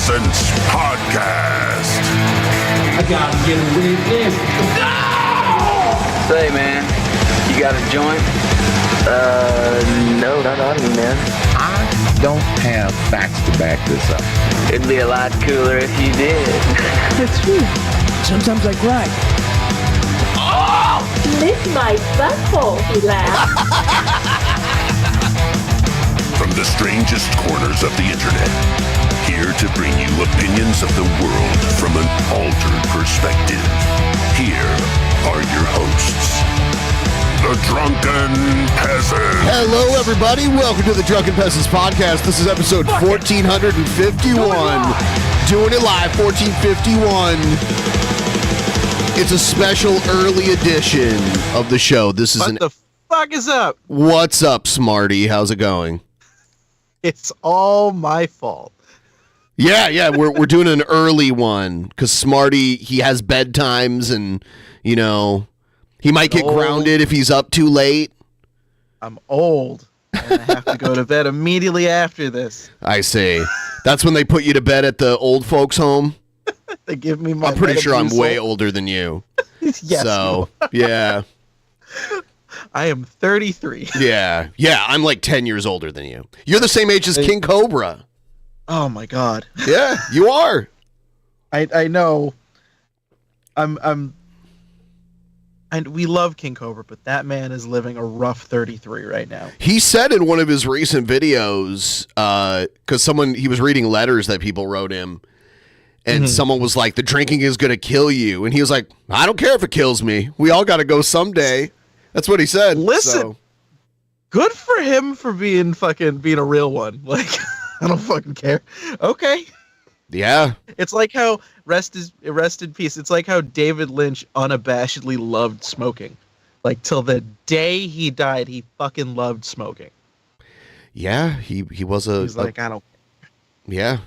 Peasants podcast. I gotta get away with this. No! Say, man, you got a joint? No, not on me, man. I don't have facts to back this up. It'd be a lot cooler if you did. That's true. Sometimes I cry. Oh! Lick my butthole, he laughed. From the strangest corners of the internet, here to bring you opinions of the world from an altered perspective. Here are your hosts, the Drunken Peasants. Hello, everybody. Welcome to the Drunken Peasants podcast. This is episode 1451. Doing it live, 1451. It's a special early edition of the show. This is What the fuck is up? What's up, Smarty? How's it going? It's all my fault. Yeah, we're doing an early one because Smarty, he has bedtimes and, you know, he might get grounded if he's up too late. I'm old, and I have to go to bed immediately after this. I see. That's when they put you to bed at the old folks' home? They give me my I'm pretty sure I'm Metamucil. way older than you. Yes, So, yeah. I am 33. Yeah, I'm like 10 years older than you. You're the same age as King Cobra. Oh my god. Yeah, you are. I know. And we love King Cobra, but that man is living a rough 33 right now. He said in one of his recent videos, because he was reading letters that people wrote him, and someone was like, the drinking is going to kill you. And he was like, I don't care if it kills me. We all got to go someday. That's what he said. Listen, So. Good for him for being a real one. Like, I don't fucking care. Okay. Yeah. It's like how rest in peace. It's like how David Lynch unabashedly loved smoking. Like till the day he died, he fucking loved smoking. Yeah, he was He's like, I don't. Yeah.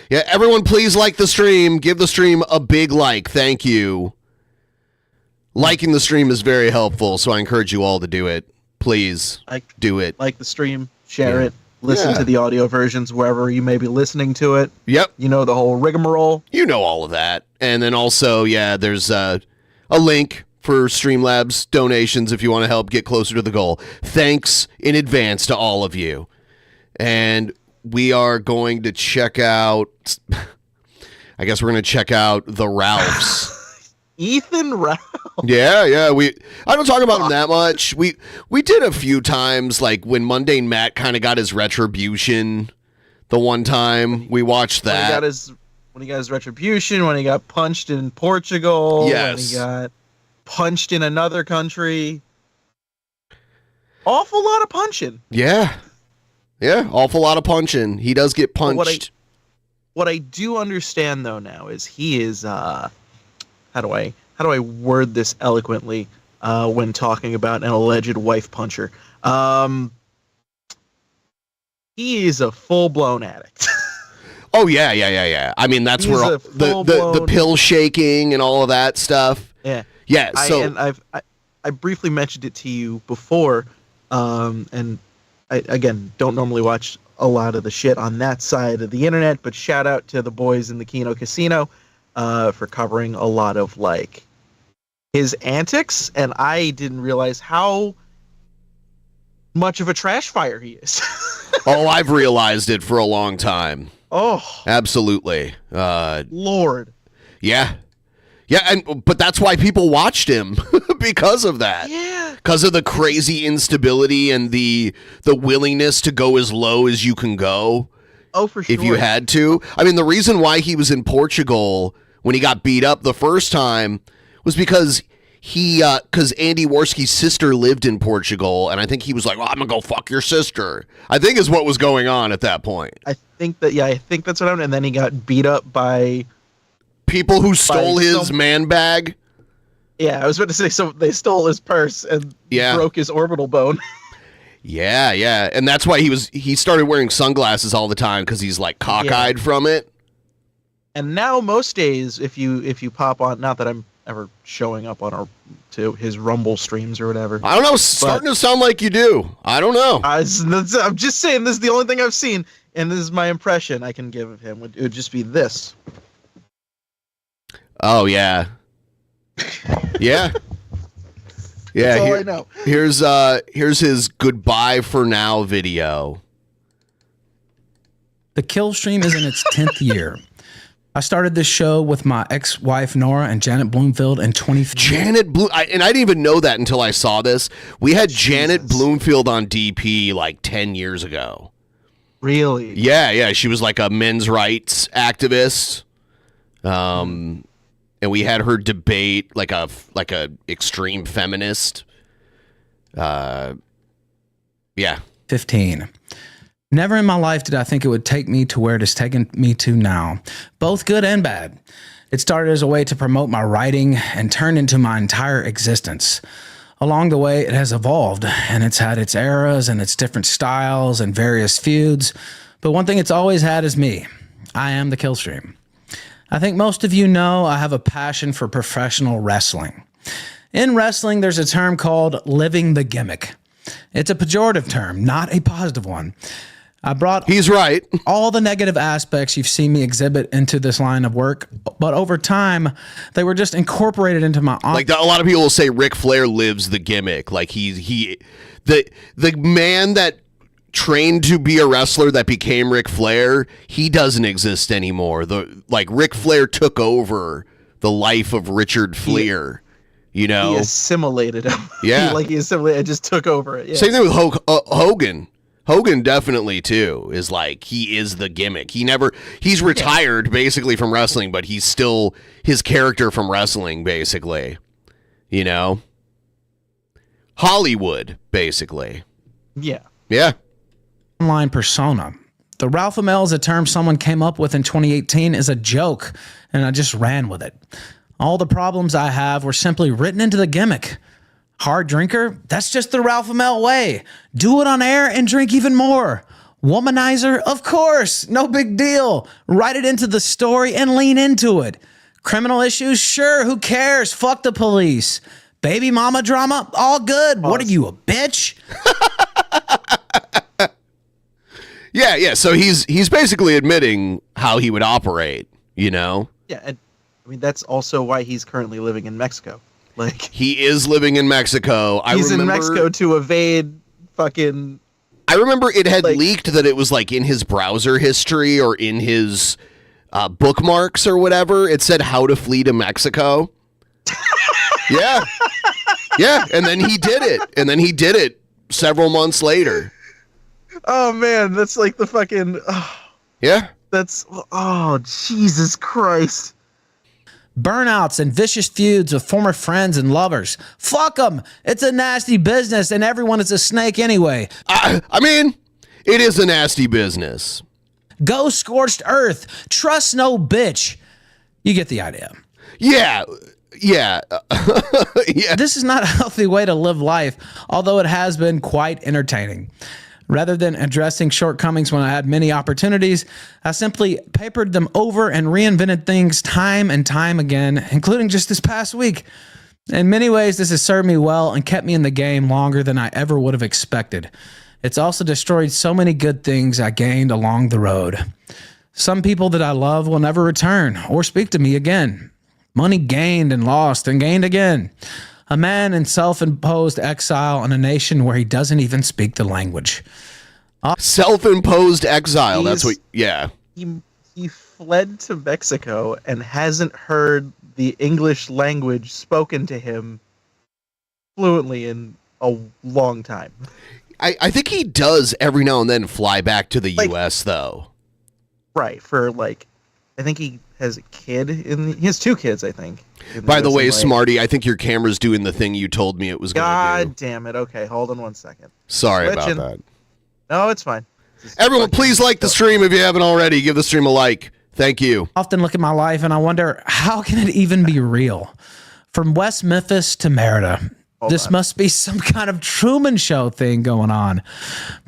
Everyone, please like the stream. Give the stream a big like. Thank you. Liking the stream is very helpful, so I encourage you all to do it. Please do it. Like the stream, share it, listen to the audio versions wherever you may be listening to it. Yep. You know the whole rigmarole. You know all of that. And then also, there's a link for Streamlabs donations if you want to help get closer to the goal. Thanks in advance to all of you. And we are going to check out, I guess we're going to check out the Ralphs. Ethan Ralph. Yeah. I don't talk about him that much. We did a few times, like when Mundane Matt kind of got his retribution. The one time we watched that. When he got his retribution, when he got punched in Portugal, yes. When he got punched in another country. Awful lot of punching. Yeah, awful lot of punching. He does get punched. What I do understand though now is he is how do I word this eloquently when talking about an alleged wife puncher? He is a full-blown addict. Oh yeah. I mean, that's where the pill shaking and all of that stuff. Yeah. I briefly mentioned it to you before, and I again don't normally watch a lot of the shit on that side of the internet, but shout out to the boys in the Kino Casino for covering a lot of like his antics, and I didn't realize how much of a trash fire he is. Oh, I've realized it for a long time. Oh, absolutely. Lord. Yeah, but that's why people watched him because of that. Yeah, because of the crazy instability and the willingness to go as low as you can go. Oh, for sure. If you had to. I mean, the reason why he was in Portugal when he got beat up the first time was because because Andy Warski's sister lived in Portugal, and I think he was like, well, I'm gonna go fuck your sister, I think is what was going on at that point. I think that's what happened, and then he got beat up by people who stole his man bag. Yeah, I was about to say, so they stole his purse and broke his orbital bone. Yeah, and that's why he started wearing sunglasses all the time, because he's like cockeyed from it. And now most days, if you pop on, not that I'm ever showing up on to his Rumble streams or whatever. I don't know. It's starting to sound like you do. I don't know. I'm just saying this is the only thing I've seen, and this is my impression I can give of him. It would just be this. Oh yeah. Yeah. Yeah. That's all I know. Here's his goodbye for now video. The kill stream is in its 10th year. I started this show with my ex-wife Nora and Janet Bloomfield in 2015. I didn't even know that until I saw this. We had Janet Bloomfield on DP like 10 years ago. Really? Yeah. She was like a men's rights activist. And we had her debate like a extreme feminist. Yeah. 15. Never in my life did I think it would take me to where it has taken me to now, both good and bad. It started as a way to promote my writing and turned into my entire existence. Along the way, it has evolved, and it's had its eras and its different styles and various feuds. But one thing it's always had is me. I am the Killstream. I think most of you know I have a passion for professional wrestling. In wrestling, there's a term called living the gimmick. It's a pejorative term, not a positive one. He's right. All the negative aspects you've seen me exhibit into this line of work, but over time, they were just incorporated into my... Like a lot of people will say Ric Flair lives the gimmick. Like the man that trained to be a wrestler that became Ric Flair, he doesn't exist anymore. Ric Flair took over the life of Richard Fleer. You know, he assimilated him. Yeah, he assimilated. Just took over it. Yeah. Same thing with Hogan. Hogan definitely too is like he is the gimmick. He's retired basically from wrestling, but he's still his character from wrestling basically. You know, Hollywood basically. Yeah. Yeah. Online persona. The Ralph Mel is a term someone came up with in 2018 is a joke, and I just ran with it. All the problems I have were simply written into the gimmick. Hard drinker? That's just the Ralph Mel way. Do it on air and drink even more. Womanizer? Of course. No big deal. Write it into the story and lean into it. Criminal issues? Sure. Who cares? Fuck the police. Baby mama drama? All good. What are you, a bitch? Yeah. So he's basically admitting how he would operate, you know? Yeah, and I mean that's also why he's currently living in Mexico. Like he is living in Mexico. He's in Mexico to evade fucking... I remember it had leaked that it was like in his browser history or in his bookmarks or whatever. It said how to flee to Mexico. Yeah. Yeah. And then he did it. Several months later. Oh man, that's like the fucking... Yeah. That's... Oh, Jesus Christ. Burnouts and vicious feuds with former friends and lovers. Fuck them. It's a nasty business and everyone is a snake anyway. I mean, it is a nasty business. Go scorched earth. Trust no bitch. You get the idea. Yeah. Yeah. Yeah. This is not a healthy way to live life, although it has been quite entertaining. Rather than addressing shortcomings when I had many opportunities, I simply papered them over and reinvented things time and time again, including just this past week. In many ways, this has served me well and kept me in the game longer than I ever would have expected. It's also destroyed so many good things I gained along the road. Some people that I love will never return or speak to me again. Money gained and lost and gained again. A man in self-imposed exile in a nation where he doesn't even speak the language. Self-imposed exile. That's what. Yeah. He fled to Mexico and hasn't heard the English language spoken to him fluently in a long time. I think he does every now and then fly back to the U.S. though. Right. For I think he has a kid. He has 2 kids, I think. By the way, Smarty, I think your camera's doing the thing you told me it was going to do. God damn it. Okay, hold on one second. Sorry about that. No, it's fine. Everyone, please like the stream if you haven't already. Give the stream a like. Thank you. I often look at my life and I wonder, how can it even be real? From West Memphis to Merida. This must be some kind of Truman Show thing going on.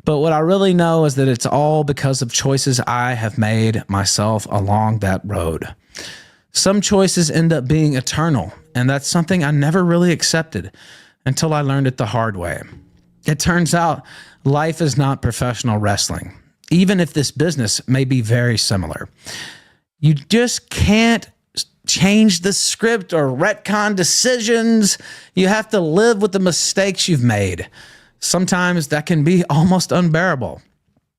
But what I really know is that it's all because of choices I have made myself along that road. Some choices end up being eternal, and that's something I never really accepted until I learned it the hard way. It turns out life is not professional wrestling, even if this business may be very similar. You just can't change the script or retcon decisions. You have to live with the mistakes you've made. Sometimes that can be almost unbearable.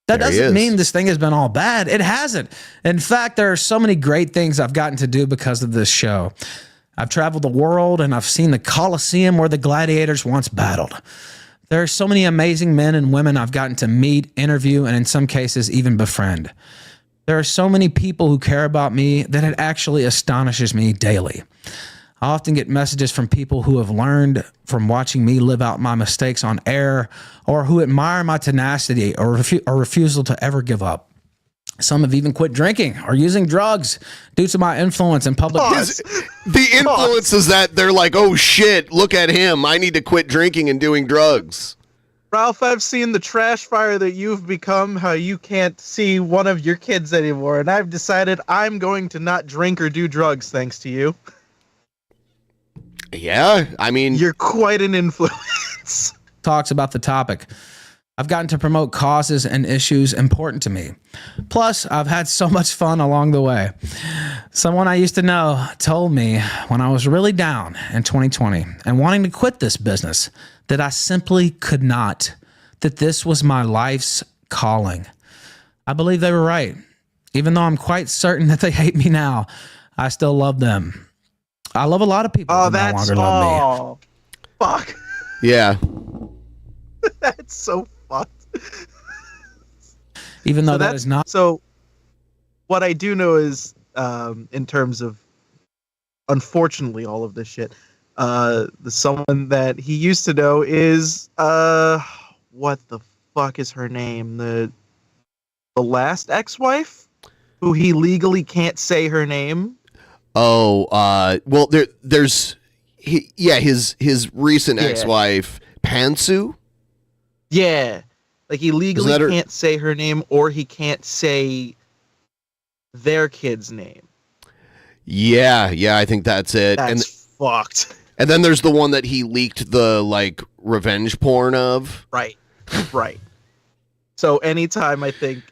That doesn't mean this thing has been all bad. It hasn't. In fact, there are so many great things I've gotten to do because of this show. I've traveled the world and I've seen the Colosseum where the gladiators once battled. There are so many amazing men and women I've gotten to meet, interview, and in some cases even befriend. There are so many people who care about me that it actually astonishes me daily. I often get messages from people who have learned from watching me live out my mistakes on air, or who admire my tenacity or refusal to ever give up. Some have even quit drinking or using drugs due to my influence in public. The influence is that they're like, oh shit, look at him. I need to quit drinking and doing drugs. Ralph, I've seen the trash fire that you've become, how you can't see one of your kids anymore, and I've decided I'm going to not drink or do drugs thanks to you. Yeah, I mean... You're quite an influence. Talks about the topic. I've gotten to promote causes and issues important to me. Plus, I've had so much fun along the way. Someone I used to know told me when I was really down in 2020 and wanting to quit this business that I simply could not, that this was my life's calling. I believe they were right. Even though I'm quite certain that they hate me now, I still love them. I love a lot of people who no longer love me. Fuck. Yeah. That's so fucked. Even though that is not. So, what I do know is, in terms of, unfortunately, all of this shit, someone that he used to know is, what the fuck is her name? The last ex-wife, who he legally can't say her name. Oh, well, there's his recent ex-wife, Pantsu. Yeah, like he legally can't say her name, or he can't say their kid's name. Yeah, I think that's it. That's fucked. And then there's the one that he leaked the like revenge porn of. Right. So anytime I think,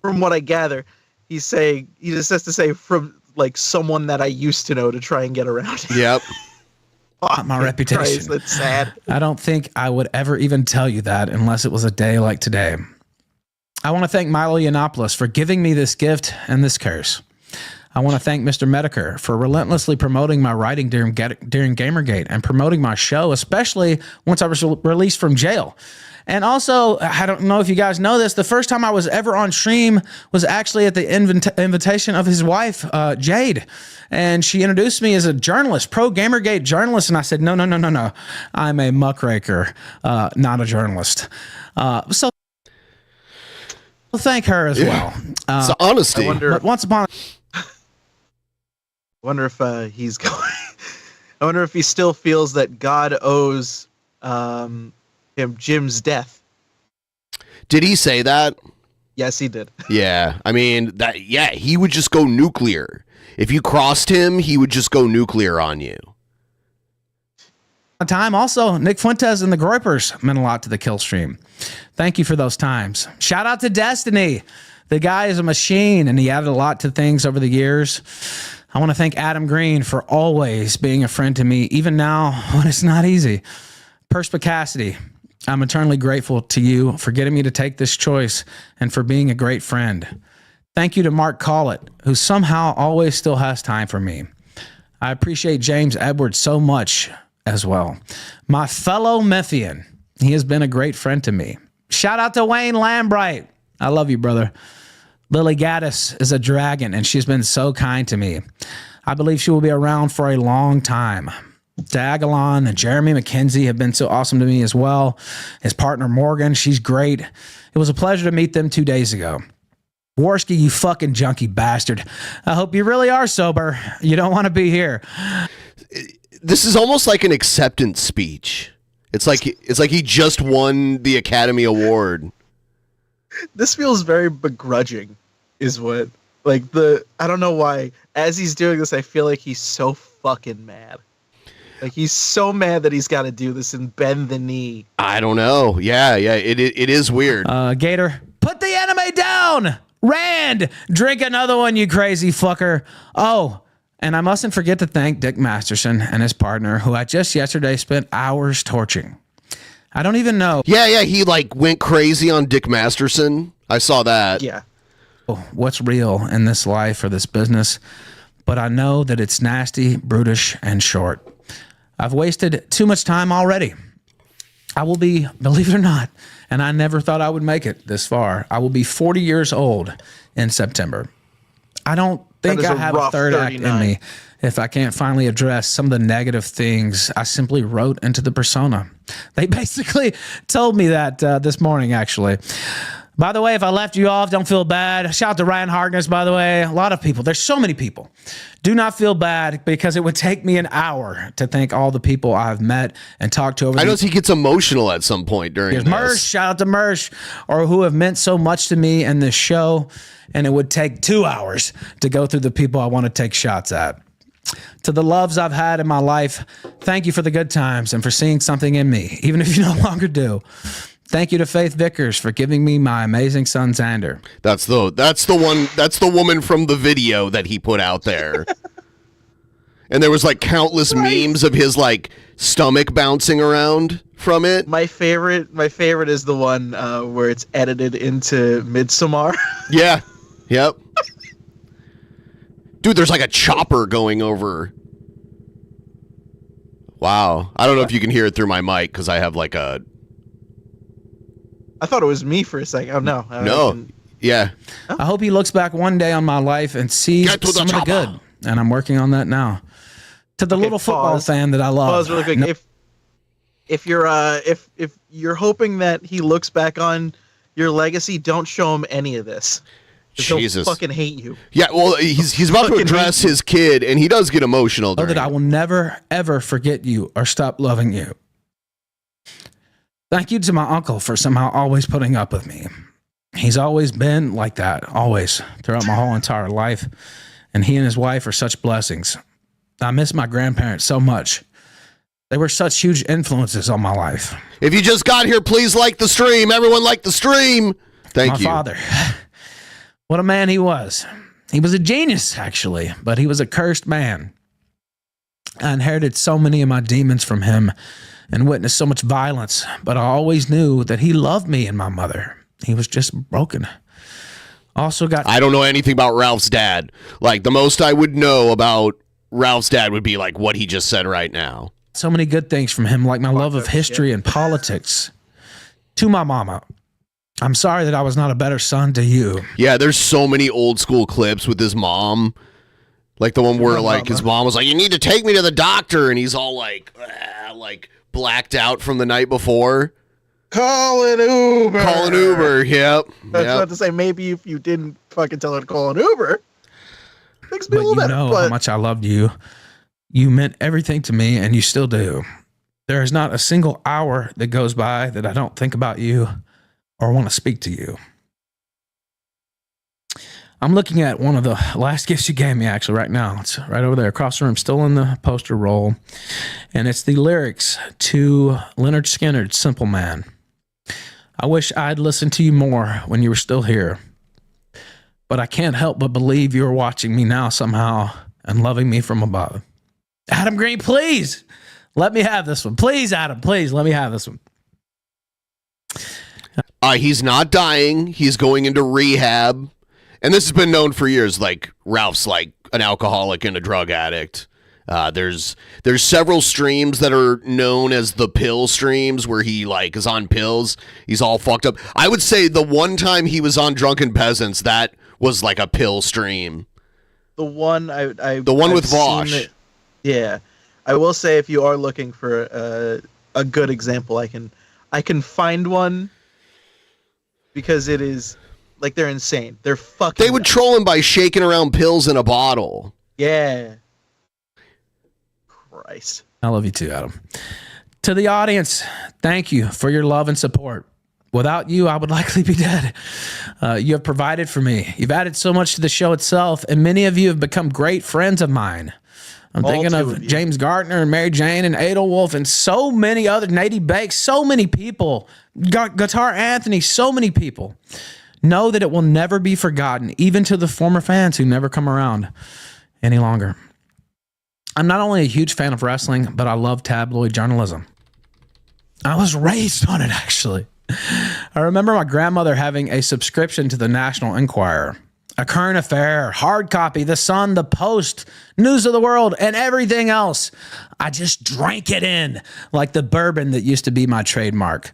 from what I gather, he just has to say from like someone that I used to know to try and get around him. Yep. My reputation. Christ, that's sad. I don't think I would ever even tell you that unless it was a day like today. I want to thank Milo Yiannopoulos for giving me this gift and this curse. I want to thank Mr. Medicare for relentlessly promoting my writing during Gamergate and promoting my show, especially once I was released from jail. And also, I don't know if you guys know this, the first time I was ever on stream was actually at the invitation of his wife, Jade. And she introduced me as a journalist, pro Gamergate journalist. And I said, no. I'm a muckraker, not a journalist. So thank her as well. So honesty. But once upon I wonder if he's going. I wonder if he still feels that God owes him Jim's death. Did he say that? Yes, he did. Yeah, I mean that. Yeah, he would just go nuclear. If you crossed him, he would just go nuclear on you. Time also, Nick Fuentes and the Groypers meant a lot to the kill stream. Thank you for those times. Shout out to Destiny. The guy is a machine, and he added a lot to things over the years. I want to thank Adam Green for always being a friend to me, even now when it's not easy. Perspicacity, I'm eternally grateful to you for getting me to take this choice and for being a great friend. Thank you to Mark Collett, who somehow always still has time for me. I appreciate James Edwards so much as well. My fellow Memphian, he has been a great friend to me. Shout out to Wayne Lambright. I love you, brother. Lily Gaddis is a dragon, and she's been so kind to me. I believe she will be around for a long time. Dagalon and Jeremy McKenzie have been so awesome to me as well. His partner, Morgan, she's great. It was a pleasure to meet them 2 days ago. Worski, you fucking junkie bastard. I hope you really are sober. You don't want to be here. This is almost like an acceptance speech. It's like he just won the Academy Award. This feels very begrudging, is what Like I don't know why. As he's doing this, I feel like he's so fucking mad. Like he's so mad that he's got to do this and bend the knee. I don't know. Yeah. It is weird. Gator, put the anime down. Rand, drink another one, you crazy fucker. Oh, and I mustn't forget to thank Dick Masterson and his partner, who I just yesterday spent hours torching. I don't even know. Yeah. He like went crazy on Dick Masterson. I saw that. Yeah. What's real in this life or this business, but I know that it's nasty, brutish, and short. I've wasted too much time already. I will be, believe it or not, and I never thought I would make it this far, I will be 40 years old in September. I don't think I have a third act in me if I can't finally address some of the negative things I simply wrote into the persona. They basically told me that this morning, actually. By the way, if I left you off, don't feel bad. Shout out to Ryan Harkness, by the way. A lot of people. There's so many people. Do not feel bad because it would take me an hour to thank all the people I've met and talked to over the I notice he gets emotional at some point during this. Mersh, shout out to Mersh, or who have meant so much to me in this show. And it would take 2 hours to go through the people I want to take shots at. To the loves I've had in my life, thank you for the good times and for seeing something in me, even if you no longer do. Thank you to Faith Vickers for giving me my amazing son Xander. That's the woman from the video that he put out there. And there was like countless memes of his like stomach bouncing around from it. My favorite is the one where it's edited into Midsommar. Yeah. Yep. Dude, there's like a chopper going over. Wow. I don't know if you can hear it through my mic because I have like a... I thought it was me for a second. Oh, no. No. Yeah. I hope he looks back one day on my life and sees some of the good. And I'm working on that now. To the little football fan that I love. Pause really quick. No, if you're hoping that he looks back on your legacy, don't show him any of this. Jesus. He'll fucking hate you. Yeah, well, he's about to address his kid, and he does get emotional. Know that I will never, ever forget you or stop loving you. Thank you to my uncle for somehow always putting up with me. He's always been like that, always, throughout my whole entire life. And he and his wife are such blessings. I miss my grandparents so much. They were such huge influences on my life. If you just got here, please like the stream. Everyone like the stream. Thank you. My father. What a man he was. He was a genius, actually, but he was a cursed man. I inherited so many of my demons from him and witnessed so much violence, but I always knew that he loved me and my mother. He was just broken. Also got... I don't know anything about Ralph's dad. Like, the most I would know about Ralph's dad would be like what he just said right now. So many good things from him, like my love of history and politics. To my mama, I'm sorry that I was not a better son to you. Yeah, there's so many old school clips with his mom. Like the one where like his mom was like, "You need to take me to the doctor," and he's all like blacked out from the night before. Call an Uber. Call an Uber. Yep. I was about to say, maybe if you didn't fucking tell her to call an Uber, makes me a little better. But how much I loved you. You meant everything to me, and you still do. There is not a single hour that goes by that I don't think about you or want to speak to you. I'm looking at one of the last gifts you gave me, actually, right now. It's right over there across the room, still in the poster roll. And it's the lyrics to Leonard Skinner's Simple Man. I wish I'd listened to you more when you were still here. But I can't help but believe you're watching me now somehow and loving me from above. Adam Green, please let me have this one. Please, Adam, please let me have this one. He's not dying. He's going into rehab. And this has been known for years. Like, Ralph's like an alcoholic and a drug addict. There's several streams that are known as the pill streams where he like is on pills. He's all fucked up. I would say the one time he was on Drunken Peasants, that was like a pill stream. The one the one with Vosh. Yeah, I will say if you are looking for a good example, I can find one because it is like they're insane. They're fucking. They would troll him by shaking around pills in a bottle. Yeah. Christ. I love you too, Adam. To the audience, thank you for your love and support. Without you, I would likely be dead. You have provided for me. You've added so much to the show itself, and many of you have become great friends of mine. I'm thinking of James Gardner and Mary Jane and Edelwolf and so many other, Nadie Bakes, so many people. Guitar Anthony, so many people. Know that it will never be forgotten, even to the former fans who never come around any longer. I'm not only a huge fan of wrestling, but I love tabloid journalism. I was raised on it, actually. I remember my grandmother having a subscription to the National Enquirer, a Current Affair, Hard Copy, The Sun, The Post, News of the World, and everything else. I just drank it in like the bourbon that used to be my trademark.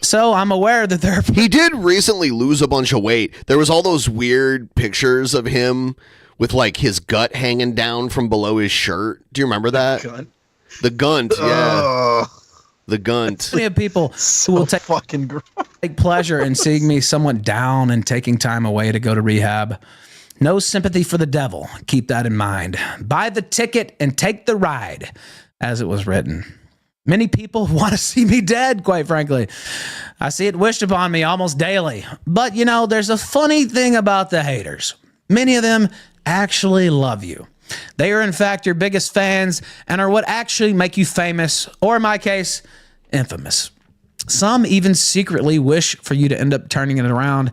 So I'm aware that there. He did recently lose a bunch of weight. There was all those weird pictures of him with like his gut hanging down from below his shirt. Do you remember that? The gunt, yeah. The gunt. Many of people who will take pleasure in seeing me somewhat down and taking time away to go to rehab. No sympathy for the devil. Keep that in mind. Buy the ticket and take the ride, as it was written. Many people want to see me dead, quite frankly. I see it wished upon me almost daily. But, you know, there's a funny thing about the haters. Many of them actually love you. They are, in fact, your biggest fans and are what actually make you famous, or in my case, infamous. Some even secretly wish for you to end up turning it around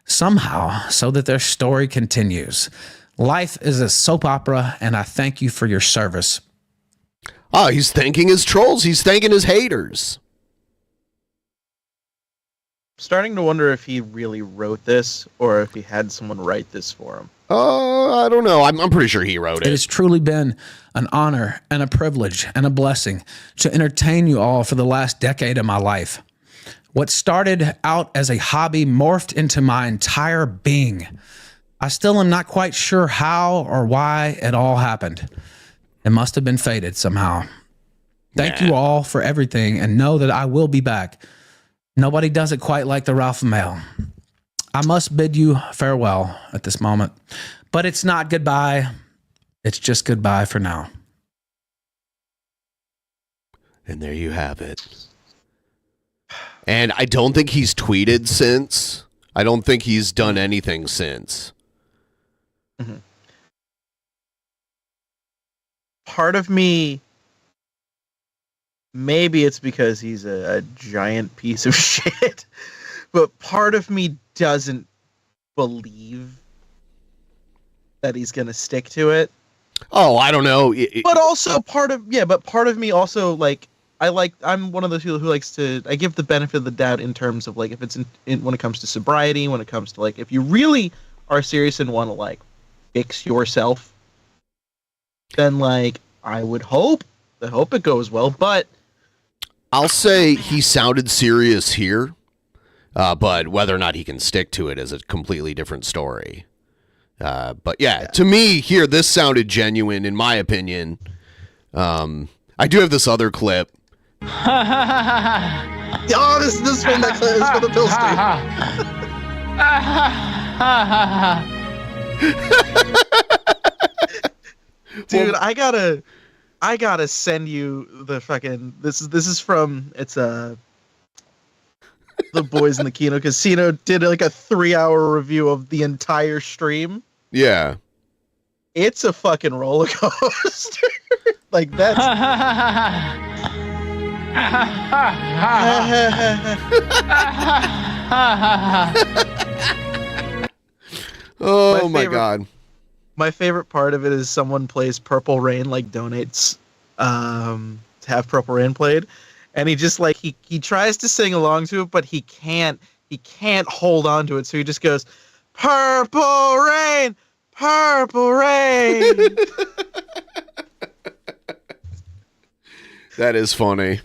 somehow so that their story continues. Life is a soap opera, and I thank you for your service. Oh, he's thanking his trolls. He's thanking his haters. Starting to wonder if he really wrote this or if he had someone write this for him. I don't know. I'm pretty sure he wrote it. It has truly been an honor and a privilege and a blessing to entertain you all for the last decade of my life. What started out as a hobby morphed into my entire being. I still am not quite sure how or why it all happened. It must have been fated somehow. Thank you all for everything, and know that I will be back. Nobody does it quite like the Ralph Mail. I must bid you farewell at this moment, but it's not goodbye. It's just goodbye for now. And there you have it. And I don't think he's tweeted since. I don't think he's done anything since. Mm-hmm. Part of me, maybe it's because he's a giant piece of shit, but part of me doesn't believe that he's going to stick to it. Oh, I don't know. But also part of me also, like, I'm one of those people who likes to, I give the benefit of the doubt in terms of, like, if it's when it comes to sobriety, when it comes to, like, if you really are serious and want to, like, fix yourself, then, like, I would hope it goes well, but I'll say he sounded serious here, but whether or not he can stick to it is a completely different story. But yeah, to me here, this sounded genuine in my opinion. I do have this other clip. Oh, this one that is for the Bill Street. Dude, I gotta send you the fucking this is from the boys in the Kino Casino did like a 3-hour review of the entire stream. Yeah. It's a fucking roller coaster. Like that's oh my god. My favorite part of it is someone plays Purple Rain, like donates to have Purple Rain played, and he just like he tries to sing along to it, but he can't hold on to it, so he just goes, Purple Rain, Purple Rain. That is funny.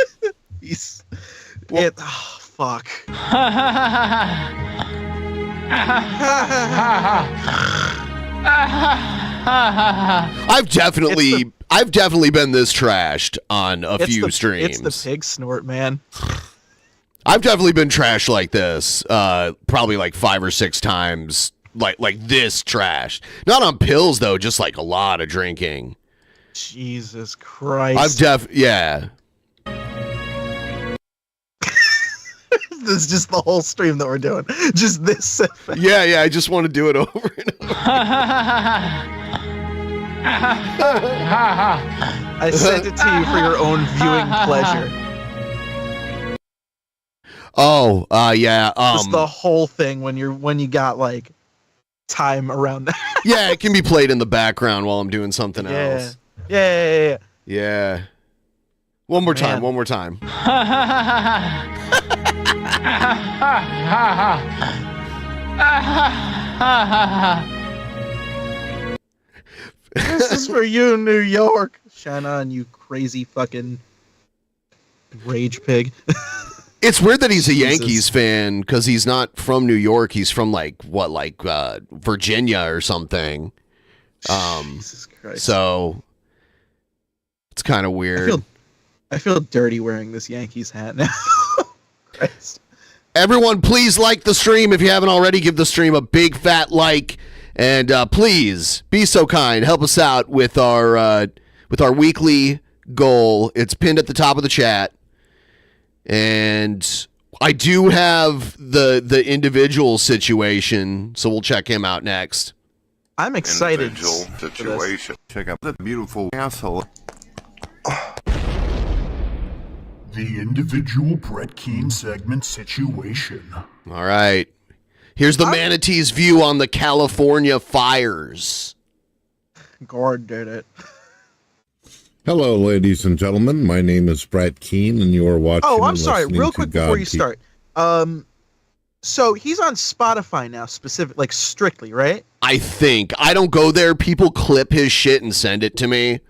Fuck. I've definitely been this trashed on a few streams. It's the pig snort, man. I've definitely been trashed like this, probably like 5 or 6 times, like this trashed. Not on pills though, just like a lot of drinking. Jesus Christ. Yeah. This is just the whole stream that we're doing. Just this. Yeah, I just want to do it over and over. I sent it to you for your own viewing pleasure. Oh, yeah. Just the whole thing when you got like time around that. Yeah, it can be played in the background while I'm doing something else. Yeah. One more time. This is for you, New York. Shine on, you crazy fucking rage pig. It's weird that he's a Yankees fan because he's not from New York. He's from Virginia or something. Jesus Christ. So it's kind of weird. I feel dirty wearing this Yankees hat now. Christ. Everyone, please like the stream. If you haven't already, give the stream a big fat like. And please be so kind. Help us out with our weekly goal. It's pinned at the top of the chat. And I do have the individual situation, so we'll check him out next. I'm excited. Individual situation. Check out the beautiful asshole. The individual Brett Keane segment situation. All right. Here's the Manatee's view on the California fires. Gord did it. Hello, ladies and gentlemen. My name is Brett Keane, and you are watching. Oh, I'm sorry. Real quick before you start. So he's on Spotify now, strictly, right? I think. I don't go there. People clip his shit and send it to me.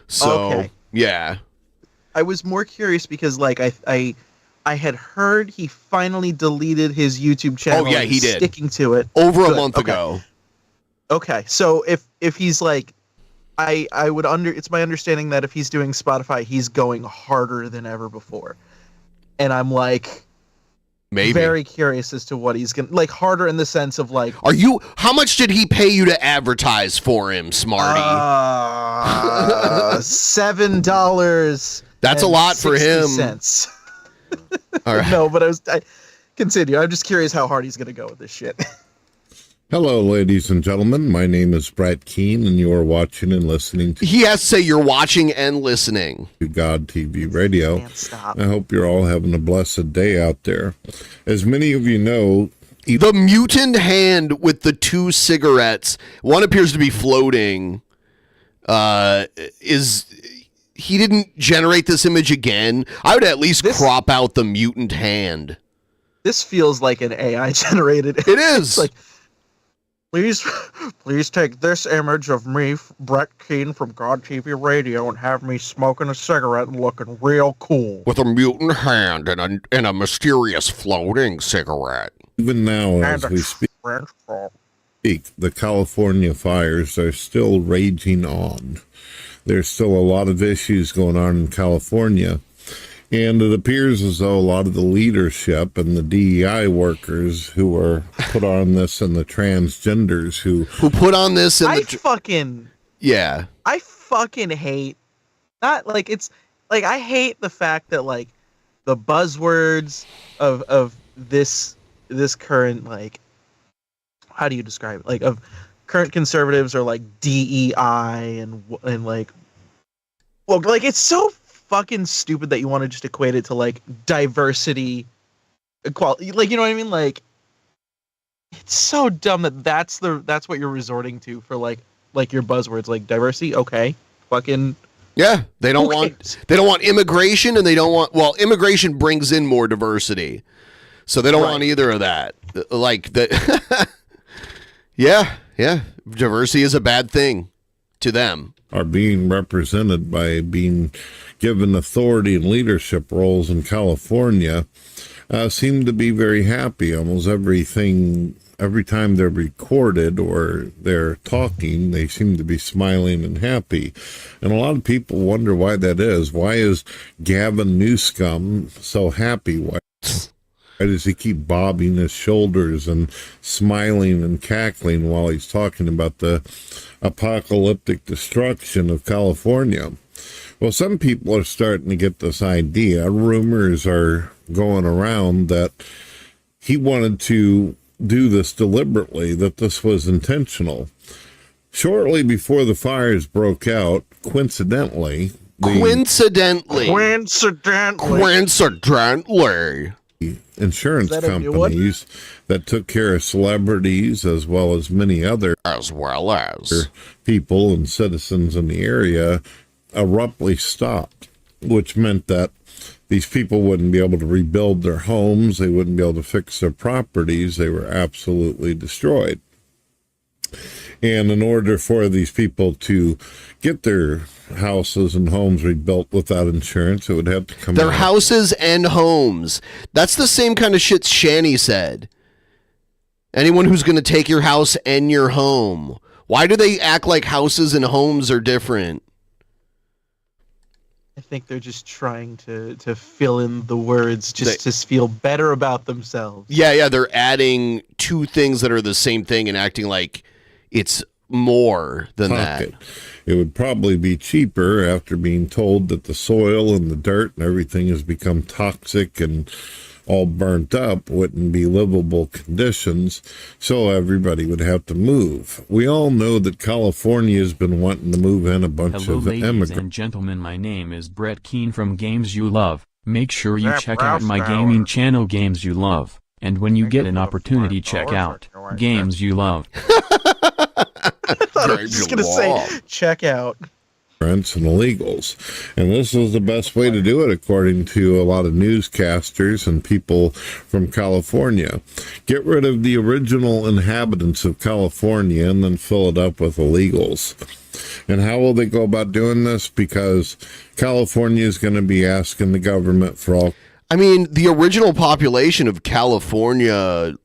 So, yeah. I was more curious because, I had heard he finally deleted his YouTube channel. Oh, yeah, he did. Sticking to it. Over a month ago. Okay, so if he's it's my understanding that if he's doing Spotify, he's going harder than ever before. And I'm maybe very curious as to what he's going to, harder in the sense of how much did he pay you to advertise for him, Smarty? $7. That's a lot for him. Cents. All right. No, but I continue. I'm just curious how hard he's going to go with this shit. Hello, ladies and gentlemen. My name is Brett Keane, and you are watching and listening to... He has to say you're watching and listening to God TV Radio. Can't stop. I hope you're all having a blessed day out there. As many of you know... The mutant hand with the 2 cigarettes, one appears to be floating, he didn't generate this image again. I would at least crop out the mutant hand. This feels like an AI generated. It is. Please take this image of me, Brett Keane from God TV Radio, and have me smoking a cigarette and looking real cool. With a mutant hand and a mysterious floating cigarette. Even now, as we speak, the California fires are still raging on. There's still a lot of issues going on in California. And it appears as though a lot of the leadership and the DEI workers who are put on this and the transgenders who put on this and I fucking hate I hate the fact that the buzzwords of this current how do you describe it? Of current conservatives are DEI and it's so fucking stupid that you want to just equate it to diversity, equality, you know what I mean? It's so dumb that's what you're resorting to for your buzzwords, diversity. Okay, fucking yeah. They don't want immigration, and they don't want immigration brings in more diversity, so they don't want either of that. Yeah, diversity is a bad thing to them. Are being represented by being given authority and leadership roles in California seem to be very happy. Almost every time they're recorded or they're talking, they seem to be smiling and happy. And a lot of people wonder why that is. Why is Gavin Newsom so happy? Why does he keep bobbing his shoulders and smiling and cackling while he's talking about the apocalyptic destruction of California? Well, some people are starting to get this idea. Rumors are going around that he wanted to do this deliberately, that this was intentional. Shortly before the fires broke out, coincidentally, insurance companies that took care of celebrities as well as many other people and citizens in the area abruptly stopped, which meant that these people wouldn't be able to rebuild their homes, they wouldn't be able to fix their properties, they were absolutely destroyed. And in order for these people to get their houses and homes rebuilt without insurance, it would have to come their out. houses and homes. That's the same kind of shit Shanny said. Anyone who's going to take your house and your home. Why do they act like houses and homes are different? I think they're just trying to fill in the words just to feel better about themselves. Yeah, they're adding two things that are the same thing and acting like it's more than that. It would probably be cheaper after being told that the soil and the dirt and everything has become toxic and all burnt up, wouldn't be livable conditions, so everybody would have to move. We all know that California has been wanting to move in a bunch Hello, of ladies immigrants. and gentlemen, my name is Brett Keane from Games You Love. Make sure you check out my gaming channel, Games You Love, and when you get an opportunity, check out Games You Love. I thought I was just going to say, check out. And illegals. And this is the best way to do it, according to a lot of newscasters and people from California. Get rid of the original inhabitants of California and then fill it up with illegals. And how will they go about doing this? Because California is going to be asking the government for all. I mean, the original population of California,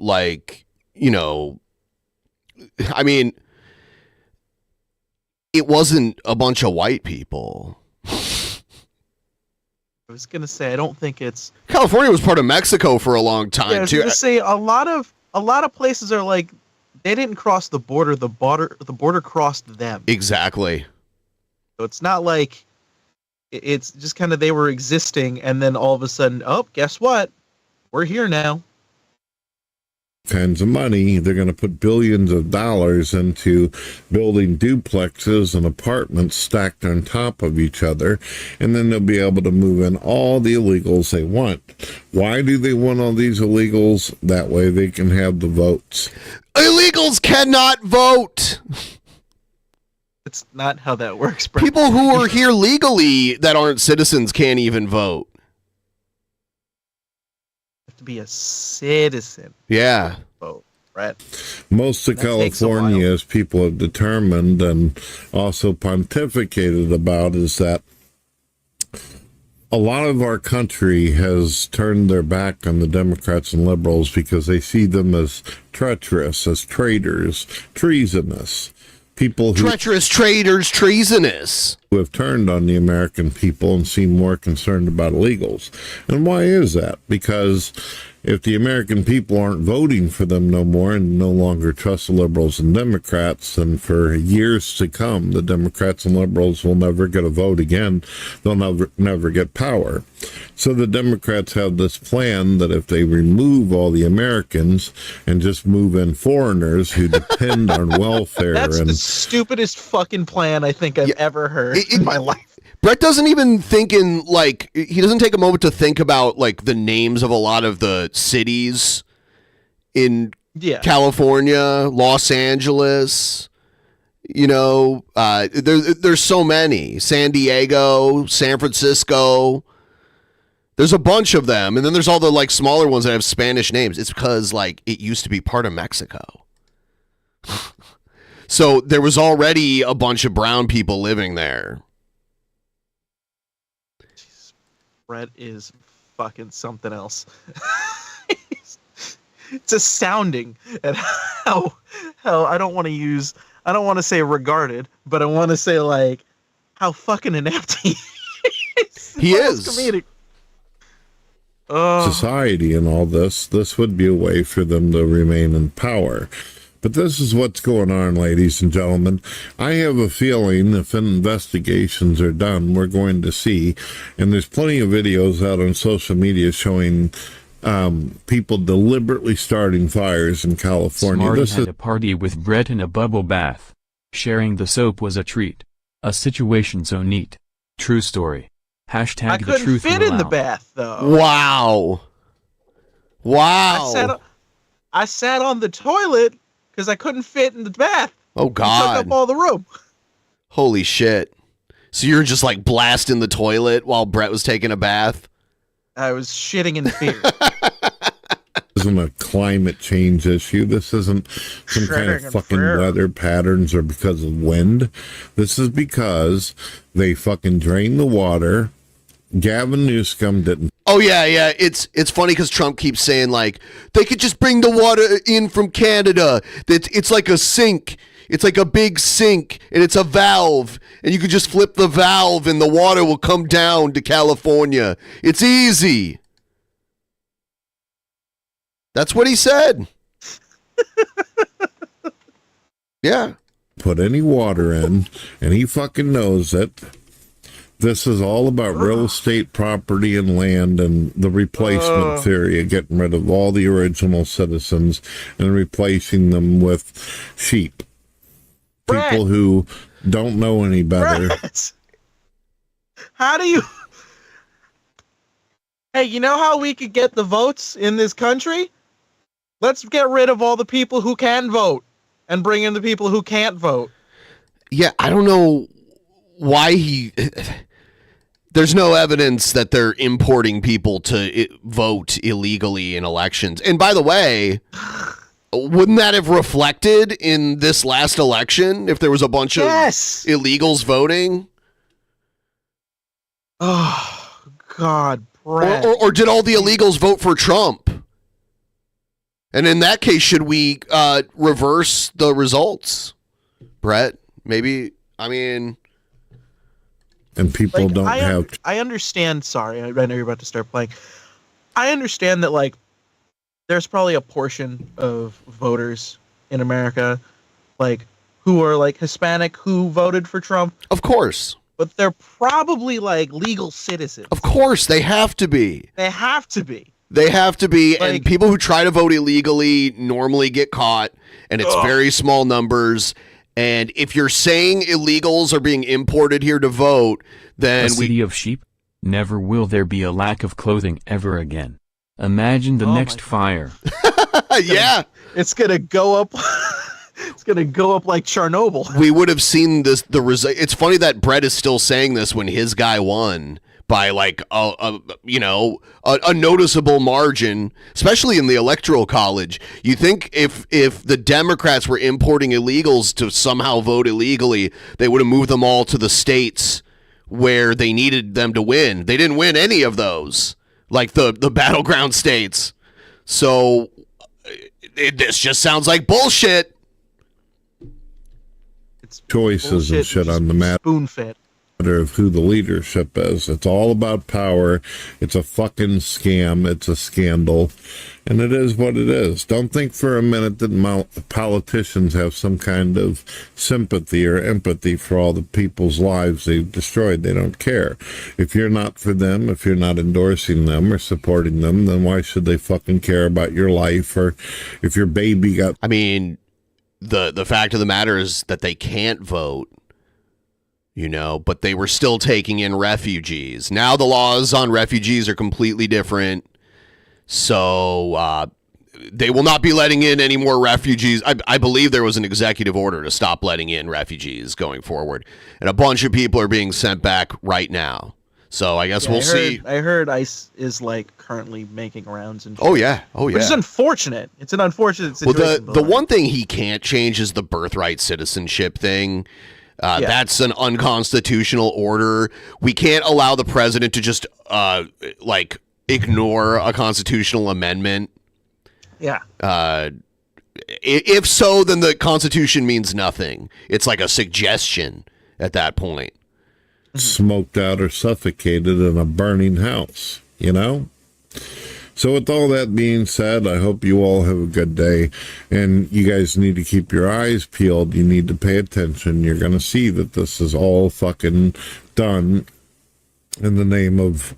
it wasn't a bunch of white people. I was going to say, I don't think it's... California was part of Mexico for a long time, I was too. going to say, a lot of places are like, they didn't cross the border crossed them. Exactly. So it's not like, it's just kind of they were existing, and then all of a sudden, oh, guess what? We're here now. Kinds of money. They're going to put billions of dollars into building duplexes and apartments stacked on top of each other, and then they'll be able to move in all the illegals they want. Why do they want all these illegals? That way they can have the votes. Illegals cannot vote. It's not how that works, Brent. People who are here legally that aren't citizens can't even vote. To be a citizen. Yeah. Vote, right? Most of California, as people have determined and also pontificated about, is that a lot of our country has turned their back on the Democrats and liberals because they see them as treacherous, as traitors, treasonous. People who treacherous traitors, treasonous, who have turned on the American people and seem more concerned about illegals. And why is that? Because if the American people aren't voting for them no more and no longer trust the liberals and Democrats, then for years to come, the Democrats and liberals will never get a vote again. They'll never get power. So the Democrats have this plan that if they remove all the Americans and just move in foreigners who depend on welfare. That's the stupidest fucking plan I think I've ever heard in my life. Brett doesn't even think he doesn't take a moment to think about the names of a lot of the cities in California, Los Angeles. There's so many. San Diego, San Francisco. There's a bunch of them, and then there's all the smaller ones that have Spanish names. It's because it used to be part of Mexico. So there was already a bunch of brown people living there. Brett is fucking something else. It's astounding at how I don't want to say regarded, but I want to say how fucking inept he is. He is. Comedic. Society and all this would be a way for them to remain in power. But this is what's going on, ladies and gentlemen. I have a feeling if investigations are done, we're going to see, and there's plenty of videos out on social media showing people deliberately starting fires in California. Smarty had a party with Brett in a bubble bath. Sharing the soap was a treat. A situation so neat. True story. Hashtag I the couldn't truth fit will in the out. bath, though. Wow. Wow. I sat on the toilet because I couldn't fit in the bath. Oh, It God. took up all the room. Holy shit. So you're just like blasting the toilet while Brett was taking a bath? I was shitting in fear. This isn't a climate change issue. This isn't some kind of fucking weather patterns or because of wind. This is because they fucking drained the water. Gavin Newsom didn't. Oh, yeah. It's funny because Trump keeps saying, like, they could just bring the water in from Canada. It's like a sink. It's like a big sink, and it's a valve. And you could just flip the valve, and the water will come down to California. It's easy. That's what he said. Yeah. Put any water in, and he fucking knows it. This is all about real estate property and land and the replacement theory of getting rid of all the original citizens and replacing them with sheep. Brett. People who don't know any better. Brett. How do you... Hey, you know how we could get the votes in this country? Let's get rid of all the people who can vote and bring in the people who can't vote. Yeah, I don't know why he... There's no evidence that they're importing people to vote illegally in elections. And by the way, wouldn't that have reflected in this last election if there was a bunch of illegals voting? Oh, God, Brett. Or did all the illegals vote for Trump? And in that case, should we reverse the results, Brett? Maybe, I mean... And people like, don't have... I understand, sorry, I know you're about to start playing. I understand that, like, there's probably a portion of voters in America, like, who are, like, Hispanic who voted for Trump. Of course. But they're probably, like, legal citizens. Of course, they have to be. They have to be. They have to be, Like, and people who try to vote illegally normally get caught, and it's very small numbers. And if you're saying illegals are being imported here to vote, then a city of sheep? Never will there be a lack of clothing ever again. Imagine the next fire. Yeah. It's gonna go up. It's gonna go up like Chernobyl. We would have seen this. It's funny that Brett is still saying this when his guy won by like a noticeable margin, especially in the Electoral College. You think if the Democrats were importing illegals to somehow vote illegally, they would have moved them all to the states where they needed them to win. They didn't win any of those, like the battleground states. So this just sounds like bullshit. It's choices and shit on the map. Spoon fed. Of who the leadership is. It's all about power. It's a fucking scam. It's a scandal. And it is what it is. Don't think for a minute that politicians have some kind of sympathy or empathy for all the people's lives they've destroyed. They don't care. If you're not for them, if you're not endorsing them or supporting them, then why should they fucking care about your life? Or if your baby got... I mean, the fact of the matter is that they can't vote. You know, but they were still taking in refugees. Now the laws on refugees are completely different. So they will not be letting in any more refugees. I believe there was an executive order to stop letting in refugees going forward. And a bunch of people are being sent back right now. So I guess we'll see. I heard ICE is like currently making rounds and shit. Oh yeah. Which is unfortunate. It's an unfortunate situation. Well, the one thing he can't change is the birthright citizenship thing. That's an unconstitutional order. We can't allow the president to just ignore a constitutional amendment. Yeah. If so, then the Constitution means nothing. It's like a suggestion at that point. Smoked out or suffocated in a burning house, you know? So with all that being said, I hope you all have a good day, and you guys need to keep your eyes peeled. You need to pay attention. You're going to see that this is all fucking done in the name of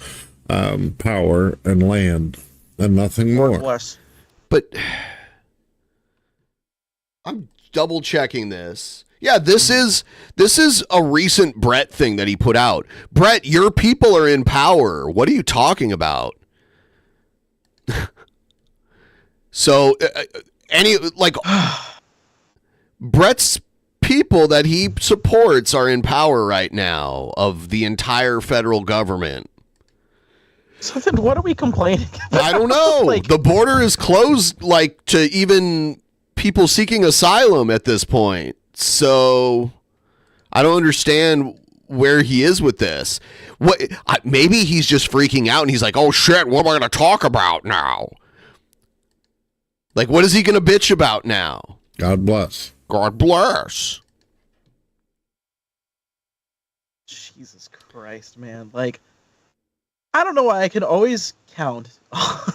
power and land and nothing more. But I'm double checking this. Yeah, this is a recent Brett thing that he put out. Brett, your people are in power. What are you talking about? So Brett's people that he supports are in power right now of the entire federal government. So then what are we complaining about? I don't know. The border is closed to even people seeking asylum at this point. So I don't understand where he is with this. Maybe he's just freaking out and he's like, oh shit, what am I going to talk about now? What is he going to bitch about now? God bless. God bless. Jesus Christ, man. I don't know why I can always count on...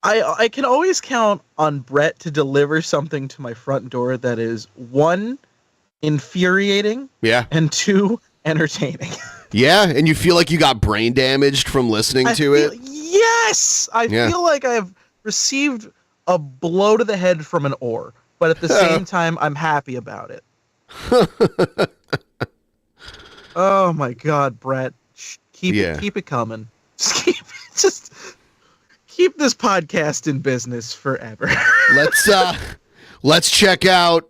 I can always count on Brett to deliver something to my front door that is, 1, infuriating, and 2, entertaining. Yeah, and you feel like you got brain damaged from listening to it? Yes! I feel like I've received a blow to the head from an oar, but at the same time, I'm happy about it. Oh my God, Brett. Keep it coming. Keep this podcast in business forever. Let's check out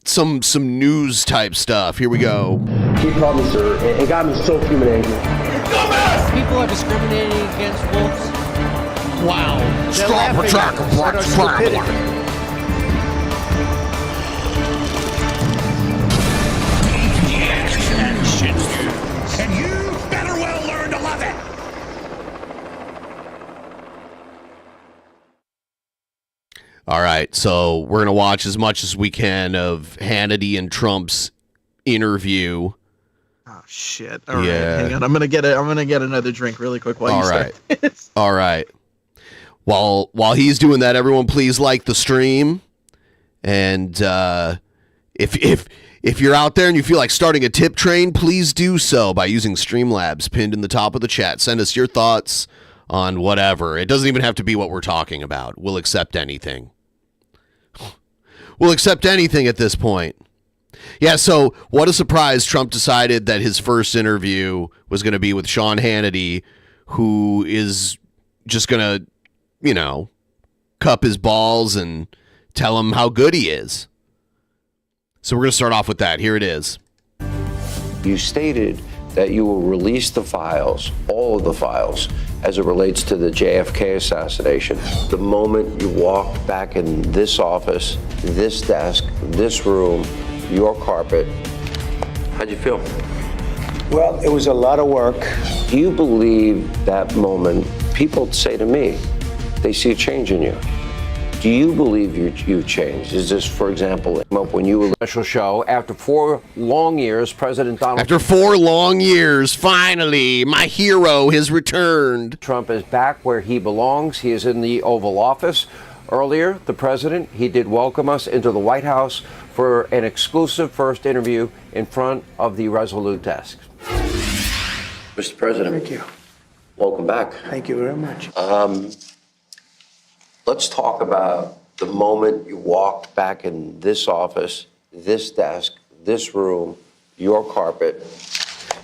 some news type stuff. Here we go. He called me sir and got me so fuming angry. People are discriminating against wolves. Wow. Stop attacking black traveler. And you better well learn to love it. All right, so we're going to watch as much as we can of Hannity and Trump's interview. Oh shit. All right, hang on. I'm going to get another drink really quick while you start. All right. While he's doing that, everyone please like the stream. And if you're out there and you feel like starting a tip train, please do so by using Streamlabs pinned in the top of the chat. Send us your thoughts on whatever. It doesn't even have to be what we're talking about. We'll accept anything. We'll accept anything at this point. Yeah, so what a surprise. Trump decided that his first interview was going to be with Sean Hannity, who is just going to, cup his balls and tell him how good he is. So we're going to start off with that. Here it is. You stated that you will release the files, all of the files, as it relates to the JFK assassination. The moment you walked back in this office, this desk, this room, your carpet, how'd you feel? Well, it was a lot of work. Do you believe that moment, people say to me, they see a change in you? Do you believe you've changed? Is this, for example, when you were special show after 4 long years, President Donald... After 4 long years, finally, my hero has returned. Trump is back where he belongs. He is in the Oval Office. Earlier, the president, he did welcome us into the White House for an exclusive first interview in front of the Resolute desk. Mr. President. Thank you. Welcome back. Thank you very much. Let's talk about the moment you walked back in this office, this desk, this room, your carpet.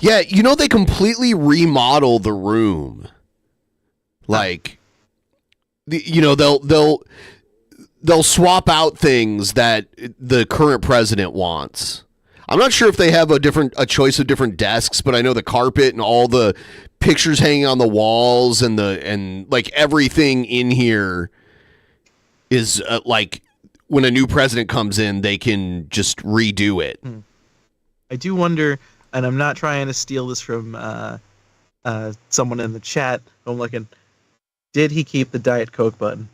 Yeah, they completely remodel the room. They'll swap out things that the current president wants. I'm not sure if they have a choice of different desks, but I know the carpet and all the pictures hanging on the walls and everything in here is when a new president comes in, they can just redo it. I do wonder, and I'm not trying to steal this from someone in the chat. I'm looking. Did he keep the Diet Coke button?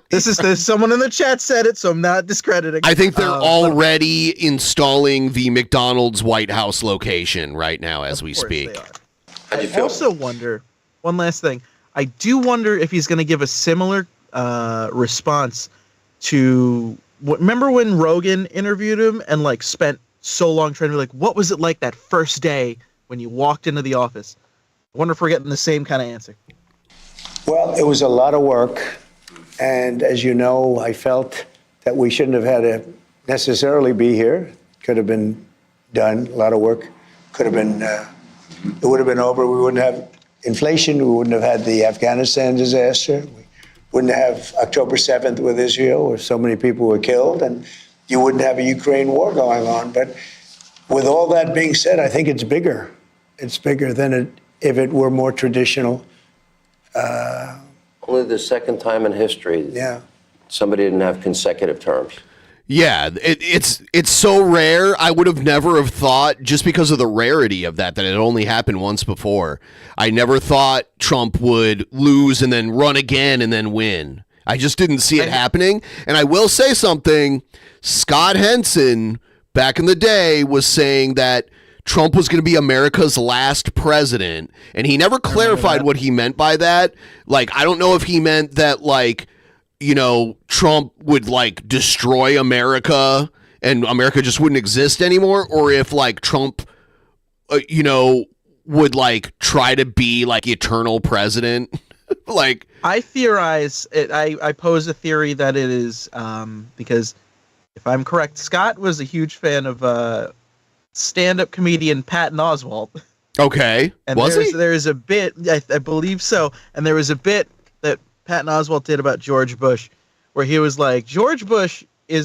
This someone in the chat said it, so I'm not discrediting. I think they're already installing the McDonald's White House location right now as we speak. I also wonder one last thing. I do wonder if he's going to give a similar response to remember when Rogan interviewed him and like spent so long trying to be like, what was it like that first day when you walked into the office? I wonder if we're getting the same kind of answer. Well, it was a lot of work. And as you know, I felt that we shouldn't have had to necessarily be here. Could have been done. A lot of work could have been, it would have been over. We wouldn't have inflation. We wouldn't have had the Afghanistan disaster. We wouldn't have October 7th with Israel, where so many people were killed. And you wouldn't have a Ukraine war going on. But with all that being said, I think it's bigger. It's bigger than if it were more traditional. Only the second time in history somebody didn't have consecutive terms. Yeah, it's so rare. I would have never have thought, just because of the rarity of that it only happened once before. I never thought Trump would lose and then run again and then win. I just didn't see it happening. And I will say something. Scott Henson, back in the day, was saying that Trump was going to be America's last president. And he never clarified what he meant by that. Like, I don't know if he meant that, like, you know, Trump would, like, destroy America and America just wouldn't exist anymore. Or if, like, Trump, you know, would, like, try to be, like, eternal president. Like, I theorize it. I pose a theory that it is because if I'm correct, Scott was a huge fan of stand-up comedian Patton Oswalt. Okay. And there's a bit, I believe so, and there was a bit that Patton Oswalt did about George Bush, where he was like, George Bush he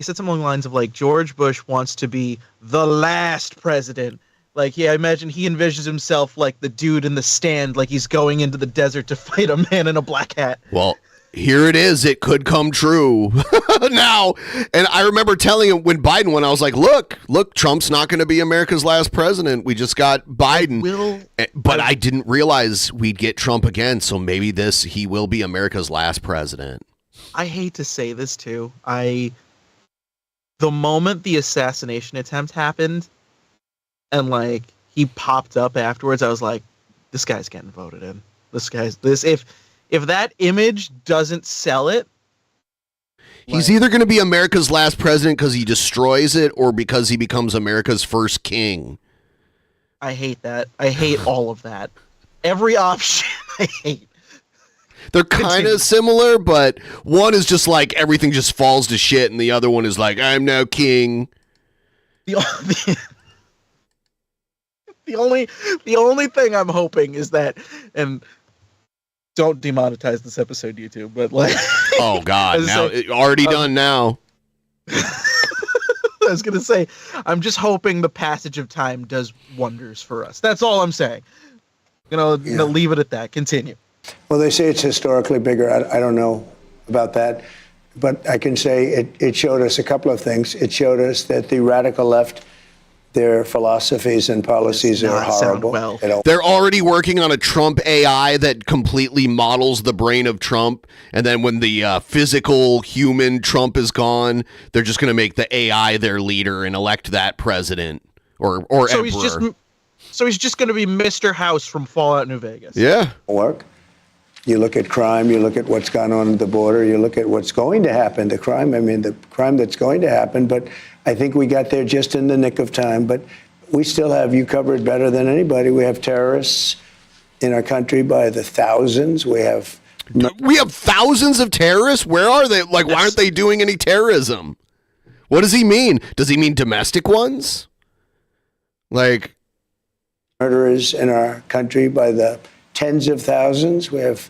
said something along the lines of like, George Bush wants to be the last president. Like, yeah, I imagine he envisions himself like the dude in the stand, like he's going into the desert to fight a man in a black hat. Well, here it is. It could come true now. And I remember telling him when Biden won, I was like, look, Trump's not going to be America's last president. We just got Biden. But I didn't realize we'd get Trump again. So maybe he will be America's last president. I hate to say this too. The moment the assassination attempt happened and like he popped up afterwards, I was like, this guy's getting voted in. If that image doesn't sell it, he's either going to be America's last president because he destroys it or because he becomes America's first king. I hate that. I hate all of that. Every option I hate. They're kind of similar, but one is just like everything just falls to shit, and the other one is like, I'm now king. The only thing I'm hoping is that, and don't demonetize this episode, YouTube, but like, oh god, now already done now. I was gonna say, I'm just hoping the passage of time does wonders for us. That's all I'm saying. Leave it at that. Continue. Well, they say it's historically bigger. I don't know about that, but I can say it showed us a couple of things. It showed us that the radical left, their philosophies and policies are horrible. They're already working on a Trump AI that completely models the brain of Trump. And then when the physical human Trump is gone, they're just going to make the AI their leader and elect that president or so emperor. He's just going to be Mr. House from Fallout New Vegas. Yeah. Work. You look at crime, you look at what's gone on at the border, you look at what's going to happen, the crime that's going to happen. But I think we got there just in the nick of time. But we still have you covered better than anybody. We have terrorists in our country by the thousands. We have thousands of terrorists? Where are they? Like, why aren't they doing any terrorism? What does he mean? Does he mean domestic ones? Like, murderers in our country by the tens of thousands. We have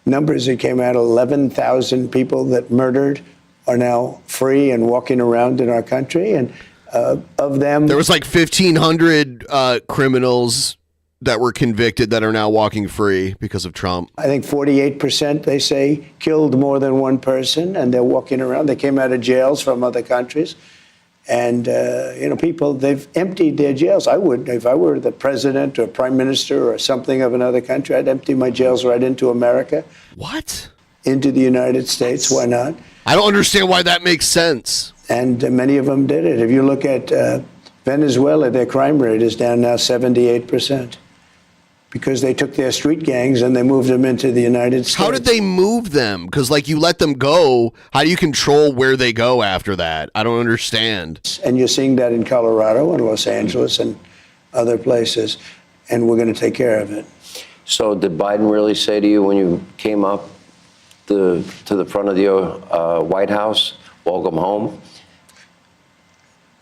numbers that came out, 11,000 people that murdered are now free and walking around in our country. And of them, there was like 1,500 criminals that were convicted that are now walking free because of Trump. I think 48%, they say, killed more than one person, and they're walking around. They came out of jails from other countries. And, people, they've emptied their jails. I would, if I were the president or prime minister or something of another country, I'd empty my jails right into America. What? Into the United States. Why not? I don't understand why that makes sense. And many of them did it. If you look at Venezuela, their crime rate is down now 78%. because they took their street gangs and they moved them into the United States. How did they move them? Because, like, you let them go. How do you control where they go after that? I don't understand. And you're seeing that in Colorado and Los Angeles and other places, and we're going to take care of it. So did Biden really say to you when you came up to the front of the White House, welcome home?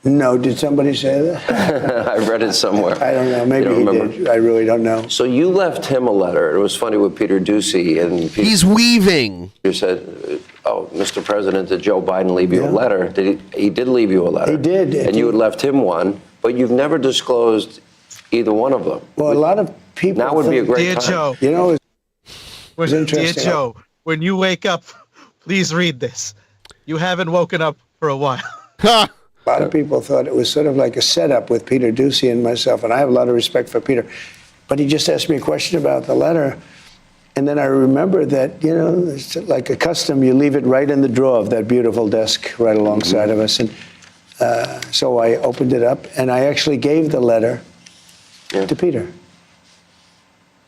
No, did somebody say that? I read it somewhere. I don't know. Maybe he did. I really don't know. So you left him a letter. It was funny with Peter Doocy. And he's weaving. You said, oh, Mr. President, did Joe Biden leave you a letter? He did leave you a letter. He did. And you had left him one, but you've never disclosed either one of them. Well, a lot of people. Now would be a great Dear time. Joe. You know, Dear interesting. Joe, when you wake up, please read this. You haven't woken up for a while. A lot of people thought it was sort of like a setup with Peter Doocy and myself, and I have a lot of respect for Peter. But he just asked me a question about the letter, and then I remember that, you know, it's like a custom, you leave it right in the drawer of that beautiful desk right alongside of us. And so I opened it up, and I actually gave the letter to Peter.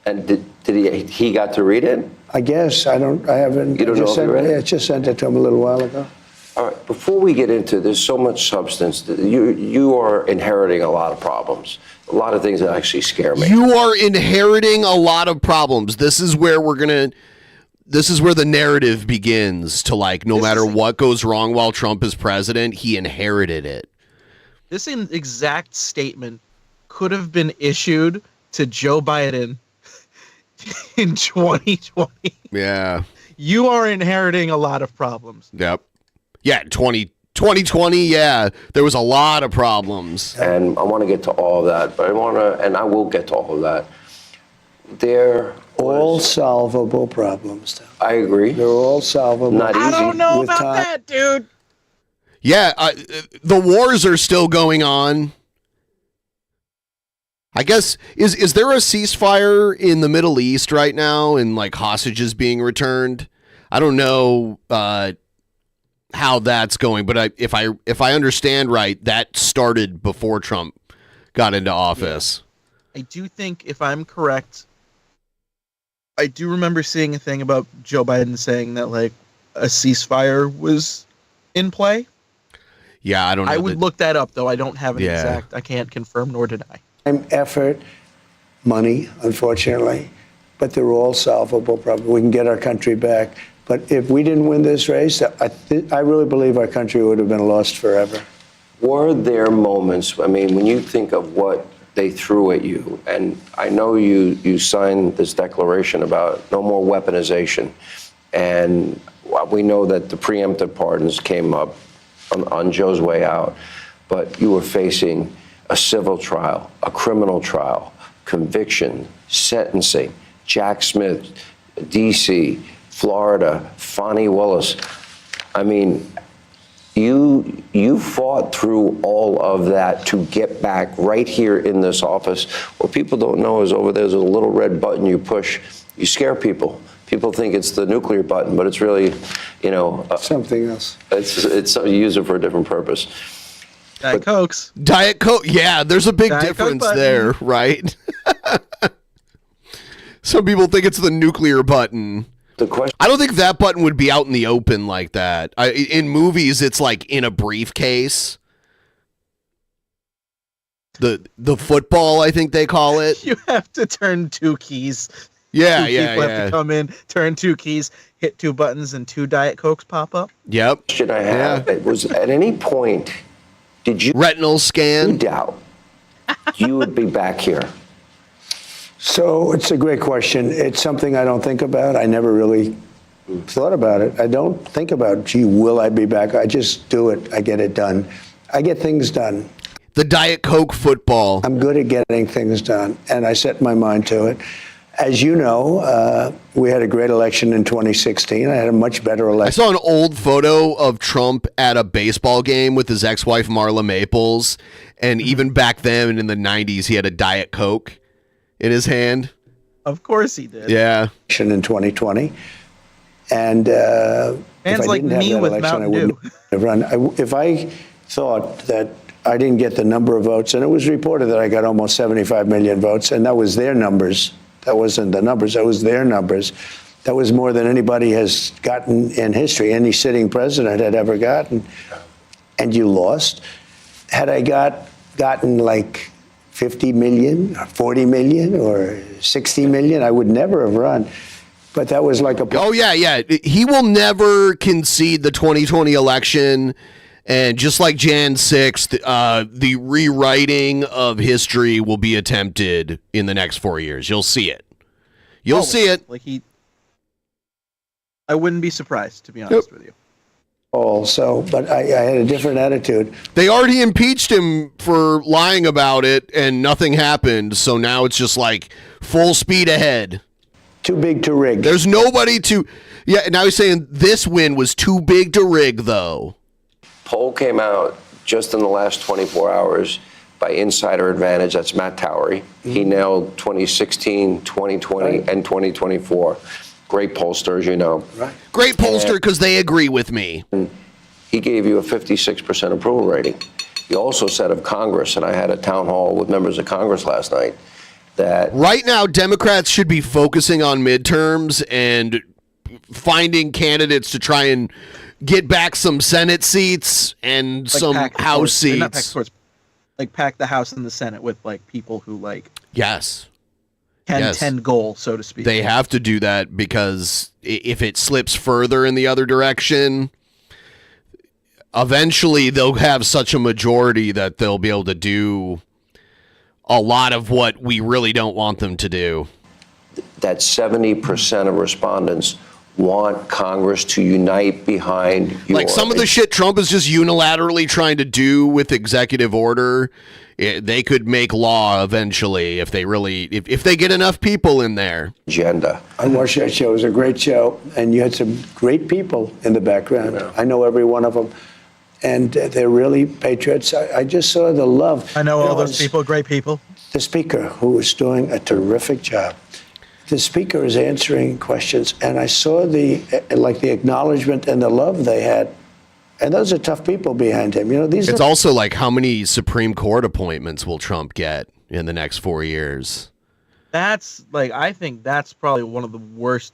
And did he got to read it? I guess. I haven't. You don't know if he read it? I just sent it to him a little while ago. All right, before we get into, there's so much substance. You are inheriting a lot of problems, a lot of things that actually scare me. You are inheriting a lot of problems. This is where this is where the narrative begins to, like, no matter what goes wrong while Trump is president, he inherited it. This exact statement could have been issued to Joe Biden in 2020. Yeah. You are inheriting a lot of problems. Yep. Yeah, 2020, yeah, there was a lot of problems. And I want to get to all of that, but I will get to all of that. All solvable problems. I agree. They're all solvable. Not easy. I don't know about that, dude. Yeah, the wars are still going on. I guess, is there a ceasefire in the Middle East right now and, like, hostages being returned? I don't know how that's going, but if I understand right, that started before Trump got into office. I do think, if I'm correct, I do remember seeing a thing about Joe Biden saying that, like, a ceasefire was in play. Yeah, I don't know. I would look that up, though. I don't have an exact. I can't confirm nor deny. Effort, money, unfortunately, but they're all solvable problems. We can get our country back. But if we didn't win this race, I really believe our country would have been lost forever. Were there moments, I mean, when you think of what they threw at you, and I know you signed this declaration about no more weaponization, and we know that the preemptive pardons came up on Joe's way out, but you were facing a civil trial, a criminal trial, conviction, sentencing, Jack Smith, D.C., Florida, Fonnie Willis. I mean, you fought through all of that to get back right here in this office. What people don't know is over there's a little red button you push. You scare people. People think it's the nuclear button, but it's really, you know, something else. It's you use it for a different purpose. Diet Cokes. Diet Coke. Yeah, there's a big difference there, right? Some people think it's the nuclear button. I don't think that button would be out in the open like that. In movies, it's like in a briefcase. The football, I think they call it. You have to turn two keys. Yeah, Two people have to come in, turn two keys, hit two buttons, and two Diet Cokes pop up. Yep. Should I have? It was at any point, did you retinal scan? Doubt you would be back here? So it's a great question. It's something I don't think about. I never really thought about it. I don't think about, gee, will I be back? I just do it. I get it done. I get things done. The Diet Coke football. I'm good at getting things done, and I set my mind to it. As you know, we had a great election in 2016. I had a much better election. I saw an old photo of Trump at a baseball game with his ex-wife, Marla Maples. And even back then in the 90s, he had a Diet Coke in his hand. Of course he did. Yeah. In 2020. And Fans like me with Mountain Dew. Have run. If I thought that I didn't get the number of votes, and it was reported that I got almost 75 million votes, and that was their numbers That wasn't the numbers. That was their numbers. That was more than anybody has gotten in history, any sitting president had ever gotten. And you lost. Had I gotten like 50 million, or 40 million, or 60 million, I would never have run. But that was like a... Oh, yeah. He will never concede the 2020 election. And just like Jan 6th, the rewriting of history will be attempted in the next 4 years. You'll see it. You'll see it. Like I wouldn't be surprised, to be honest with you. But I had a different attitude. They already impeached him for lying about it, and nothing happened. So now it's just like full speed ahead. Too big to rig. There's nobody to... Yeah, now he's saying this win was too big to rig, though. Poll came out just in the last 24 hours by Insider Advantage. That's Matt Towery. He nailed 2016, 2020, and 2024. Great pollster, as you know. Right. Great pollster because they agree with me. He gave you a 56% approval rating. He also said of Congress, and I had a town hall with members of Congress last night, that right now Democrats should be focusing on midterms and finding candidates to try and get back some Senate seats and Like some House seats. Not pack the courts, like pack the House and the Senate with like people who like yes. 10 goal, so to speak. They have to do that because if it slips further in the other direction, eventually they'll have such a majority that they'll be able to do a lot of what we really don't want them to do. That 70% of respondents want Congress to unite behind like some of the shit Trump is just unilaterally trying to do with executive order. They could make law eventually if they really, if they get enough people in there. Agenda. I watched that show. It was a great show, and you had some great people in the background. Yeah. I know every one of them, and they're really patriots. I just saw the love. I know all those people, great people. The speaker, who was doing a terrific job. The speaker is answering questions, and I saw the acknowledgement and the love they had. And those are tough people behind him. You know, it's also like how many Supreme Court appointments will Trump get in the next 4 years? That's like, I think that's probably one of the worst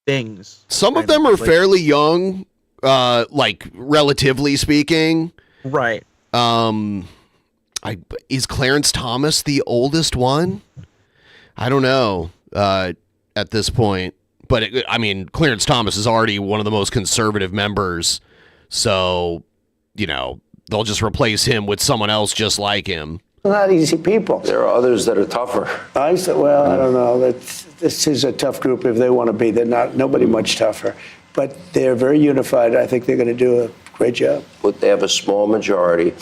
things. Some of them are fairly young, like relatively speaking. Right. Is Clarence Thomas the oldest one? I don't know at this point. But, Clarence Thomas is already one of the most conservative members. So, they'll just replace him with someone else just like him. Not easy people. There are others that are tougher. I said, well, I don't know. This is a tough group if they want to be. They're not, nobody much tougher. But they're very unified. I think they're going to do a great job. But they have a small majority.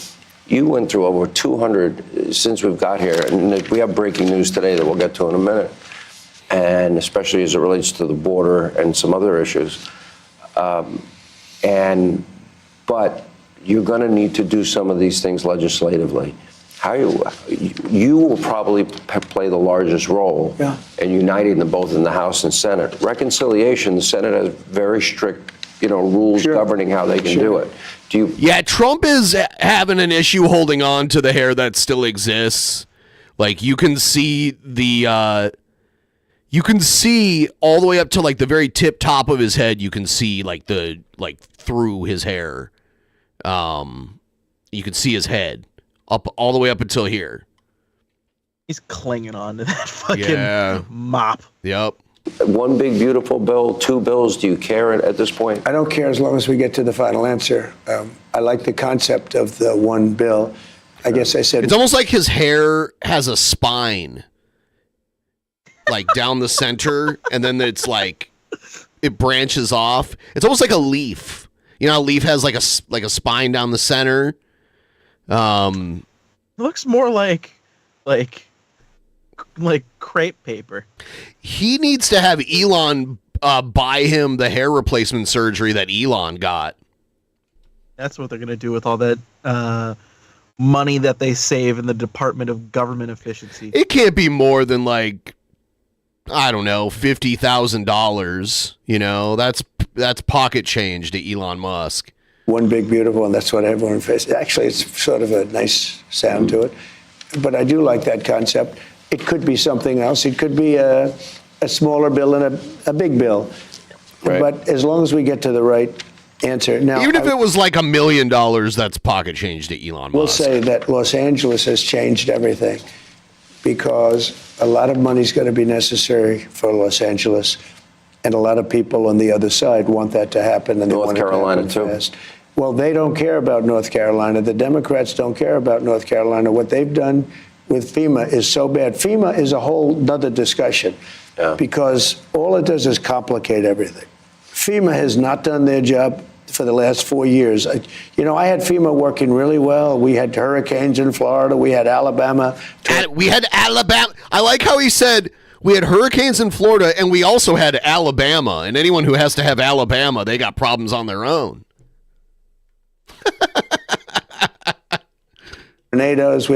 You went through over 200 since we've got here. And we have breaking news today that we'll get to in a minute. And especially as it relates to the border and some other issues. But you're going to need to do some of these things legislatively. You will probably play the largest role in uniting them both in the House and Senate. Reconciliation, the Senate has very strict, rules governing how they can do it. Yeah, Trump is having an issue holding on to the hair that still exists. Like you can see all the way up to like the very tip top of his head. You can see like through his hair. You can see his head up all the way up until here. He's clinging on to that fucking mop. Yep. One big beautiful bill, two bills. Do you care at this point? I don't care as long as we get to the final answer. I like the concept of the one bill. I guess I said it's almost like his hair has a spine, like down the center, and then it's like it branches off. It's almost like a leaf. You know, a leaf has like a spine down the center. It looks more like crepe paper. He needs to have Elon buy him the hair replacement surgery that Elon got. That's what they're going to do with all that money that they save in the Department of Government Efficiency. It can't be more than like, I don't know, $50,000. You know, that's pocket change to Elon Musk. One big beautiful, and that's what everyone faces. Actually, it's sort of a nice sound to it. But I do like that concept. It could be something else. It could be a smaller bill and a big bill. Right. But as long as we get to the right answer. Now, even if it was like $1 million, that's pocket change to Elon Musk. We'll say that Los Angeles has changed everything because a lot of money is going to be necessary for Los Angeles, and a lot of people on the other side want that to happen, and North they want Carolina it to happen fast. Well, they don't care about North Carolina. The Democrats don't care about North Carolina. What they've done with FEMA is so bad. FEMA is a whole nother discussion because all it does is complicate everything. FEMA has not done their job for the last 4 years. I had FEMA working really well. We had hurricanes in Florida. We had Alabama. We had Alabama. I like how he said we had hurricanes in Florida and we also had Alabama. And anyone who has to have Alabama, they got problems on their own. Tornadoes,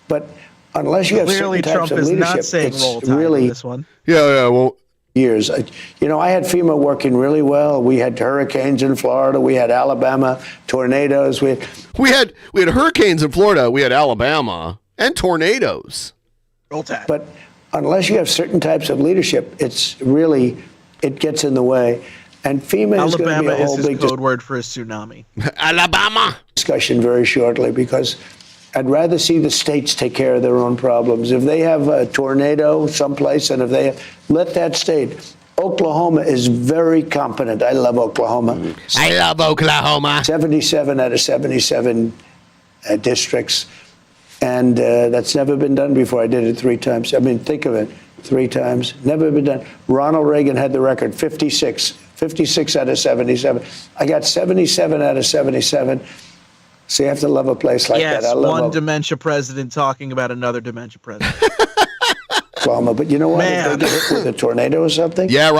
but unless you have clearly certain types Trump of is leadership, not saying it's roll tide really in this one. Yeah, well, years. I had FEMA working really well. We had hurricanes in Florida. We had Alabama, tornadoes. We had hurricanes in Florida. We had Alabama and tornadoes. Roll tide. But unless you have certain types of leadership, it gets in the way. And FEMA is going to be a whole big code word for a tsunami. Alabama discussion very shortly because I'd rather see the states take care of their own problems. If they have a tornado someplace, and if they let that state, Oklahoma is very competent. I love Oklahoma. I love Oklahoma. 77 out of 77 districts, and that's never been done before. I did it 3 times. I mean, think of it, 3 times, never been done. Ronald Reagan had the record, 56 out of 77. I got 77 out of 77. So you have to love a place like that. I love one dementia president talking about another dementia president. Oklahoma, but you know what? If they get hit with a tornado or something? Yeah,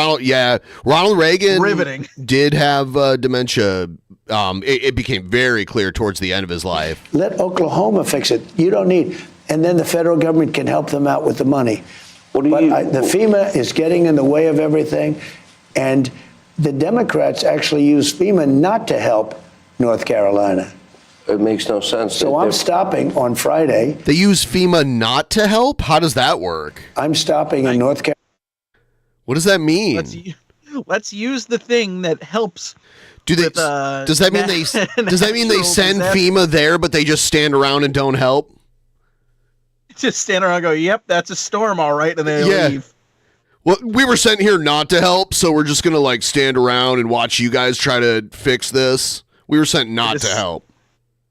Ronald Reagan riveting. Did have dementia. It became very clear towards the end of his life. Let Oklahoma fix it. You don't need, and then the federal government can help them out with the money. The FEMA is getting in the way of everything, and the Democrats actually use FEMA not to help North Carolina. It makes no sense. So I'm stopping on Friday. They use FEMA not to help? How does that work? I'm stopping in North Carolina. What does that mean? Let's use the thing that helps. Does that mean they send FEMA there, but they just stand around and don't help? Just stand around and go, yep, that's a storm, all right, and they leave. Well, we were sent here not to help, so we're just going to stand around and watch you guys try to fix this. We were sent not to help.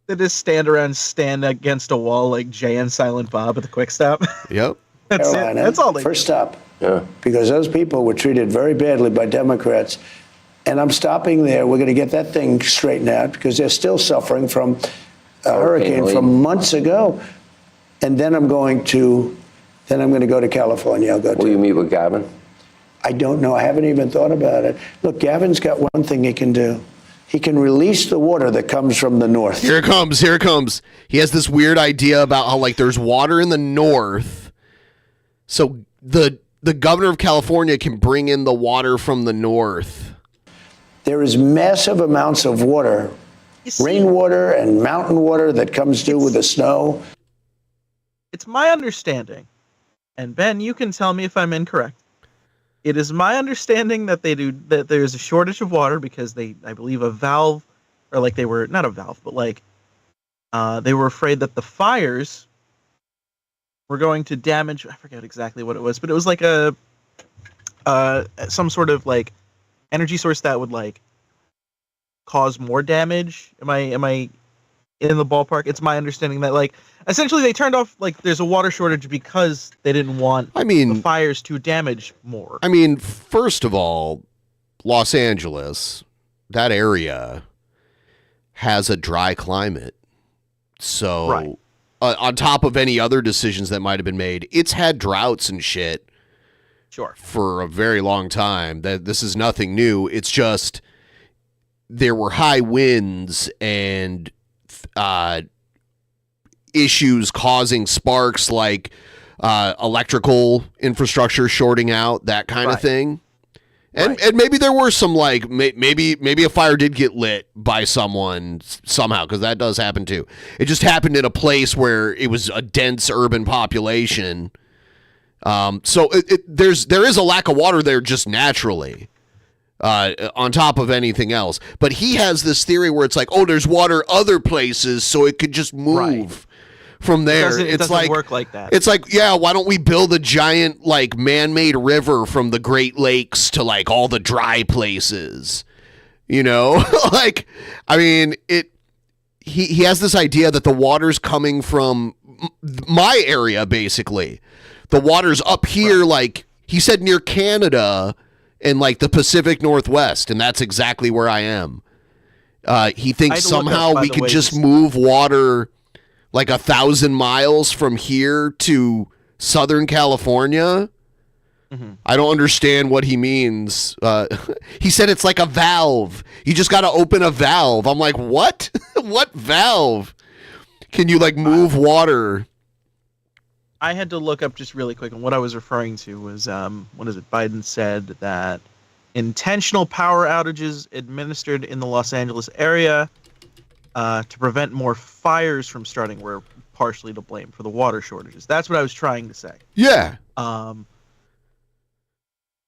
They just stand against a wall like Jay and Silent Bob at the Quick Stop. Yep. That's it. That's all they First stop. Yeah. Because those people were treated very badly by Democrats. And I'm stopping there. We're going to get that thing straightened out because they're still suffering from a hurricane from months ago. And then I'm going to go to California. Will you meet with Gavin? I don't know. I haven't even thought about it. Look, Gavin's got one thing he can do. He can release the water that comes from the north. Here it comes. He has this weird idea about how there's water in the north. So the governor of California can bring in the water from the north. There is massive amounts of water, rainwater and mountain water that comes due with the snow. It's my understanding, and Ben, you can tell me if I'm incorrect. It is my understanding that there's a shortage of water because I believe a valve, or they were not a valve, but they were afraid that the fires were going to damage. I forget exactly what it was, but it was some sort of energy source that would cause more damage. Am I in the ballpark? It's my understanding that essentially they turned off there's a water shortage because they didn't want the fires to damage more. I mean, first of all, Los Angeles, that area has a dry climate. So on top of any other decisions that might have been made, it's had droughts and shit for a very long time. This is nothing new. It's just there were high winds and issues causing sparks electrical infrastructure shorting out, that kind of thing. And maybe there were some maybe a fire did get lit by someone somehow, because that does happen too. It just happened in a place where it was a dense urban population So there is a lack of water there just naturally, on top of anything else. But he has this theory where it's like, oh, there's water other places, so it could just move from there. It doesn't like, work like that. It's like, yeah, why don't we build a giant like man-made river from the Great Lakes to like all the dry places? You know, like, I mean, he has this idea that the water's coming from my area, basically. The water's up here, like he said, near Canada and like the Pacific Northwest, and that's exactly where I am. He thinks somehow we could just move water like 1,000 miles from here to Southern California. Mm-hmm. I don't understand what he means. He said it's like a valve. You just got to open a valve. I'm like, what? What valve? Can you like move water? I had to look up just really quick, and what I was referring to was, what is it? Biden said that intentional power outages administered in the Los Angeles area to prevent more fires from starting were partially to blame for the water shortages. That's what I was trying to say. Yeah.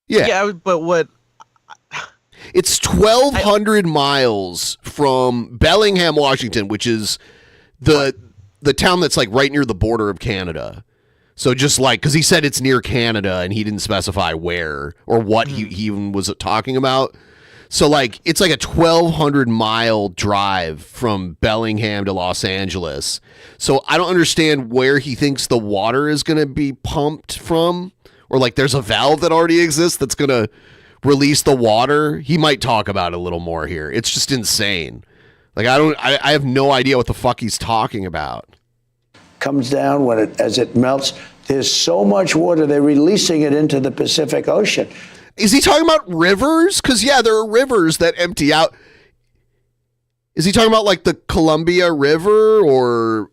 Yeah, but what? It's 1,200 miles from Bellingham, Washington, which is the town that's like right near the border of Canada. So just like, because he said it's near Canada and he didn't specify where or what he even was talking about. So like, it's like a 1,200 mile drive from Bellingham to Los Angeles. So I don't understand where he thinks the water is going to be pumped from, or like there's a valve that already exists that's going to release the water. He might talk about it a little more here. It's just insane. Like, I have no idea what the fuck he's talking about. Comes down as it melts. There's so much water, they're releasing it into the Pacific Ocean. Is he talking about rivers? Because, yeah, there are rivers that empty out. Is he talking about, like, the Columbia River, or...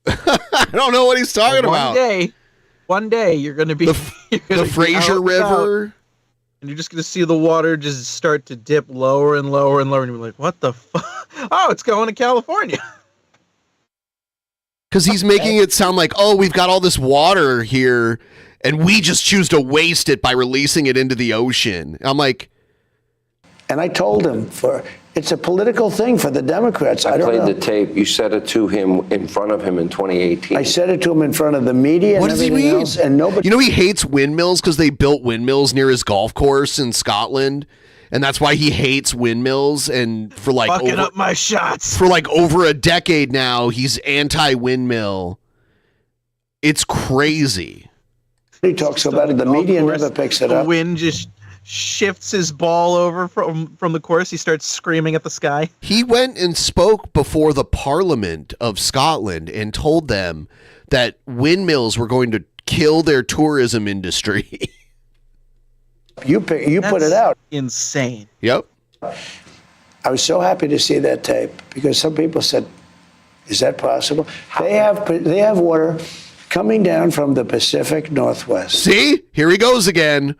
I don't know what he's talking about. One day, you're going to be... The Fraser River. And you're just going to see the water just start to dip lower and lower and lower. And you're like, what the fuck? Oh, it's going to California. Because he's making it sound like, oh, we've got all this water here, and we just choose to waste it by releasing it into the ocean. I'm like... And I told him, it's a political thing for the Democrats. I played the tape. You said it to him in front of him in 2018. I said it to him in front of the media and everything else, and nobody... You know, he hates windmills because they built windmills near his golf course in Scotland, and that's why he hates windmills. And for like fucking up my shots. For like over a decade now, he's anti-windmill. It's crazy. He talks about it. The media never picks it up. The wind just shifts his ball over from the course. He starts screaming at the sky. He went and spoke before the Parliament of Scotland and told them that windmills were going to kill their tourism industry. You put it out. Insane. Yep. I was so happy to see that tape because some people said, "Is that possible?" They have water coming down from the Pacific Northwest. See? Here he goes again.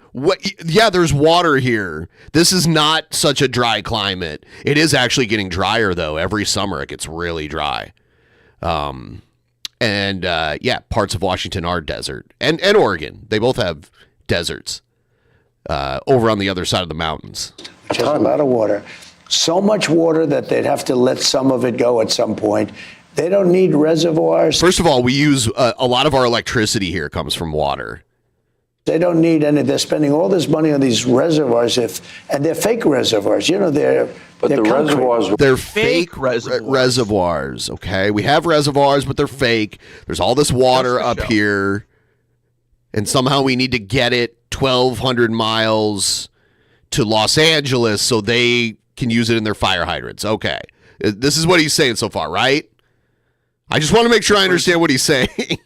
Yeah, there's water here. This is not such a dry climate. It is actually getting drier, though. Every summer it gets really dry. Yeah, parts of Washington are desert. And Oregon. They both have deserts over on the other side of the mountains. Which is a lot of water. So much water that they'd have to let some of it go at some point. They don't need reservoirs. First of all, we use a lot of our electricity here comes from water. They don't need any. They're spending all this money on these reservoirs, and they're fake reservoirs. You know, they're reservoirs. They're fake reservoirs. Okay, we have reservoirs, but they're fake. There's all this water up here, and somehow we need to get it 1,200 miles to Los Angeles so they can use it in their fire hydrants. Okay, this is what he's saying so far, right? I just want to make sure I understand what he's saying.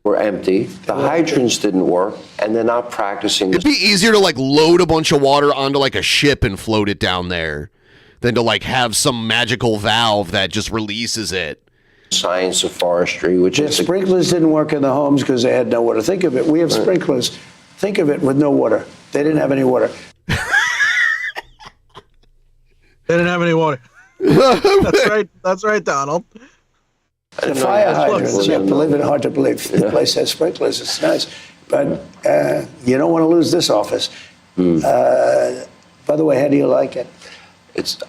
Were empty. The hydrants didn't work, and they're not practicing. It'd be easier to like load a bunch of water onto like a ship and float it down there than to like have some magical valve that just releases it. Science of forestry, which is sprinklers didn't work in the homes because they had no water. Think of it. We have sprinklers. Think of it with no water. They didn't have any water. They didn't have any water. That's right. That's right, Donald. The fire hydrants, yeah, believe it or hard to believe. The place has sprinklers, it's nice. But you don't want to lose this office. By the way, how do you like it?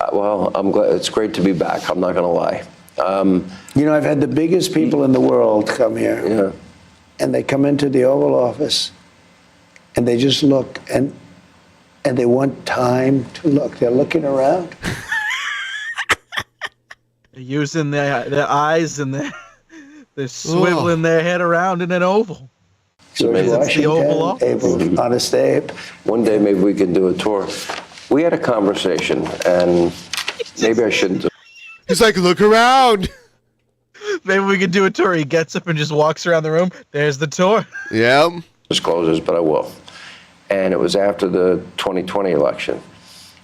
I'm glad. It's great to be back. I'm not going to lie. I've had the biggest people in the world come here, and they come into the Oval Office, and they just look, and they want time to look. They're looking around. They're using their eyes, and they're swiveling their head around in an oval. So it's the Oval Office. Honest Abe. One day maybe we can do a tour. We had a conversation, and maybe I shouldn't. He's like, look around. Maybe we could do a tour. He gets up and just walks around the room. There's the tour. Yeah. Disclosures, but I will. And it was after the 2020 election.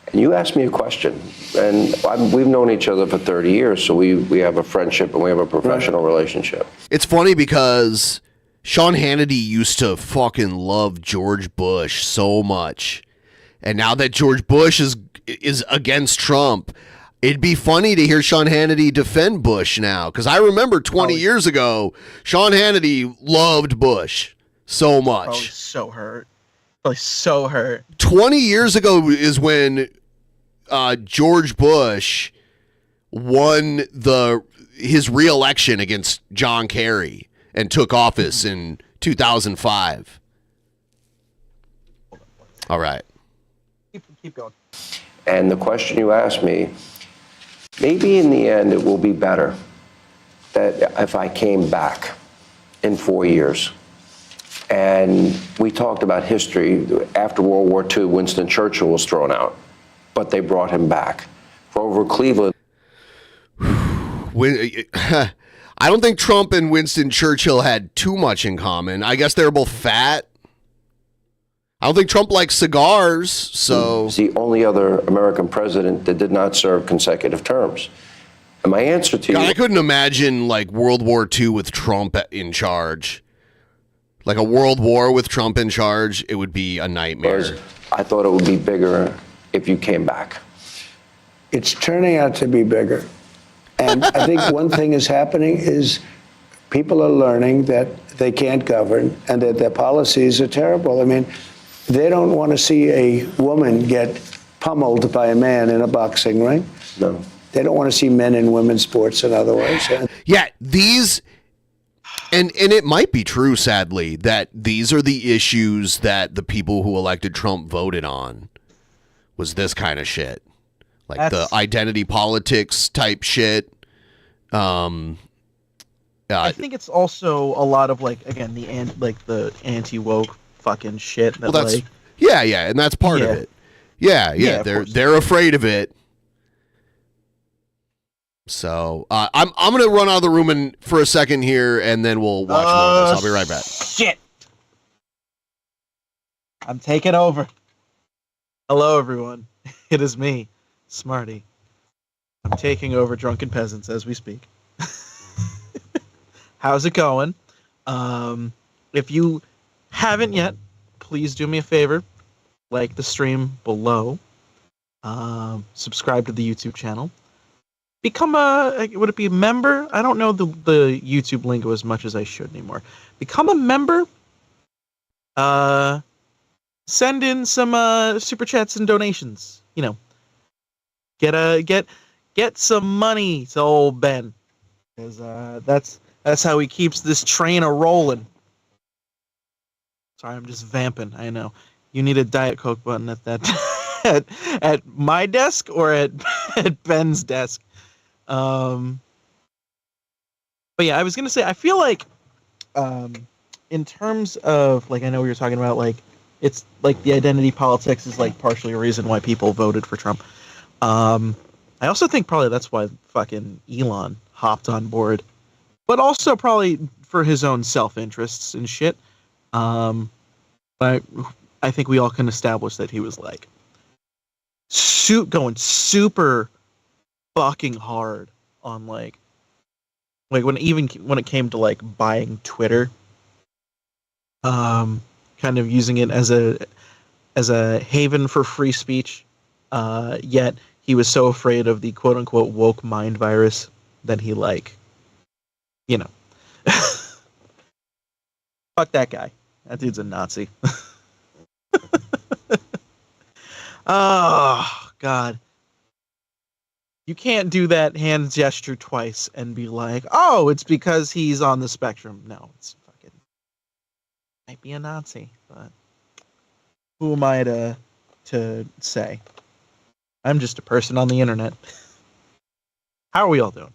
And you asked me a question. And we've known each other for 30 years, so we have a friendship and we have a professional relationship. It's funny because Sean Hannity used to fucking love George Bush so much. And now that George Bush is against Trump, it'd be funny to hear Sean Hannity defend Bush now. Because I remember 20 years ago, Sean Hannity loved Bush so much. Probably so hurt. Probably so hurt. 20 years ago is when George Bush won his re-election against John Kerry and took office in 2005. All right. Keep going. And the question you asked me, maybe in the end it will be better that if I came back in 4 years. And we talked about history. After World War II, Winston Churchill was thrown out, but they brought him back. Grover Cleveland. I don't think Trump and Winston Churchill had too much in common. I guess they were both fat. I don't think Trump likes cigars, so... He's the only other American president that did not serve consecutive terms. And my answer to you... I couldn't imagine, like, World War II with Trump in charge. Like a world war with Trump in charge, it would be a nightmare. I thought it would be bigger if you came back. It's turning out to be bigger. And I think one thing is happening is people are learning that they can't govern and that their policies are terrible. I mean, they don't want to see a woman get pummeled by a man in a boxing ring. No. They don't want to see men in women's sports in other ways. Yeah, these... And it might be true, sadly, that these are the issues that the people who elected Trump voted on, was this kind of shit. Like the identity politics type shit. I think it's also a lot of, like, again, the anti-woke fucking shit. That, well, that's, yeah, and that's part of it. Yeah, they're afraid of it. So I'm gonna run out of the room for a second here, and then we'll watch more of this. I'll be right back. Shit, I'm taking over. Hello, everyone. It is me, Smarty. I'm taking over Drunken Peasants as we speak. How's it going? If you haven't yet, please do me a favor, like the stream below. Subscribe to the YouTube channel. Become would it be a member? I don't know the YouTube lingo as much as I should anymore. Become a member. Send in some super chats and donations. You know, get some money to old Ben, because that's how he keeps this train a rolling. Sorry, I'm just vamping. I know you need a Diet Coke button at that at my desk or at Ben's desk. But yeah, I was gonna say, I feel like, in terms of, like, I know we were talking about, like, it's like the identity politics is like partially a reason why people voted for Trump. I also think probably that's why fucking Elon hopped on board, but also probably for his own self-interests and shit. But I think we all can establish that he was like going super fucking hard on like when it came to like buying Twitter, kind of using it as a haven for free speech, yet he was so afraid of the quote unquote woke mind virus that he like you know. Fuck that guy. That dude's a Nazi. Oh, God. You can't do that hand gesture twice and be like, oh, it's because he's on the spectrum. No, it's fucking... might be a Nazi, but who am I to say? I'm just a person on the internet. How are we all doing?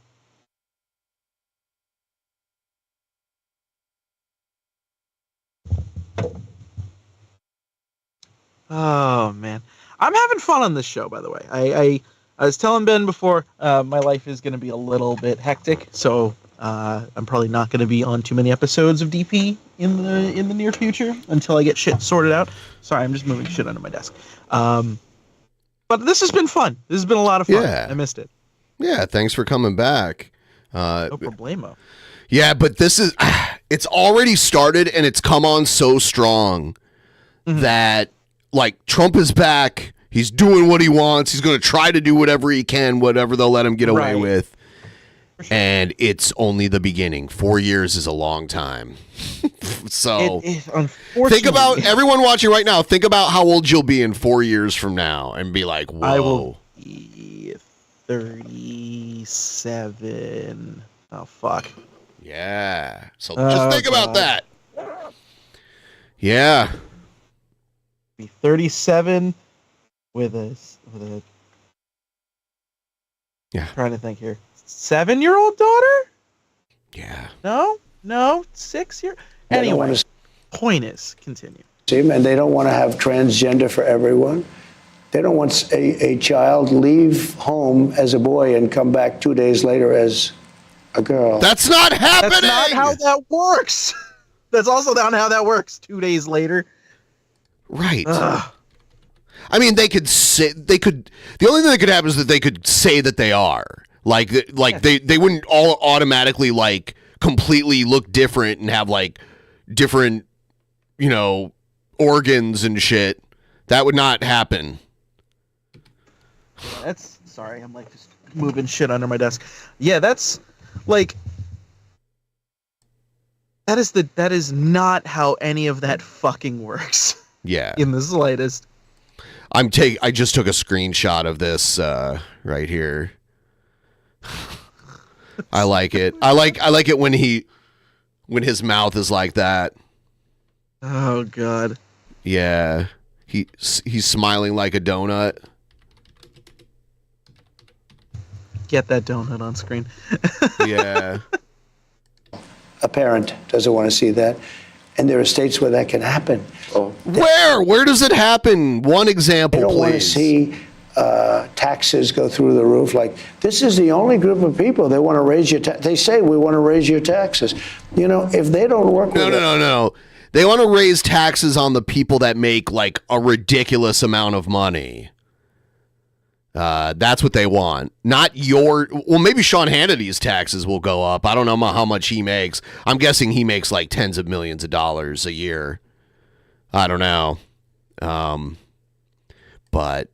Oh, man. I'm having fun on this show, by the way. I was telling Ben before, my life is going to be a little bit hectic, so I'm probably not going to be on too many episodes of DP in the near future until I get shit sorted out. Sorry, I'm just moving shit under my desk. But this has been fun. This has been a lot of fun. Yeah. I missed it. Yeah, thanks for coming back. No problemo. Yeah, but this is... it's already started, and it's come on so strong that, like, Trump is back. He's doing what he wants. He's going to try to do whatever he can, whatever they'll let him get away with. Sure. And it's only the beginning. 4 years is a long time. So think about everyone watching right now. Think about how old you'll be in 4 years from now and be like, whoa. I will be 37. Oh, fuck. Yeah. So just think about that. Yeah. Be 37 with a yeah. I'm trying to think here. 7-year-old daughter? Yeah. No, 6 year. Anyway, point is, continue. And they don't want to have transgender for everyone. They don't want a child leave home as a boy and come back 2 days later as a girl. That's not happening. That's not how that works. That's also not how that works. 2 days later. Right. I mean, the only thing that could happen is that they could say that they are. Like they wouldn't all automatically like completely look different and have like different, organs and shit. That would not happen. Sorry, I'm like just moving shit under my desk. Yeah, that's like that is not how any of that fucking works. Yeah. In the slightest. I just took a screenshot of this right here. I like it. I like it when his mouth is like that. Oh God. Yeah. He's smiling like a donut. Get that donut on screen. Yeah. A parent doesn't want to see that. And there are states where that can happen. Where does it happen? One example, please. They don't want to see taxes go through the roof. Like, this is the only group of people they want to raise your they say we want to raise your taxes. If they don't work with No. They want to raise taxes on the people that make like a ridiculous amount of money. That's what they want. Not maybe Sean Hannity's taxes will go up. I don't know how much he makes. I'm guessing he makes like tens of millions of dollars a year. I don't know. But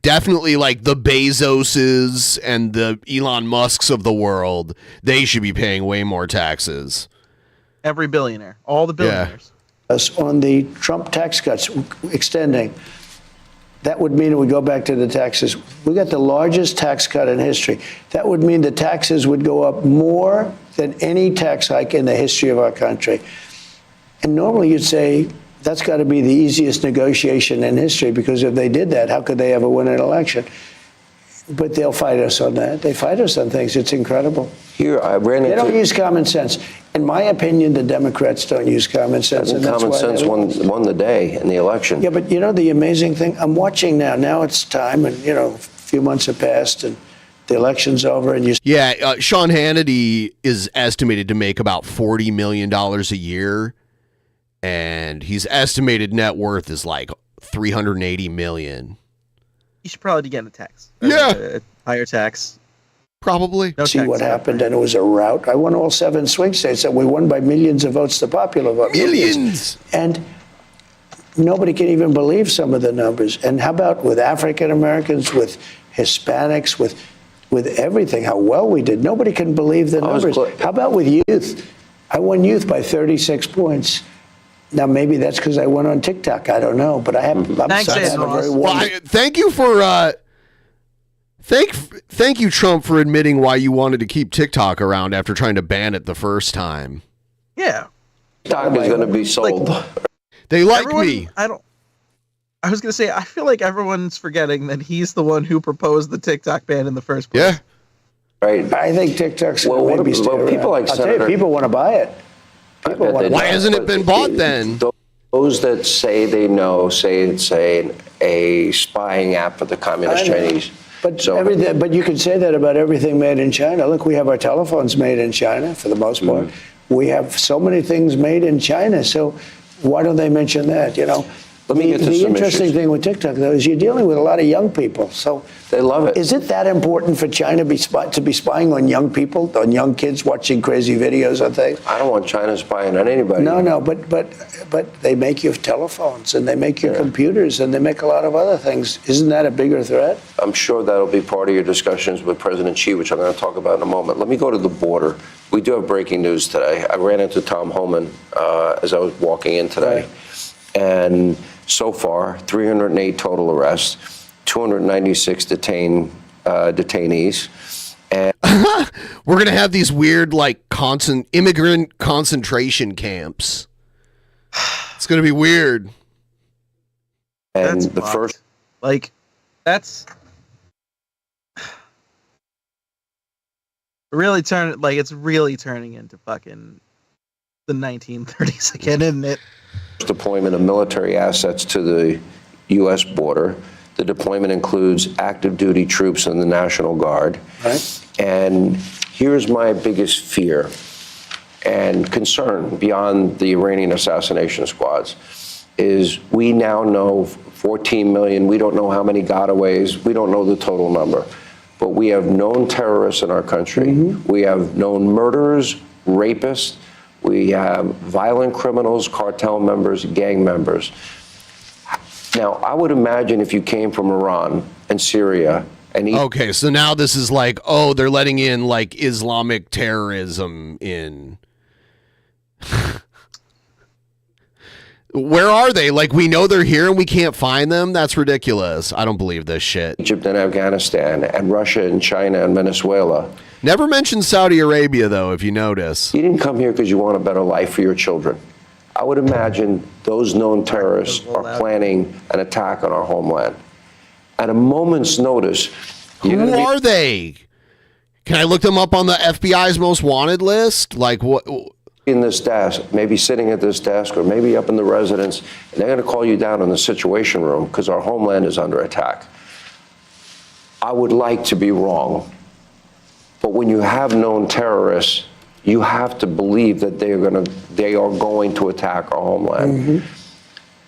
definitely like the Bezoses and the Elon Musks of the world, they should be paying way more taxes. Every billionaire. All the billionaires. Us on the Trump tax cuts extending. That would mean it would go back to the taxes. We got the largest tax cut in history. That would mean the taxes would go up more than any tax hike in the history of our country. And normally you'd say that's got to be the easiest negotiation in history, because if they did that, how could they ever win an election? But they'll fight us on that. They fight us on things. It's incredible. Here, I ran into... They don't use common sense. In my opinion, the Democrats don't use common sense. And common sense won the day in the election. Yeah, but the amazing thing, I'm watching now. Now it's time, and, a few months have passed, and the election's over, and Sean Hannity is estimated to make about $40 million a year, and his estimated net worth is like $380 million. You should probably get a tax. Yeah. Higher tax. Probably. See what happened, and it was a rout. I won all 7 swing states, and we won by millions of votes, the popular vote. Millions! And nobody can even believe some of the numbers. And how about with African Americans, with Hispanics, with with everything, how well we did. Nobody can believe the numbers. How about with youth? I won youth by 36 points. Now, maybe that's because I went on TikTok. I don't know, but I'm very well, thank you for thank you, Trump, for admitting why you wanted to keep TikTok around after trying to ban it the first time. Yeah, TikTok is going to be sold. They like me. I was going to say, I feel like everyone's forgetting that he's the one who proposed the TikTok ban in the first place. Yeah. Right. I think TikTok's maybe people like I'll tell you, people want to buy it. Why hasn't it been bought then? Those that say they know say it's a spying app for the communist Chinese. But you can say that about everything made in China. Look, we have our telephones made in China for the most part. We have so many things made in China. So why don't they mention that? Let me get to the some interesting issues. thing with TikTok, though, is you're dealing with a lot of young people. So they love it. Is it that important for China to be spying on young people, on young kids watching crazy videos on things? I don't want China spying on anybody. No, but they make your telephones and they make your computers and they make a lot of other things. Isn't that a bigger threat? I'm sure that'll be part of your discussions with President Xi, which I'm going to talk about in a moment. Let me go to the border. We do have breaking news today. I ran into Tom Homan as I was walking in today. And so far, 308 total arrests, 296 detainees. And we're going to have these weird, like, immigrant concentration camps. It's going to be weird. And that's the first... Like, that's... it's really turning into fucking the 1930s again, isn't it? Deployment of military assets to the U.S. border. The deployment includes active duty troops in the National Guard. Right. And here's my biggest fear and concern beyond the Iranian assassination squads is we now know 14 million. We don't know how many gotaways. We don't know the total number. But we have known terrorists in our country. We have known murderers, rapists. We have violent criminals, cartel members, gang members. Now, I would imagine if you came from Iran and Syria and... Okay, so now this is like, oh, they're letting in, like, Islamic terrorism in... Where are they? Like, we know they're here and we can't find them? That's ridiculous. I don't believe this shit. Egypt and Afghanistan and Russia and China and Venezuela. Never mentioned Saudi Arabia, though, if you notice. You didn't come here because you want a better life for your children. I would imagine those known terrorists are planning an attack on our homeland. At a moment's notice... Who are they? Can I look them up on the FBI's most wanted list? Like, what... in this desk, maybe sitting at this desk or maybe up in the residence, and they're going to call you down in the Situation Room because our homeland is under attack. I would like to be wrong, but when you have known terrorists, you have to believe that they are going to attack our homeland.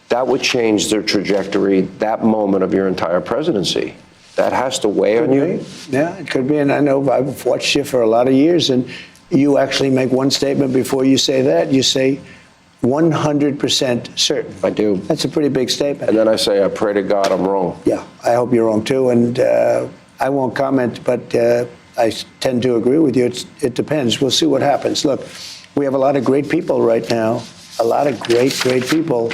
That would change their trajectory, that moment of your entire presidency. That has to weigh on you. Yeah, it could be, and I know I've watched you for a lot of years, and you actually make one statement before you say that. You say 100% certain. I do. That's a pretty big statement. And then I say, I pray to God I'm wrong. Yeah, I hope you're wrong too. And I won't comment, but I tend to agree with you. It depends. We'll see what happens. Look, we have a lot of great people right now, a lot of great people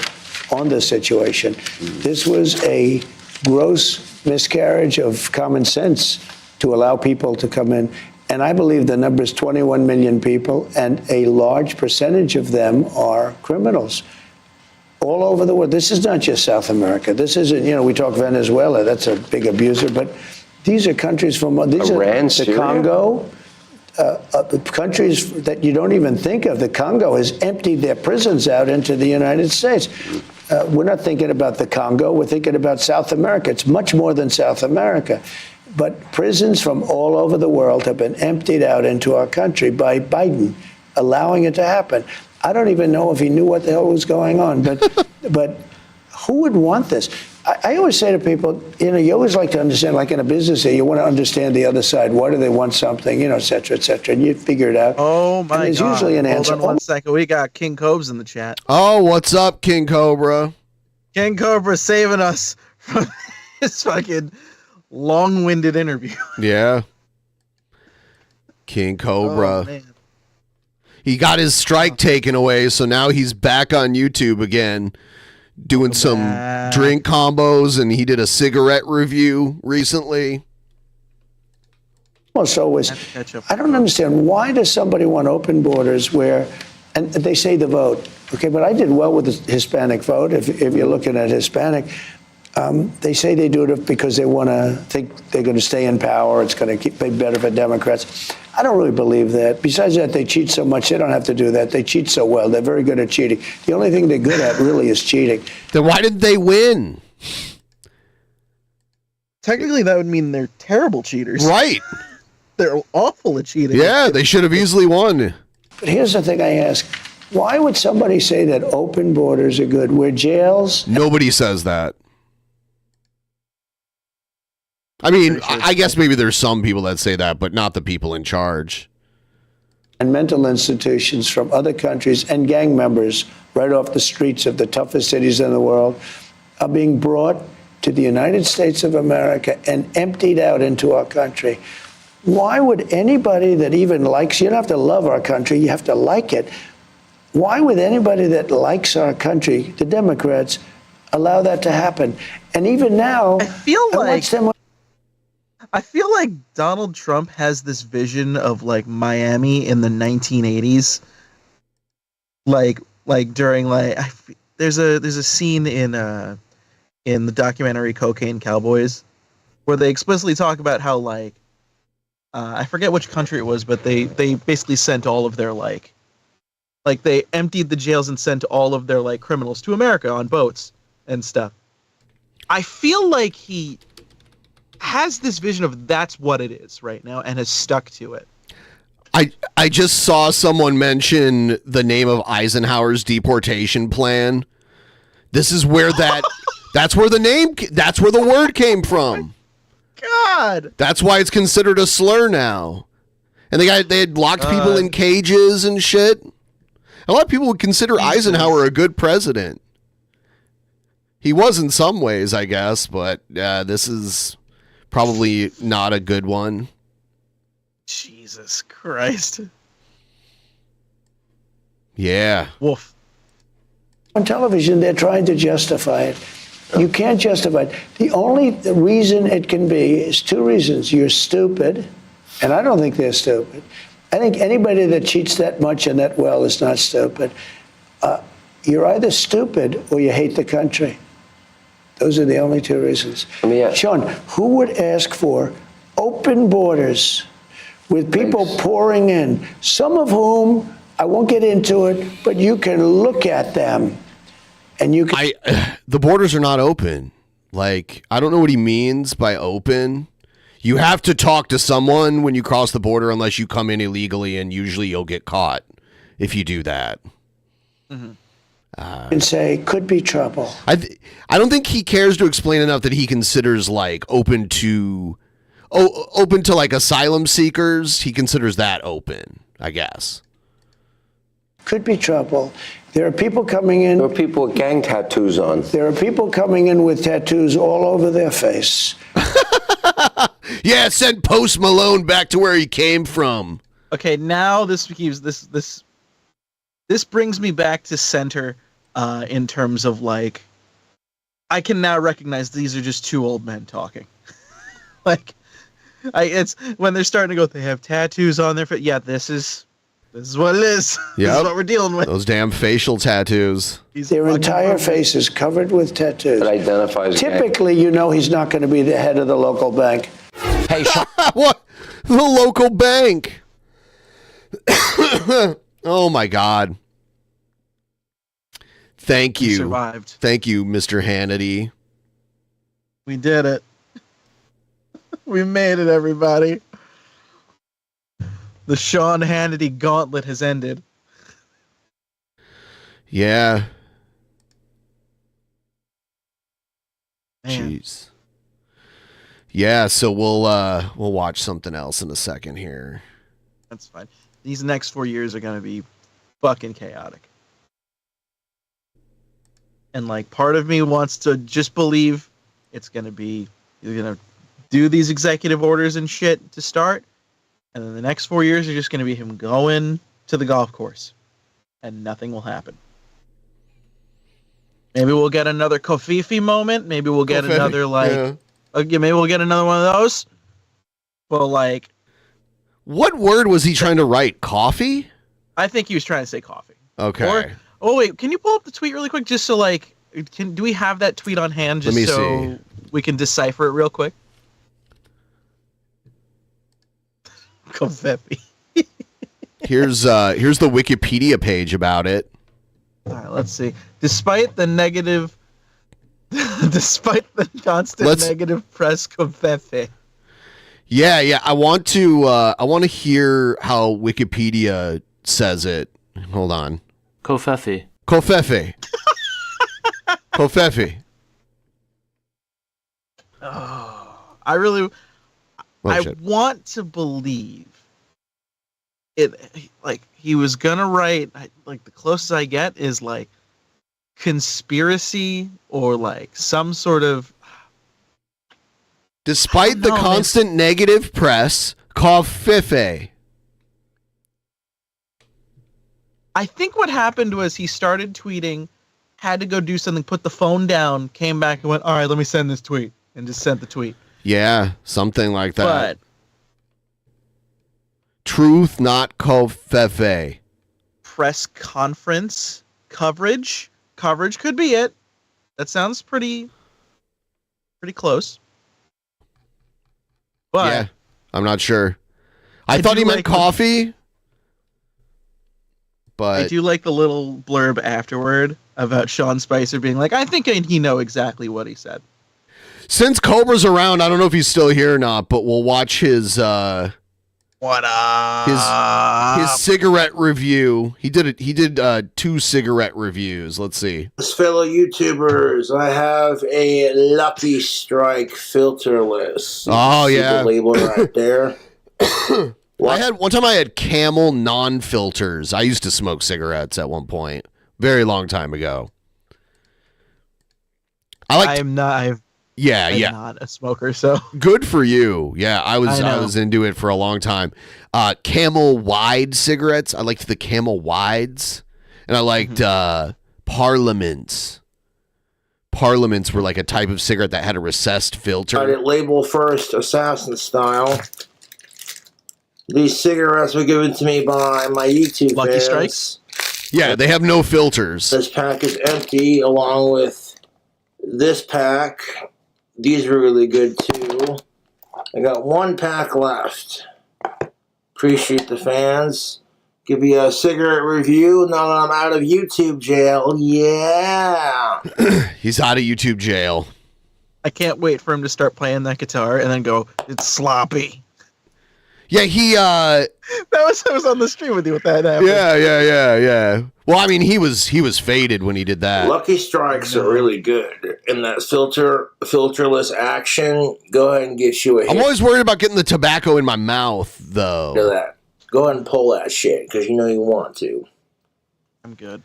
on this situation. This was a gross miscarriage of common sense to allow people to come in. And I believe the number is 21 million people, and a large percentage of them are criminals all over the world. This is not just South America. This isn't, we talk Venezuela, that's a big abuser, but these are countries from Iran, the Syria? Congo, countries that you don't even think of. The Congo has emptied their prisons out into the United States. We're not thinking about the Congo, we're thinking about South America. It's much more than South America. But prisons from all over the world have been emptied out into our country by Biden, allowing it to happen. I don't even know if he knew what the hell was going on, but who would want this? I always say to people, you always like to understand, like in a business here, you want to understand the other side. Why do they want something, et cetera, and you figure it out. Oh, my God. There's usually an answer. Hold on 1 second. We got King Cobes in the chat. Oh, what's up, King Cobra? King Cobra saving us from this fucking long-winded interview. Yeah. King Cobra. Oh, man. He got his strike taken away, so now he's back on YouTube again, doing some drink combos, and he did a cigarette review recently. Almost always. I don't understand, why does somebody want open borders where, and they say the vote, okay, but I did well with the Hispanic vote. If you're looking at Hispanic, they say they do it because they want to think they're going to stay in power. It's going to be better for Democrats. I don't really believe that. Besides that, they cheat so much. They don't have to do that. They cheat so well. They're very good at cheating. The only thing they're good at really is cheating. Then why didn't they win? Technically, that would mean they're terrible cheaters. Right. They're awful at cheating. Yeah, they should have easily won. But here's the thing I ask. Why would somebody say that open borders are good? Where jails... Nobody says that. I mean, I guess maybe there's some people that say that, but not the people in charge. And mental institutions from other countries and gang members right off the streets of the toughest cities in the world are being brought to the United States of America and emptied out into our country. Why would anybody that even likes, you don't have to love our country, you have to like it. Why would anybody that likes our country, the Democrats, allow that to happen? And even now, I feel like Donald Trump has this vision of like Miami in the 1980s, like during there's a scene in the documentary Cocaine Cowboys where they explicitly talk about how I forget which country it was, but they basically sent all of their like they emptied the jails and sent all of their criminals to America on boats and stuff. I feel like he has this vision of that's what it is right now and has stuck to it. I just saw someone mention the name of Eisenhower's deportation plan. This is where that's where the word came from. God. That's why it's considered a slur now. And they had locked people in cages and shit. A lot of people would consider Eisenhower a good president. He was in some ways, I guess, but this is probably not a good one. Jesus Christ. Yeah. Woof. On television, they're trying to justify it. You can't justify it. The only reason it can be is two reasons. You're stupid, and I don't think they're stupid. I think anybody that cheats that much and that well is not stupid. You're either stupid or you hate the country. Those are the only two reasons. Sean, who would ask for open borders with people pouring in, some of whom, I won't get into it, but you can look at them and you can... The borders are not open. I don't know what he means by open. You have to talk to someone when you cross the border unless you come in illegally, and usually you'll get caught if you do that. Mm-hmm. And say, could be trouble. I don't think he cares to explain enough that he considers open to asylum seekers. He considers that open, I guess. Could be trouble. There are people coming in. There are people with gang tattoos on. There are people coming in with tattoos all over their face. Yeah, send Post Malone back to where he came from. Okay, now this brings me back to center in terms of I can now recognize these are just two old men talking. It's when they're starting to go, they have tattoos on their face. Yeah, this is what it is. This is what we're dealing with. Those damn facial tattoos. Their entire face is covered with tattoos. It identifies. Typically, he's not going to be the head of the local bank. Hey, what? The local bank. Oh my God. Thank you. Survived. Thank you, Mr. Hannity. We did it. We made it, everybody. The Sean Hannity gauntlet has ended. Yeah. Man. Jeez. Yeah, so we'll watch something else in a second here. That's fine. These next 4 years are gonna be fucking chaotic. And part of me wants to just believe it's gonna be, you're gonna do these executive orders and shit to start, And then the next 4 years are just going to be him going to the golf course. And nothing will happen. Maybe we'll get another Kofifi moment. Maybe we'll get another, like... Yeah. Maybe we'll get another one of those. But, like... What word was he trying to write? Coffee? I think he was trying to say coffee. Okay. Wait, can you pull up the tweet really quick just so, like... do we have that tweet on hand just so we can decipher it real quick? Kofifi. Here's the Wikipedia page about it. All right, let's see. Despite the constant negative press, Kofifi. Yeah. I want to hear how Wikipedia says it. Hold on. Kofifi. Kofifi. Oh, I want to believe it. Like he was gonna write. Like the closest I get is like conspiracy or like some sort of. Despite the constant negative press, Kofifi. I think what happened was he started tweeting, had to go do something, put the phone down, came back and went, all right, let me send this tweet, and just sent the tweet. Yeah, something like that. But truth, not Kofifi. Press conference coverage could be it. That sounds pretty close. But yeah, I'm not sure. I thought he meant coffee. But I do like the little blurb afterward about Sean Spicer being like, I think he know exactly what he said. Since Cobra's around, I don't know if he's still here or not, but we'll watch his what up? His cigarette review. He did 2 cigarette reviews. Let's see. Fellow YouTubers, I have a Lucky Strike filterless. Oh yeah, the label right there. One time I had Camel non-filters. I used to smoke cigarettes at one point, very long time ago. I'm not a smoker, so good for you. Yeah, I was into it for a long time. Camel wide cigarettes. I liked the Camel wides, and I liked Parliaments. Parliaments were like a type of cigarette that had a recessed filter. Got it label first, assassin style. These cigarettes were given to me by my YouTube Lucky fans. Strikes? Yeah, they have no filters. This pack is empty, along with this pack. These are really good, too. I got 1 pack left. Appreciate the fans. Give you a cigarette review now that I'm out of YouTube jail. Yeah! He's out of YouTube jail. I can't wait for him to start playing that guitar and then go, it's sloppy. Yeah, he I was on the stream with you with that happened. Yeah. Well, I mean, he was faded when he did that. Lucky Strikes are really good. In that filterless action, go ahead and get you a hit. I'm always worried about getting the tobacco in my mouth, though. Look at that. Go ahead and pull that shit, because you know you want to. I'm good.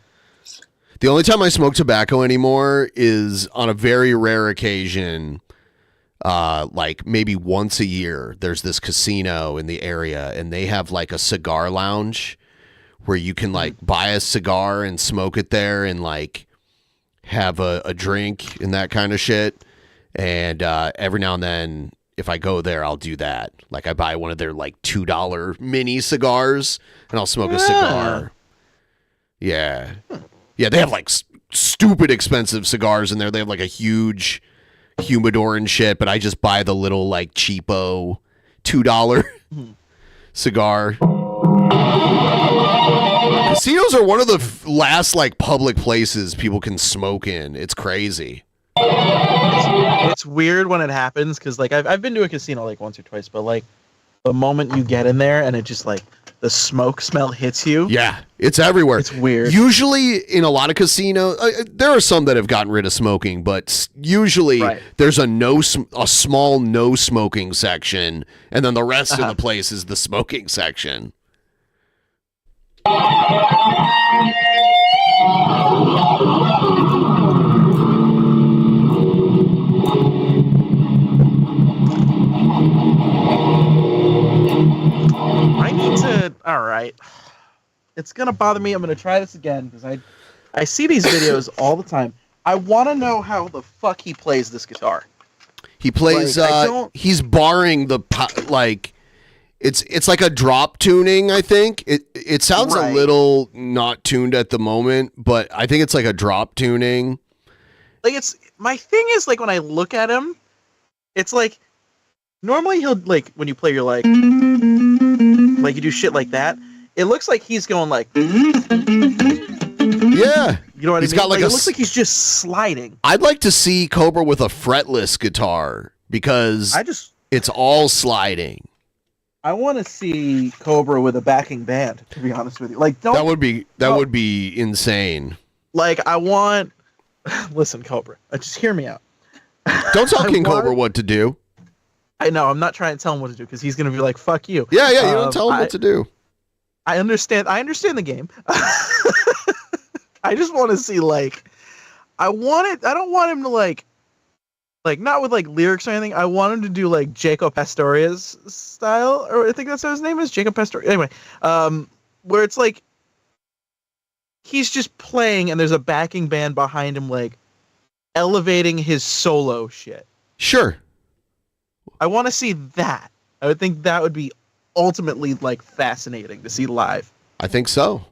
The only time I smoke tobacco anymore is on a very rare occasion. Like maybe once a year, there's this casino in the area, and they have like a cigar lounge where you can like buy a cigar and smoke it there and like have a drink and that kind of shit. And every now and then, if I go there, I'll do that. Like I buy one of their like $2 mini cigars and I'll smoke a cigar. Yeah. Yeah, they have like stupid expensive cigars in there. They have like a huge humidor and shit, but I just buy the little like cheapo $2 cigar. Casinos are one of the last like public places people can smoke in. It's crazy. It's weird when it happens because like I've been to a casino like once or twice, but like the moment you get in there and it just like the smoke smell hits you. Yeah, it's everywhere. It's weird. Usually in a lot of casinos, there are some that have gotten rid of smoking, but usually there's a small no smoking section, and then the rest of the place is the smoking section. all right. It's gonna bother me. I'm gonna try this again because I see these videos all the time. I want to know how the fuck he plays this guitar. He plays. He's barring the like. It's like a drop tuning. I think it sounds a little not tuned at the moment, but I think it's like a drop tuning. Like it's my thing is like when I look at him, it's like normally he'll like when you play you're like you do shit like that. It looks like he's going like yeah, you know what I mean? Got like it looks like he's just sliding. I'd like to see Cobra with a fretless guitar because it's all sliding. I want to see Cobra with a backing band. To be honest with you, like that would be insane. Like I want. Listen, Cobra, just hear me out. Don't tell King Cobra what to do. I know. I'm not trying to tell him what to do because he's going to be like, fuck you. Yeah, you don't tell him what to do. I understand the game. I just want to see, like, I don't want him to, like, not with, like, lyrics or anything. I want him to do, like, Jacob Pastorius style, or I think that's what his name is, Jacob Pastorius. Anyway, where it's, like, he's just playing and there's a backing band behind him, like, elevating his solo shit. Sure. I want to see that. I would think that would be ultimately, like, fascinating to see live. I think so.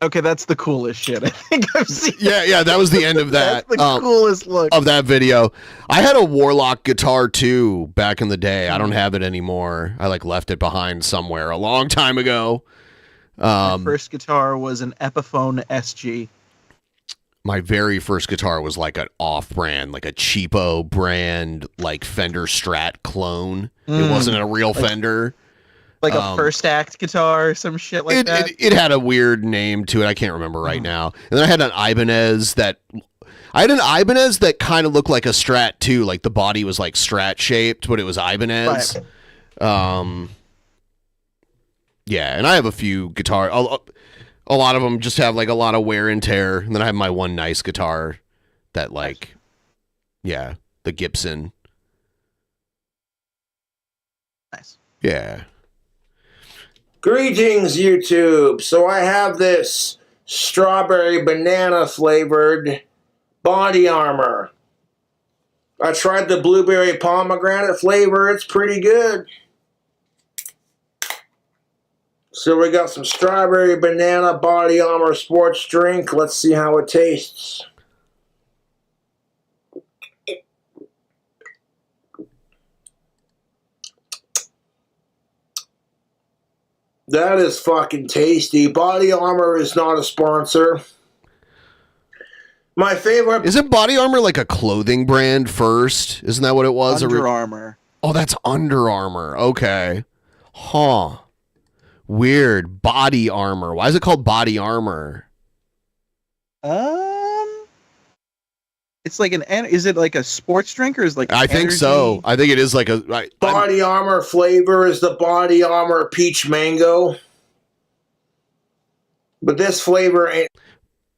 Okay, that's the coolest shit I think I've seen. Yeah, that was the end of that. That's the coolest look of that video. I had a Warlock guitar too back in the day. I don't have it anymore. I like left it behind somewhere a long time ago. My first guitar was an Epiphone SG. My very first guitar was like an off-brand, like a cheapo brand, like Fender Strat clone. It wasn't a real Fender. Like a first act guitar or some shit like that? It had a weird name to it. I can't remember right now. And then I had an Ibanez that kind of looked like a Strat too. Like the body was like Strat shaped, but it was Ibanez. Right. Yeah, and I have a few guitars. A lot of them just have like a lot of wear and tear. And then I have my one nice guitar that like, yeah, the Gibson. Nice. Yeah. Greetings, YouTube. So I have this strawberry banana flavored body armor. I tried the blueberry pomegranate flavor. It's pretty good. So we got some strawberry banana body armor sports drink. Let's see how it tastes. That is fucking tasty. Body Armor is not a sponsor. My favorite... Isn't Body Armor like a clothing brand first? Isn't that what it was? Under Armour. Oh, that's Under Armour. Okay. Huh. Weird. Body Armor. Why is it called Body Armor? It's like is it like a sports drink or is it like I think so. I think it is like a Body Armor flavor is the Body Armor peach mango. But this flavor ain't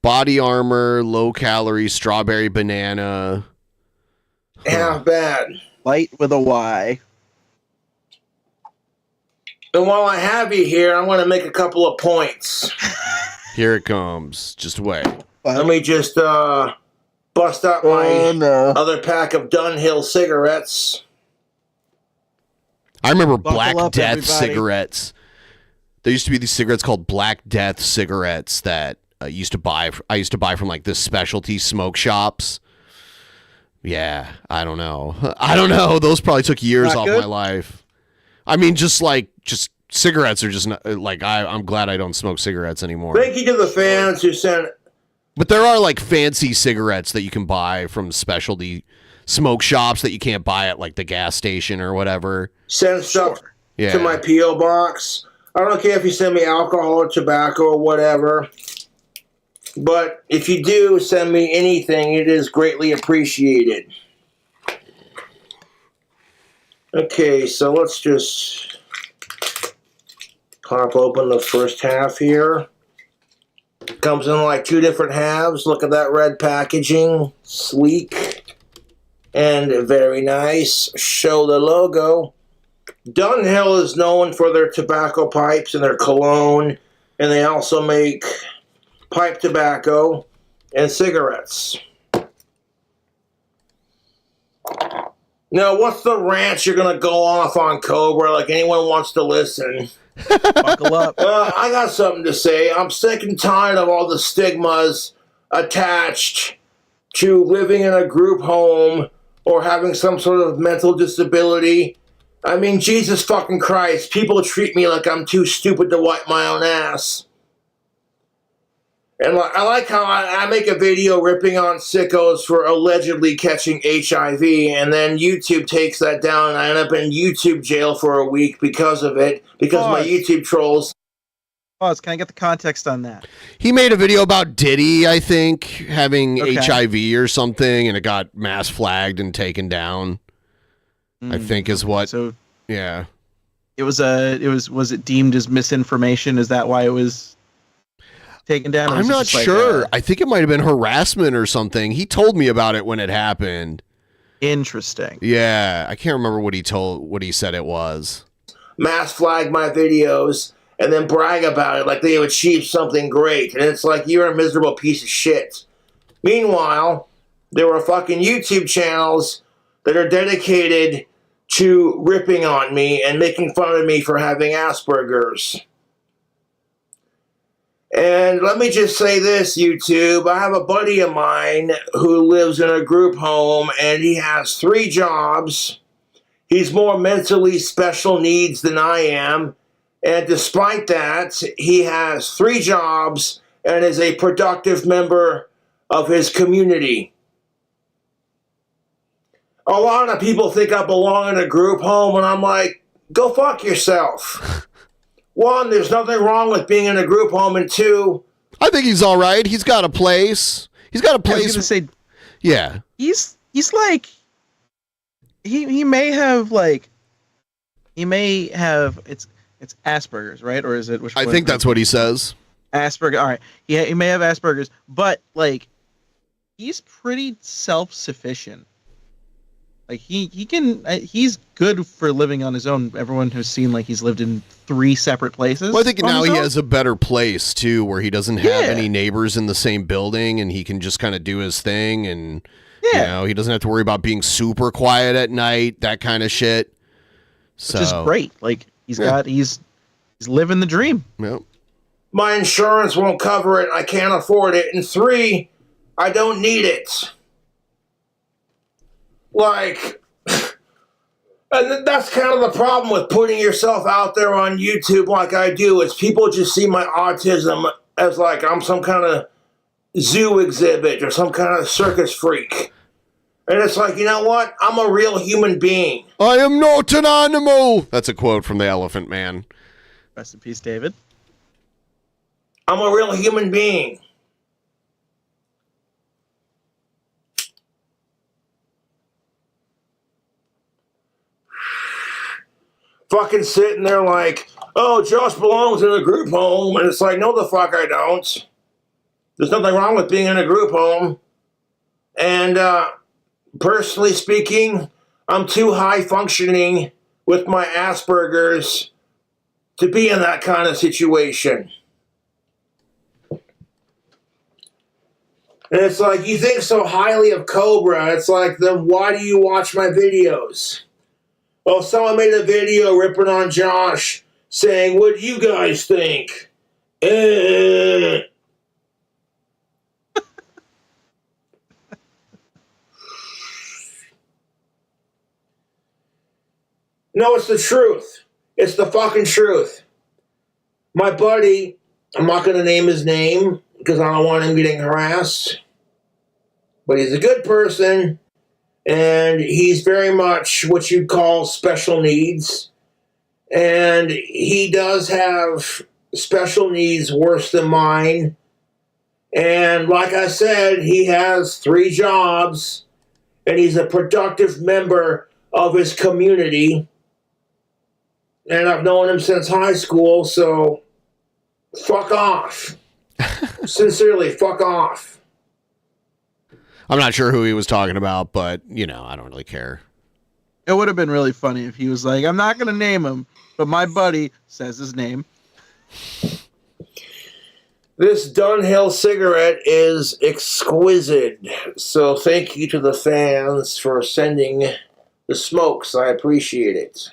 Body Armor, low calorie, strawberry banana. Half bad. Light with a Y. And while I have you here, I'm going to make a couple of points. Here it comes. Just wait. Let me just bust out my other pack of Dunhill cigarettes. I remember Black Death cigarettes. There used to be these cigarettes called Black Death cigarettes that I used to buy from like this specialty smoke shops. Yeah, I don't know. Those probably took years off my life. I mean, just cigarettes are just not, like I'm glad I don't smoke cigarettes anymore. Thank you to the fans who sent. But there are like fancy cigarettes that you can buy from specialty smoke shops that you can't buy at like the gas station or whatever. Send stuff to my P.O. box. I don't care if you send me alcohol or tobacco or whatever. But if you do send me anything, it is greatly appreciated. Okay, so let's just pop open the first half here. Comes in like 2 different halves. Look at that red packaging. Sleek and very nice. Show the logo. Dunhill is known for their tobacco pipes and their cologne, and they also make pipe tobacco and cigarettes. Now, what's the rant you're going to go off on, Cobra, like anyone wants to listen? Buckle up. I got something to say. I'm sick and tired of all the stigmas attached to living in a group home or having some sort of mental disability. I mean, Jesus fucking Christ, people treat me like I'm too stupid to wipe my own ass. And I like how I make a video ripping on sickos for allegedly catching HIV, and then YouTube takes that down, and I end up in YouTube jail for a week because of it, because my YouTube trolls. Pause, can I get the context on that? He made a video about Diddy, I think, having HIV or something, and it got mass flagged and taken down. I think is what. So yeah, was it deemed as misinformation? Is that why it was taken down? I'm not sure. I think it might have been harassment or something. He told me about it when it happened. Interesting. Yeah, I can't remember what he said it was. Mass flag my videos and then brag about it like they have achieved something great, and it's like you're a miserable piece of shit. Meanwhile, there were fucking YouTube channels that are dedicated to ripping on me and making fun of me for having Asperger's. And let me just say this, YouTube. I have a buddy of mine who lives in a group home, and he has 3 jobs. He's more mentally special needs than I am. And despite that, he has 3 jobs and is a productive member of his community. A lot of people think I belong in a group home, and I'm like, go fuck yourself. 1, there's nothing wrong with being in a group home, and 2, I think he's all right. He's got a place. He's got a place. I was gonna say, yeah. He's like, he may have it's Asperger's, right? Or is it? I think that's what he says. Asperger. All right. Yeah, he may have Asperger's, but like, he's pretty self-sufficient. Like he's good for living on his own. Everyone who's seen he's lived in 3 separate places. Well, I think now he has a better place too, where he doesn't have any neighbors in the same building, and he can just kind of do his thing, and he doesn't have to worry about being super quiet at night, that kind of shit. Which is great. Like he's living the dream. Yep. My insurance won't cover it. I can't afford it. And 3, I don't need it. Like, and that's kind of the problem with putting yourself out there on YouTube like I do, is people just see my autism as like I'm some kind of zoo exhibit or some kind of circus freak. And it's like, you know what? I'm a real human being. I am not an animal. That's a quote from the Elephant Man. Rest in peace, David. I'm a real human being. Fucking sitting there like, oh, Josh belongs in a group home. And it's like, no, the fuck I don't. There's nothing wrong with being in a group home. And personally speaking, I'm too high functioning with my Asperger's to be in that kind of situation. And it's like, you think so highly of Cobra. It's like, then why do you watch my videos? Well, someone made a video ripping on Josh, saying, what do you guys think? No, it's the truth. It's the fucking truth. My buddy, I'm not going to name his name because I don't want him getting harassed, but he's a good person. And he's very much what you'd call special needs. And he does have special needs worse than mine. And like I said, he has 3 jobs, and he's a productive member of his community. And I've known him since high school, so fuck off. Sincerely, fuck off. I'm not sure who he was talking about, but, you know, I don't really care. It would have been really funny if he was like, I'm not going to name him, but my buddy says his name. This Dunhill cigarette is exquisite. So thank you to the fans for sending the smokes. I appreciate it.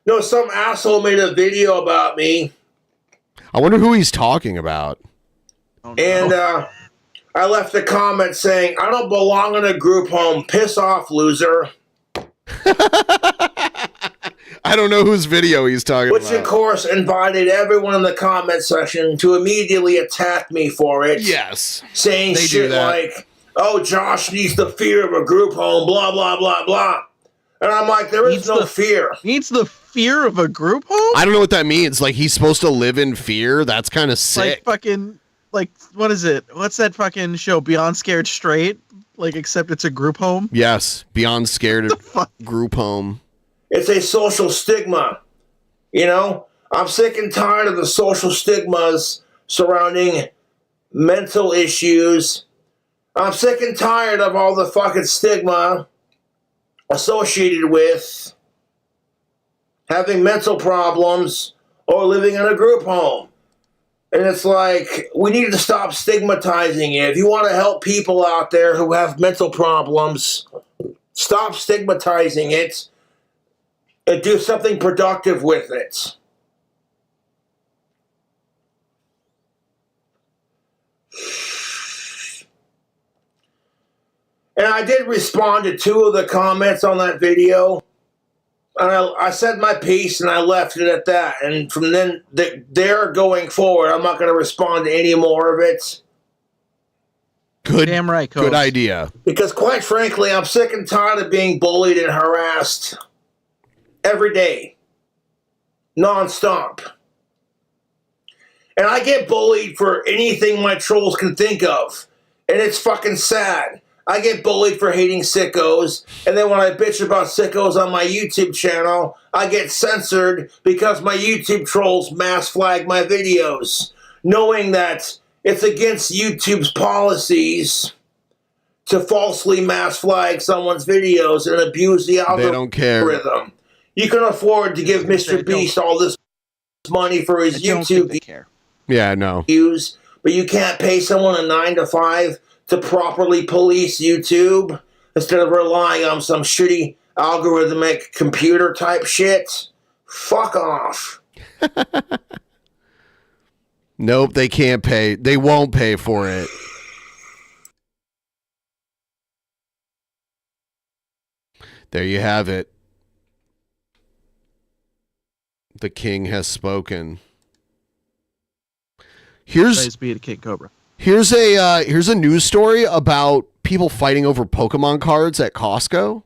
No, some asshole made a video about me. I wonder who he's talking about. Oh, no. And I left a comment saying, I don't belong in a group home. Piss off, loser. I don't know whose video he's talking about. Which, of course, invited everyone in the comment section to immediately attack me for it. Yes. Saying shit like, oh, Josh needs the fear of a group home, blah, blah, blah, blah. And I'm like, there is no fear. Needs the fear of a group home? I don't know what that means. Like, he's supposed to live in fear? That's kind of sick. Like fucking, like, what is it? What's that fucking show? Beyond Scared Straight? Like, except it's a group home? Yes. Beyond Scared Group Home. It's a social stigma. You know? I'm sick and tired of the social stigmas surrounding mental issues. I'm sick and tired of all the fucking stigma associated with having mental problems or living in a group home. And it's like, we need to stop stigmatizing it. If you want to help people out there who have mental problems, stop stigmatizing it and do something productive with it. And I did respond to 2 of the comments on that video. And I said my piece and I left it at that. And from then, there going forward, I'm not going to respond to any more of it. Good. Damn right, Coach. Good idea. Because quite frankly, I'm sick and tired of being bullied and harassed every day. Non-stop. And I get bullied for anything my trolls can think of. And it's fucking sad. I get bullied for hating sickos, and then when I bitch about sickos on my YouTube channel, I get censored because my YouTube trolls mass flag my videos, knowing that it's against YouTube's policies to falsely mass flag someone's videos and abuse the algorithm. They don't care. You can afford to give Mr. Beast all this money for his YouTube Yeah, no. views, but you can't pay someone a 9 to 5 to properly police YouTube instead of relying on some shitty algorithmic computer type shit. Fuck off. Nope, they can't pay. They won't pay for it. There you have it. The king has spoken. Praise be to King Cobra. Here's a news story about people fighting over Pokemon cards at Costco.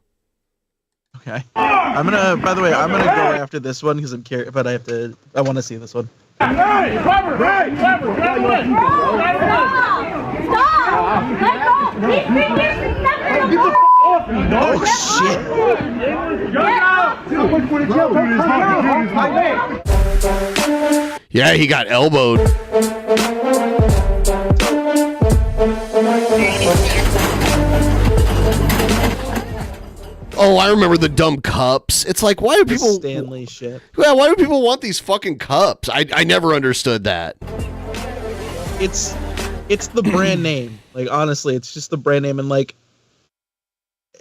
Okay. By the way, I'm gonna go after this one because I'm curious, but I want to see this one. Hey, Clever, hey, Clever, get away! Stop! Let go! He's been here since 7 in the morning! Oh shit! Yeah, he got elbowed. Oh, I remember the dumb cups. It's like, why do people Stanley shit? Yeah, why do people want these fucking cups? I never understood that. It's the brand name. Like honestly, it's just the brand name, and like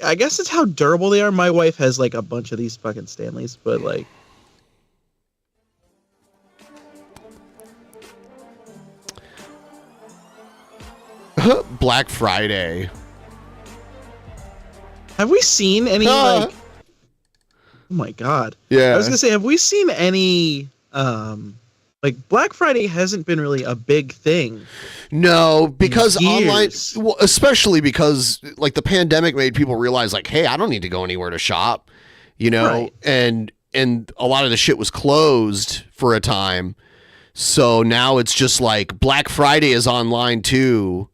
I guess it's how durable they are. My wife has like a bunch of these fucking Stanleys, but like Black Friday. Have we seen any like? Oh my god! Yeah, I was gonna say, have we seen any? Like Black Friday hasn't been really a big thing. No, because online, well, especially because like the pandemic made people realize, like, hey, I don't need to go anywhere to shop, you know, Right. and and a lot of the shit was closed for a time. So now it's just like Black Friday is online too.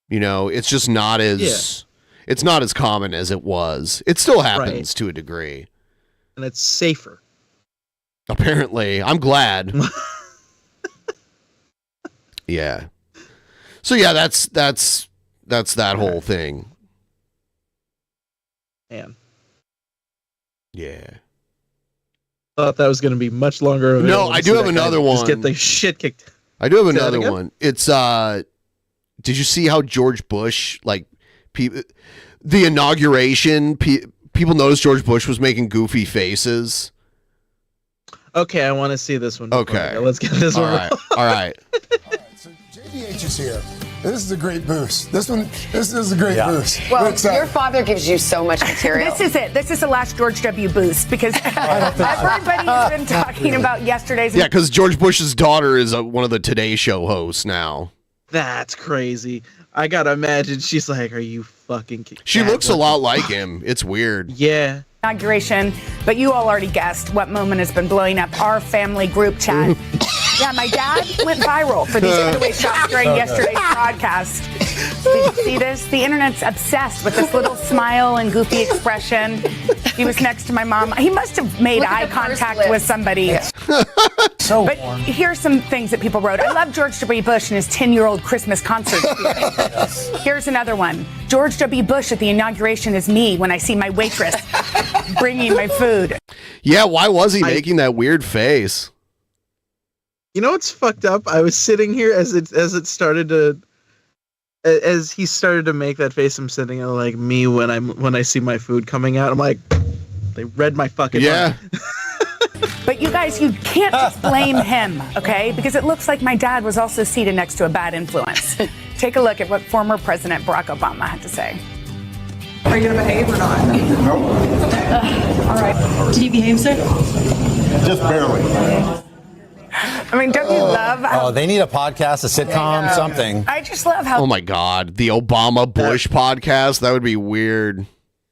You know, it's just not as it's not as common as it was. It still happens to a degree. And it's safer. Apparently. I'm glad. Yeah. So yeah, that's that whole thing. Man. Yeah. Thought that was going to be much longer. No, I do have another one. Just get the shit kicked. I do have another one. It's did you see how George Bush, like, the inauguration, people noticed George Bush was making goofy faces? Okay, I want to see this one. Okay. Let's get this one. All right. So JDH is here. This is a great boost. This is a great boost. Well, your father gives you so much material. This is it. This is the last George W. boost because everybody's been talking about yesterday's. Yeah, because George Bush's daughter is one of the Today Show hosts now. That's crazy. I gotta imagine she's like, "Are you fucking kidding?" She looks a lot like him. It's weird. Yeah. Inauguration, but you all already guessed what moment has been blowing up our family group chat. Yeah, my dad went viral for these getaway shots during yesterday's broadcast. Did you see this? The internet's obsessed with this little smile and goofy expression. He was next to my mom. He must have made eye contact with somebody. Yeah. But here's some things that people wrote. I love George W. Bush and his 10-year-old Christmas concert. Here's another one. George W. Bush at the inauguration is me when I see my waitress bringing my food. Yeah, why was he making that weird face? You know what's fucked up? I was sitting here as it started to, as he started to make that face. I'm sitting there like me when I see my food coming out. I'm like, they read my fucking mind. But you guys, you can't just blame him, okay? Because it looks like my dad was also seated next to a bad influence. Take a look at what former President Barack Obama had to say. Are you going to behave or not? No. All right. Did he behave, sir? Just barely. I mean, don't you love how... Oh, they need a podcast, a sitcom, something. I just love how... Oh my God, the Obama Bush podcast? That would be weird.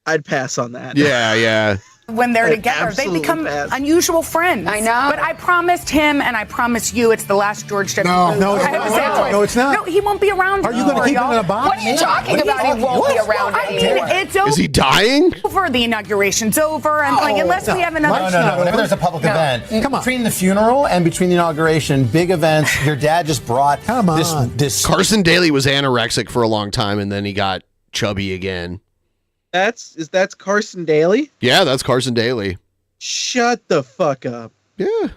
I'd pass on that. Yeah. When they're together, they become unusual friends. I know. But I promised him and I promise you it's the last George W. Bush. No, it's not. No, he won't be around. Are you going to keep him in a box? What are you talking about? He won't be around anymore. It's over. Is he dying? Over. The inauguration's over. And unless we have another... No. Whenever there's a public event, come on. Between the funeral and between the inauguration, big events, your dad just brought this. Carson Daly was anorexic for a long time and then he got chubby again. That's Carson Daly? Yeah, that's Carson Daly. Shut the fuck up. Yeah.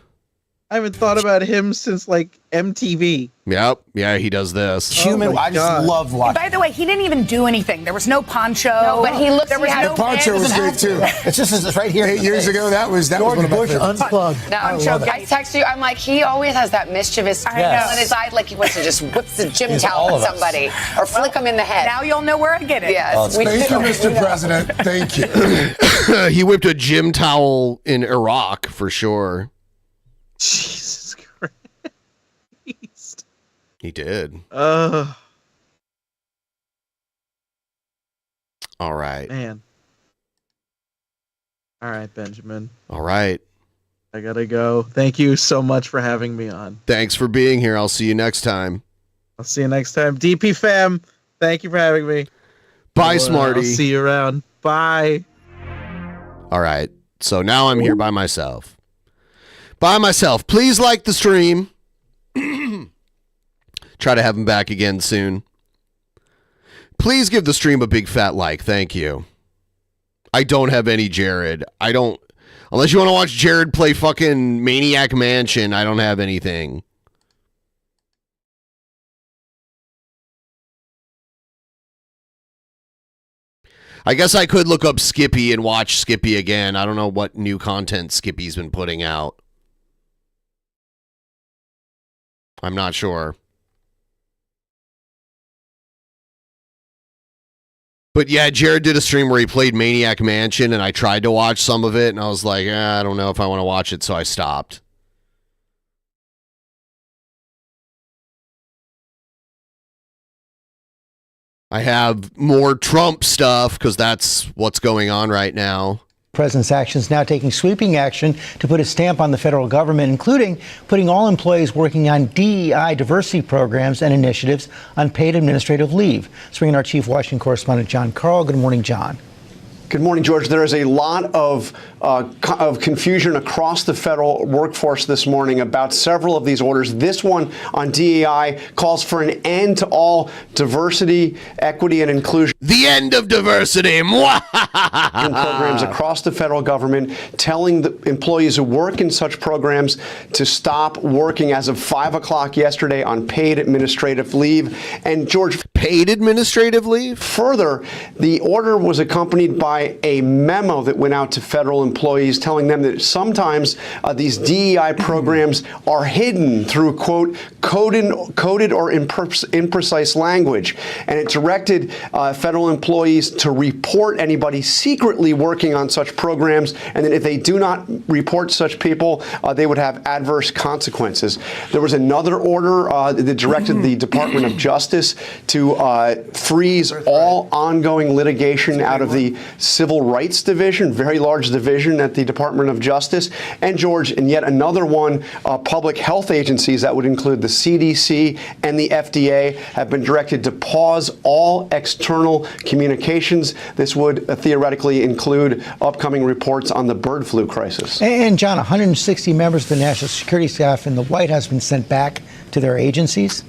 I haven't thought about him since like MTV. Yep. Yeah, he does this. I just love watching. By the way, he didn't even do anything. There was no poncho. No, but he looks. There was The poncho was great too. It's just right here. 8 years ago, that was one of my Bush favorites. unplugged. No, I text you. I'm like, he always has that mischievous I know. in his eye, like he wants to just whip the gym He's towel all at of us. somebody or flick him in the head. Now you'll know where I get it. Yes, Thank you, Mr. President. Thank you. He whipped a gym towel in Iraq for sure. Jesus Christ. He did. All right. Man. All right, Benjamin. All right. I gotta go. Thank you so much for having me on. Thanks for being here. I'll see you next time. I'll see you next time. DP fam, thank you for having me. Bye, Smarty. I'll see you around. Bye. All right. So now I'm here by myself. Please like the stream. Try to have him back again soon. Please give the stream a big fat like. Thank you. I don't have any Jared. Unless you want to watch Jared play fucking Maniac Mansion, I don't have anything. I guess I could look up Skippy and watch Skippy again. I don't know what new content Skippy's been putting out. I'm not sure. But yeah, Jared did a stream where he played Maniac Mansion, and I tried to watch some of it, and I was like, I don't know if I want to watch it, so I stopped. I have more Trump stuff, because that's what's going on right now. President's actions now taking sweeping action to put a stamp on the federal government, including putting all employees working on DEI diversity programs and initiatives on paid administrative leave. Let's bring in our chief Washington correspondent, John Carl. Good morning, John. Good morning, George. There is a lot of confusion across the federal workforce this morning about several of these orders. This one on DEI calls for an end to all diversity, equity, and inclusion. The end of diversity. Programs across the federal government, telling the employees who work in such programs to stop working as of 5 o'clock yesterday on paid administrative leave. And George, paid administrative leave? Further, the order was accompanied by a memo that went out to federal employees telling them that sometimes these DEI programs are hidden through, quote, coded or imprecise language. And it directed federal employees to report anybody secretly working on such programs, and that if they do not report such people, they would have adverse consequences. There was another order that directed the Department of Justice to freeze all ongoing litigation out of the Civil Rights Division, very large division at the Department of Justice. And George, and yet another one, public health agencies that would include the CDC and the FDA have been directed to pause all external communications. This would theoretically include upcoming reports on the bird flu crisis. And John, 160 members of the national security staff in the White House have been sent back to their agencies.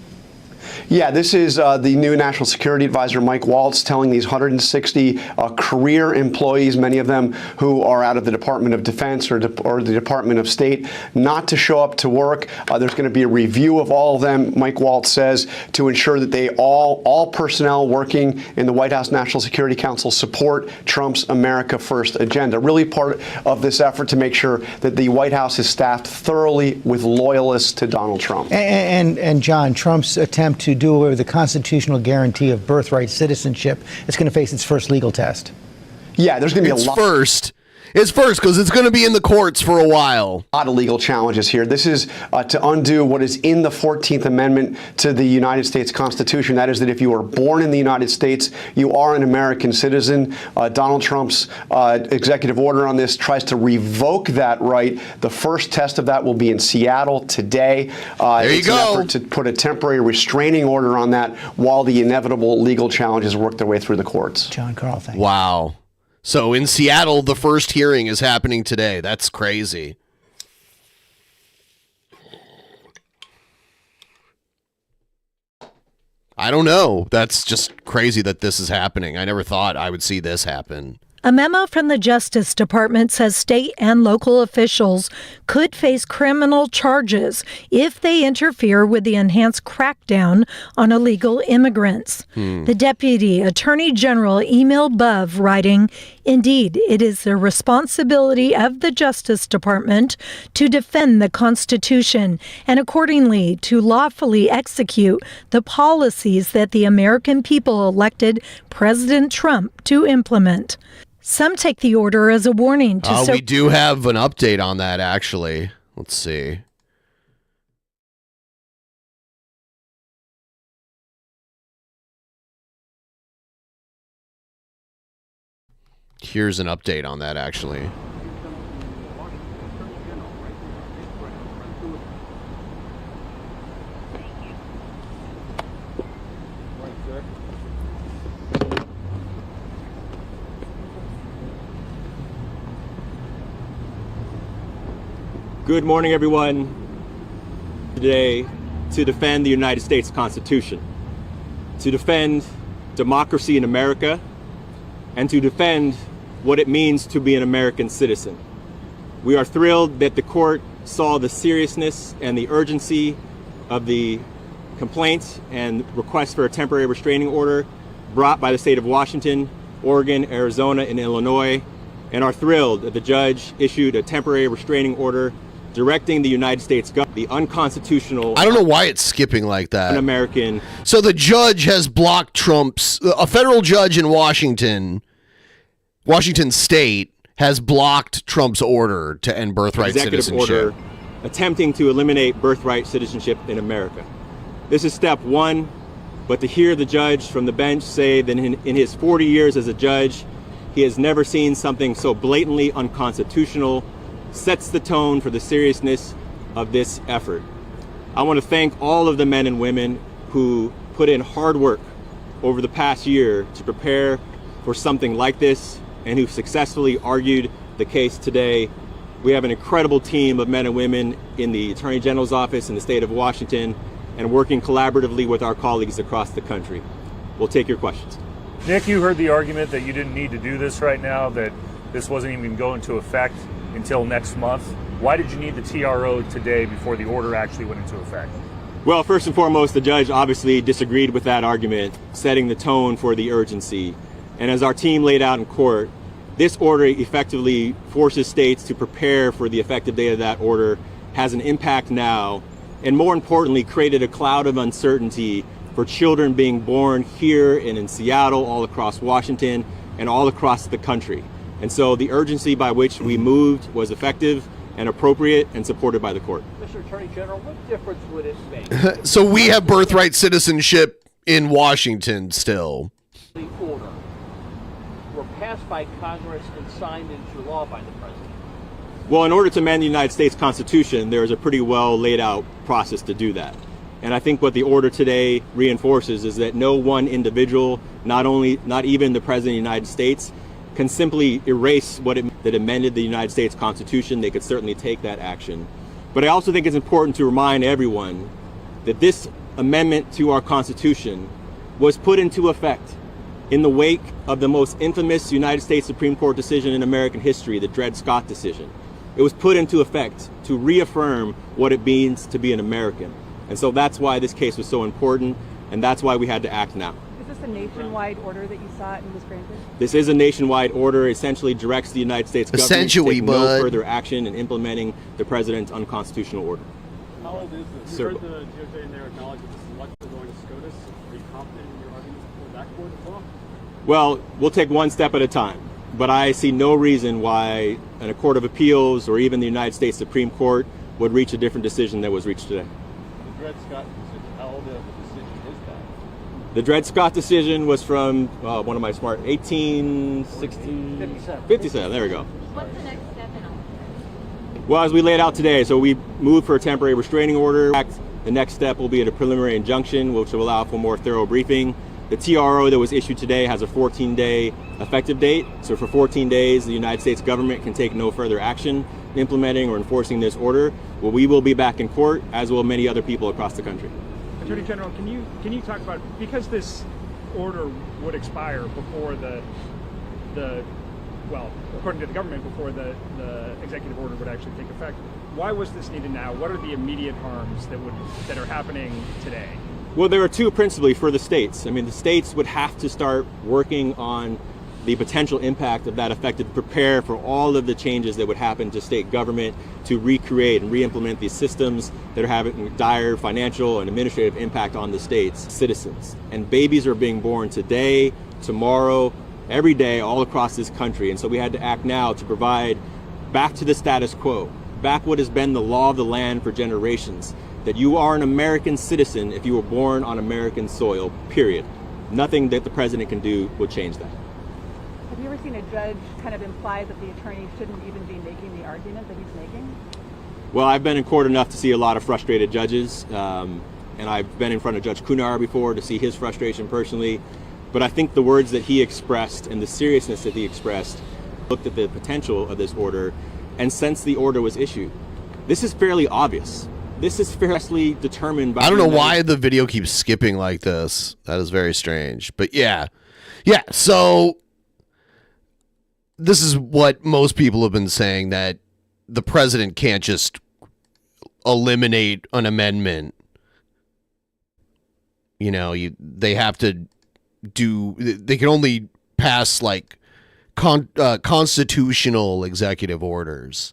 Yeah, this is the new National Security Advisor, Mike Waltz, telling these 160 career employees, many of them who are out of the Department of Defense or the Department of State, not to show up to work. There's going to be a review of all of them, Mike Waltz says, to ensure that they all personnel working in the White House National Security Council support Trump's America First agenda. Really part of this effort to make sure that the White House is staffed thoroughly with loyalists to Donald Trump. And John, Trump's attempt to do away with the constitutional guarantee of birthright citizenship is going to face its first legal test. Yeah, there's going to be a lot. It's first because it's going to be in the courts for a while. A lot of legal challenges here. This is to undo what is in the 14th Amendment to the United States Constitution. That is that if you are born in the United States, you are an American citizen. Donald Trump's executive order on this tries to revoke that right. The first test of that will be in Seattle today. There you it's go. an effort to put a temporary restraining order on that while the inevitable legal challenges work their way through the courts. John Carl, thank you. Wow. So in Seattle, the first hearing is happening today. That's crazy. I don't know. That's just crazy that this is happening. I never thought I would see this happen. A memo from the Justice Department says state and local officials could face criminal charges if they interfere with the enhanced crackdown on illegal immigrants. The Deputy Attorney General emailed Bove writing, "Indeed, it is the responsibility of the Justice Department to defend the Constitution and accordingly to lawfully execute the policies that the American people elected President Trump to implement." Some take the order as a warning to... We do have an update on that, actually. Let's see. Here's an update on that, actually. Good morning, everyone. Today, to defend the United States Constitution, to defend democracy in America, and to defend what it means to be an American citizen. We are thrilled that the court saw the seriousness and the urgency of the complaint and request for a temporary restraining order brought by the state of Washington, Oregon, Arizona, and Illinois, and are thrilled that the judge issued a temporary restraining order directing the United States government, the unconstitutional... I don't know why it's skipping like that. ...un-American... So the judge has blocked Trump's... A federal judge in Washington State, has blocked Trump's order to end birthright citizenship. Order attempting to eliminate birthright citizenship in America. This is step one, but to hear the judge from the bench say that in his 40 years as a judge, He has never seen something so blatantly unconstitutional, sets the tone for the seriousness of this effort. I want to thank all of the men and women who put in hard work over the past year to prepare for something like this and who successfully argued the case today. We have an incredible team of men and women in the Attorney General's office in the state of Washington and working collaboratively with our colleagues across the country. We'll take your questions. Nick, you heard the argument that you didn't need to do this right now, that this wasn't even going to go into effect until next month. Why did you need the TRO today before the order actually went into effect? Well, first and foremost, the judge obviously disagreed with that argument, setting the tone for the urgency. And as our team laid out in court, this order effectively forces states to prepare for the effective date of that order, has an impact now, and more importantly, created a cloud of uncertainty for children being born here and in Seattle, all across Washington, and all across the country. And so the urgency by which we moved was effective and appropriate and supported by the court. Mr. Attorney General, what difference would it make? So we have birthright citizenship in Washington still. The order were passed by Congress and signed into law by the president. Well, in order to amend the United States Constitution, there is a pretty well laid out process to do that. And I think what the order today reinforces is that no one individual, not even the President of the United States, can simply erase that amended the United States Constitution. They could certainly take that action. But I also think it's important to remind everyone that this amendment to our Constitution was put into effect in the wake of the most infamous United States Supreme Court decision in American history, the Dred Scott decision. It was put into effect to reaffirm what it means to be an American. And so that's why this case was so important, and that's why we had to act now. Is this a nationwide order that you sought and was granted? This is a nationwide order. It essentially directs the United States government to take no further action in implementing the president's unconstitutional order. How old is this? You heard the DOJ in there acknowledge that this is likely going to SCOTUS. Are you confident in your arguments before that court as well? Well, we'll take one step at a time. But I see no reason why a court of appeals or even the United States Supreme Court would reach a different decision that was reached today. The Dred Scott decision, how old of a decision is that? The Dred Scott decision was from, one of my smart, 1860... 57, there we go. What's the next step in all? Well, as we laid out today, so we moved for a temporary restraining order. The next step will be a preliminary injunction, which will allow for more thorough briefing. The TRO that was issued today has a 14-day effective date. So for 14 days, the United States government can take no further action implementing or enforcing this order. Well, we will be back in court, as will many other people across the country. Attorney General, can you talk about, because this order would expire before well, according to the government, before the executive order would actually take effect, why was this needed now? What are the immediate harms that are happening today? Well, there are two principally for the states. I mean, the states would have to start working on the potential impact of that effect to prepare for all of the changes that would happen to state government to recreate and re-implement these systems that are having dire financial and administrative impact on the state's citizens. And babies are being born today, tomorrow, every day all across this country. And so we had to act now to provide back to the status quo, back what has been the law of the land for generations, that you are an American citizen if you were born on American soil, period. Nothing that the president can do will change that. Have you ever seen a judge kind of imply that the attorney shouldn't even be making the argument that he's making? Well, I've been in court enough to see a lot of frustrated judges, and I've been in front of Judge Kunar before to see his frustration personally. But I think the words that he expressed and the seriousness that he expressed looked at the potential of this order, and since the order was issued, this is fairly obvious. This is fairly determined by... I don't know why the video keeps skipping like this. That is very strange. But yeah, so this is what most people have been saying, that the president can't just eliminate an amendment. You know, they have to they can only pass like constitutional executive orders.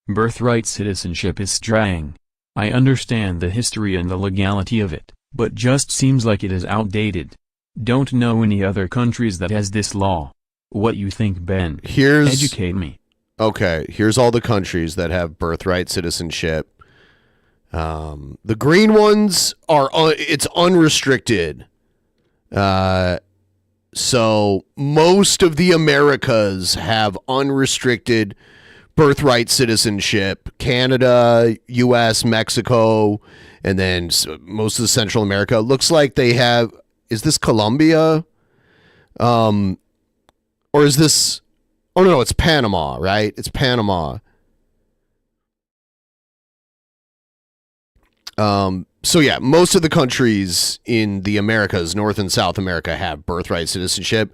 Birthright citizenship is straying. I understand the history and the legality of it, but just seems like it is outdated. Don't know any other countries that has this law. What you think, Ben? Educate me. Okay, here's all the countries that have birthright citizenship. The green ones are it's unrestricted. So most of the Americas have unrestricted birthright citizenship. Canada, U.S., Mexico, and then most of the Central America. Looks like they have. Is this Colombia? Or is this? Oh no, it's Panama, right? It's Panama. So yeah, most of the countries in the Americas, North and South America, have birthright citizenship.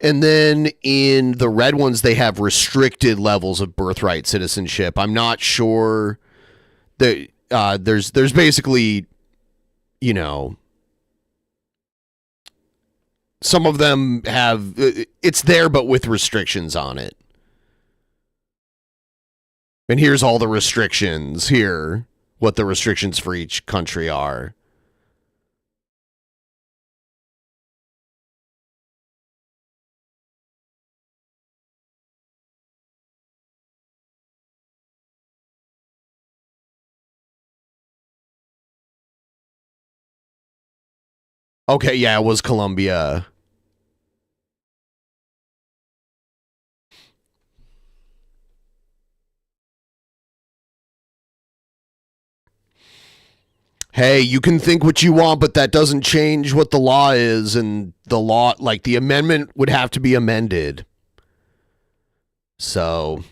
And then in the red ones, they have restricted levels of birthright citizenship. I'm not sure that there's basically, you know, some of them have, it's there, but with restrictions on it. And here's all the restrictions here. What the restrictions for each country are. Okay, yeah, it was Colombia. Hey, you can think what you want, but that doesn't change what the law is, and the law, like the amendment would have to be amended. So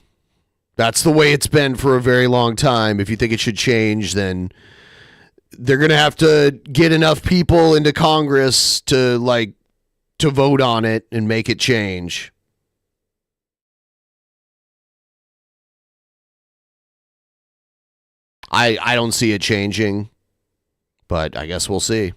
that's the way it's been for a very long time. If you think it should change, then they're going to have to get enough people into Congress to vote on it and make it change. I don't see it changing. But I guess we'll see.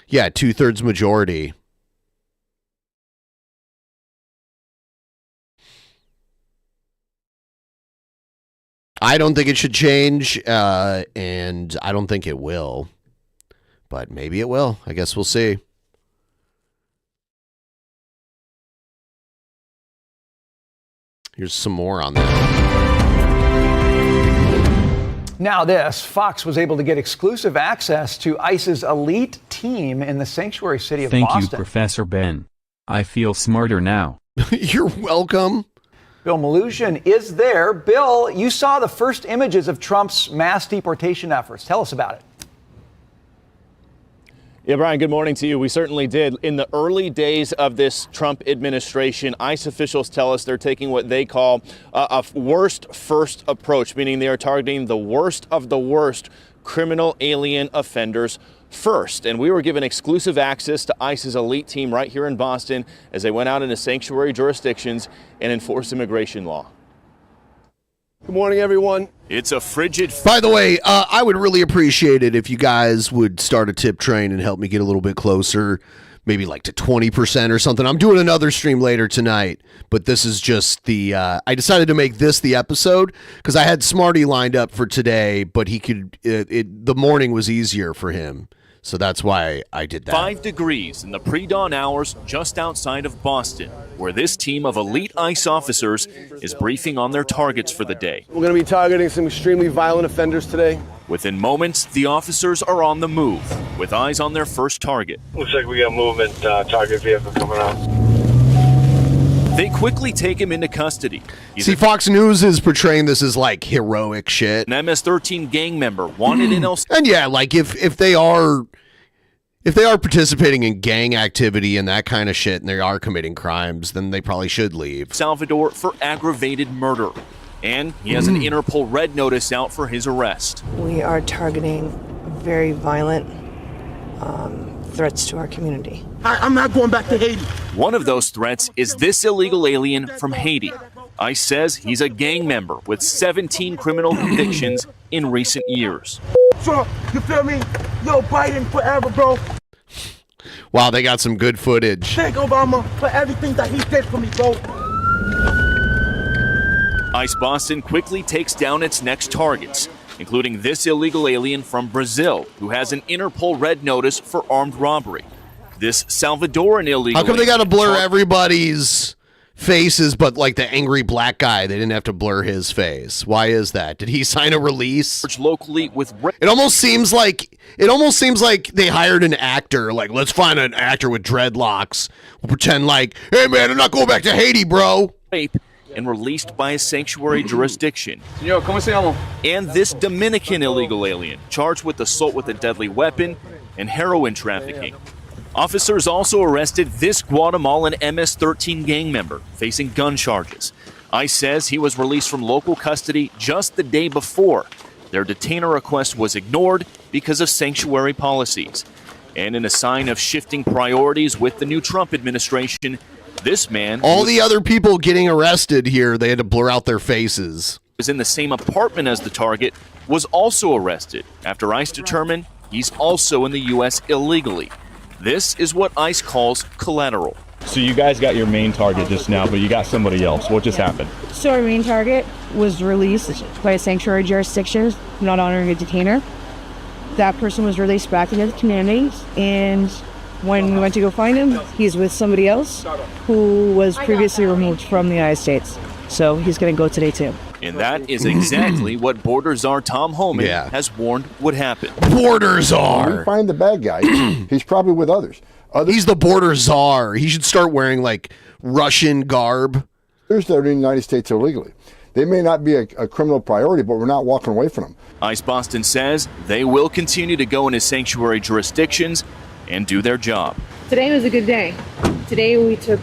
Yeah, 2/3 majority. I don't think it should change, and I don't think it will. But maybe it will. I guess we'll see. Here's some more on that. Now this, Fox was able to get exclusive access to ICE's elite team in the sanctuary city of Boston. Boston. Thank you, Professor Ben. I feel smarter now. You're welcome. Bill Maluzhin is there. Bill, you saw the first images of Trump's mass deportation efforts. Tell us about it. Yeah, Brian, good morning to you. We certainly did. In the early days of this Trump administration, ICE officials tell us they're taking what they call a worst first approach, meaning they are targeting the worst of the worst criminal alien offenders first. And we were given exclusive access to ICE's elite team right here in Boston as they went out into sanctuary jurisdictions and enforced immigration law. Good morning, everyone. It's a frigid... By the way, I would really appreciate it if you guys would start a tip train and help me get a little bit closer, maybe like to 20% or something. I'm doing another stream later tonight, but this is just the... I decided to make this the episode because I had Smarty lined up for today, but he could... the morning was easier for him. So that's why I did that. 5 degrees in the pre-dawn hours just outside of Boston, where this team of elite ICE officers is briefing on their targets for the day. We're going to be targeting some extremely violent offenders today. Within moments, the officers are on the move, with eyes on their first target. Looks like we got movement, target vehicle coming out. They quickly take him into custody. See, Fox News is portraying this as like heroic shit. An MS-13 gang member wanted in El And yeah, like if they are participating in gang activity and that kind of shit and they are committing crimes, then they probably should leave. Salvador for aggravated murder. And he has an Interpol red notice out for his arrest. We are targeting very violent threats to our community. I'm not going back to Haiti. One of those threats is this illegal alien from Haiti. ICE says he's a gang member with 17 criminal convictions in recent years. Trump, you feel me? Yo, Biden forever, bro. Wow, they got some good footage. Thank Obama for everything that he did for me, bro. ICE Boston quickly takes down its next targets, including this illegal alien from Brazil who has an Interpol red notice for armed robbery. This Salvadoran illegal How come they got to alien blur everybody's faces, but like the angry black guy, they didn't have to blur his face? Why is that? Did he sign a release? Locally with it almost seems like they hired an actor. Like, let's find an actor with dreadlocks. We'll pretend like, hey man, I'm not going back to Haiti, bro. Rape and released by a sanctuary jurisdiction. Señor, ¿cómo se llama? And this Dominican illegal alien charged with assault with a deadly weapon and heroin trafficking. Officers also arrested this Guatemalan MS-13 gang member facing gun charges. ICE says he was released from local custody just the day before. Their detainer request was ignored because of sanctuary policies. And in a sign of shifting priorities with the new Trump administration, this man... All the other people getting arrested here, they had to blur out their faces. ...was in the same apartment as the target, was also arrested after ICE determined he's also in the U.S. illegally. This is what ICE calls collateral. So you guys got your main target just now, but you got somebody else. What just happened? So our main target was released by a sanctuary jurisdiction, not honoring a detainer. That person was released back into the community, and when we went to go find him, he's with somebody else who was previously removed from the United States. So he's going to go today too. And that is exactly what Border Czar Tom Homan has warned would happen. Border Czar! When we find the bad guy, he's probably with others. He's the Border Czar. He should start wearing, like, Russian garb. Others that are in the United States illegally. They may not be a criminal priority, but we're not walking away from them. ICE Boston says they will continue to go into sanctuary jurisdictions and do their job. Today was a good day. Today we took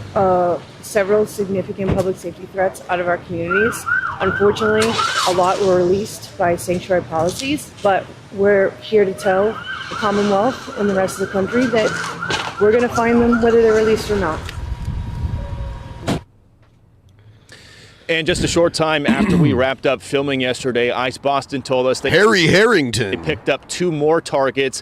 several significant public safety threats out of our communities. Unfortunately, a lot were released by sanctuary policies, but we're here to tell the Commonwealth and the rest of the country that we're going to find them whether they're released or not. And just a short time after we wrapped up filming yesterday, ICE Boston told us that Harry Harrington. They picked up 2 more targets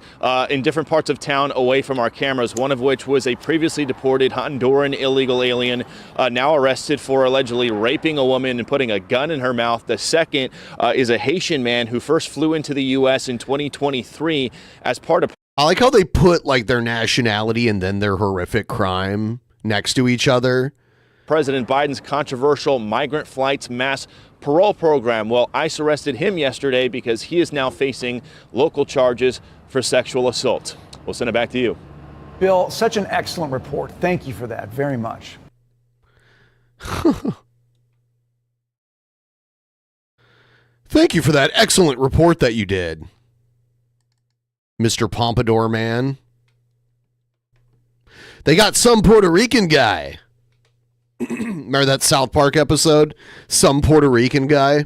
in different parts of town away from our cameras, one of which was a previously deported Honduran illegal alien now arrested for allegedly raping a woman and putting a gun in her mouth. The second is a Haitian man who first flew into the U.S. in 2023 as part of... I like how they put, like, their nationality and then their horrific crime next to each other. President Biden's controversial migrant flights mass parole program. Well, ICE arrested him yesterday because he is now facing local charges for sexual assault. We'll send it back to you. Bill, such an excellent report. Thank you for that very much. Thank you for that excellent report that you did, Mr. Pompadour Man. They got some Puerto Rican guy. Remember that South Park episode? Some Puerto Rican guy.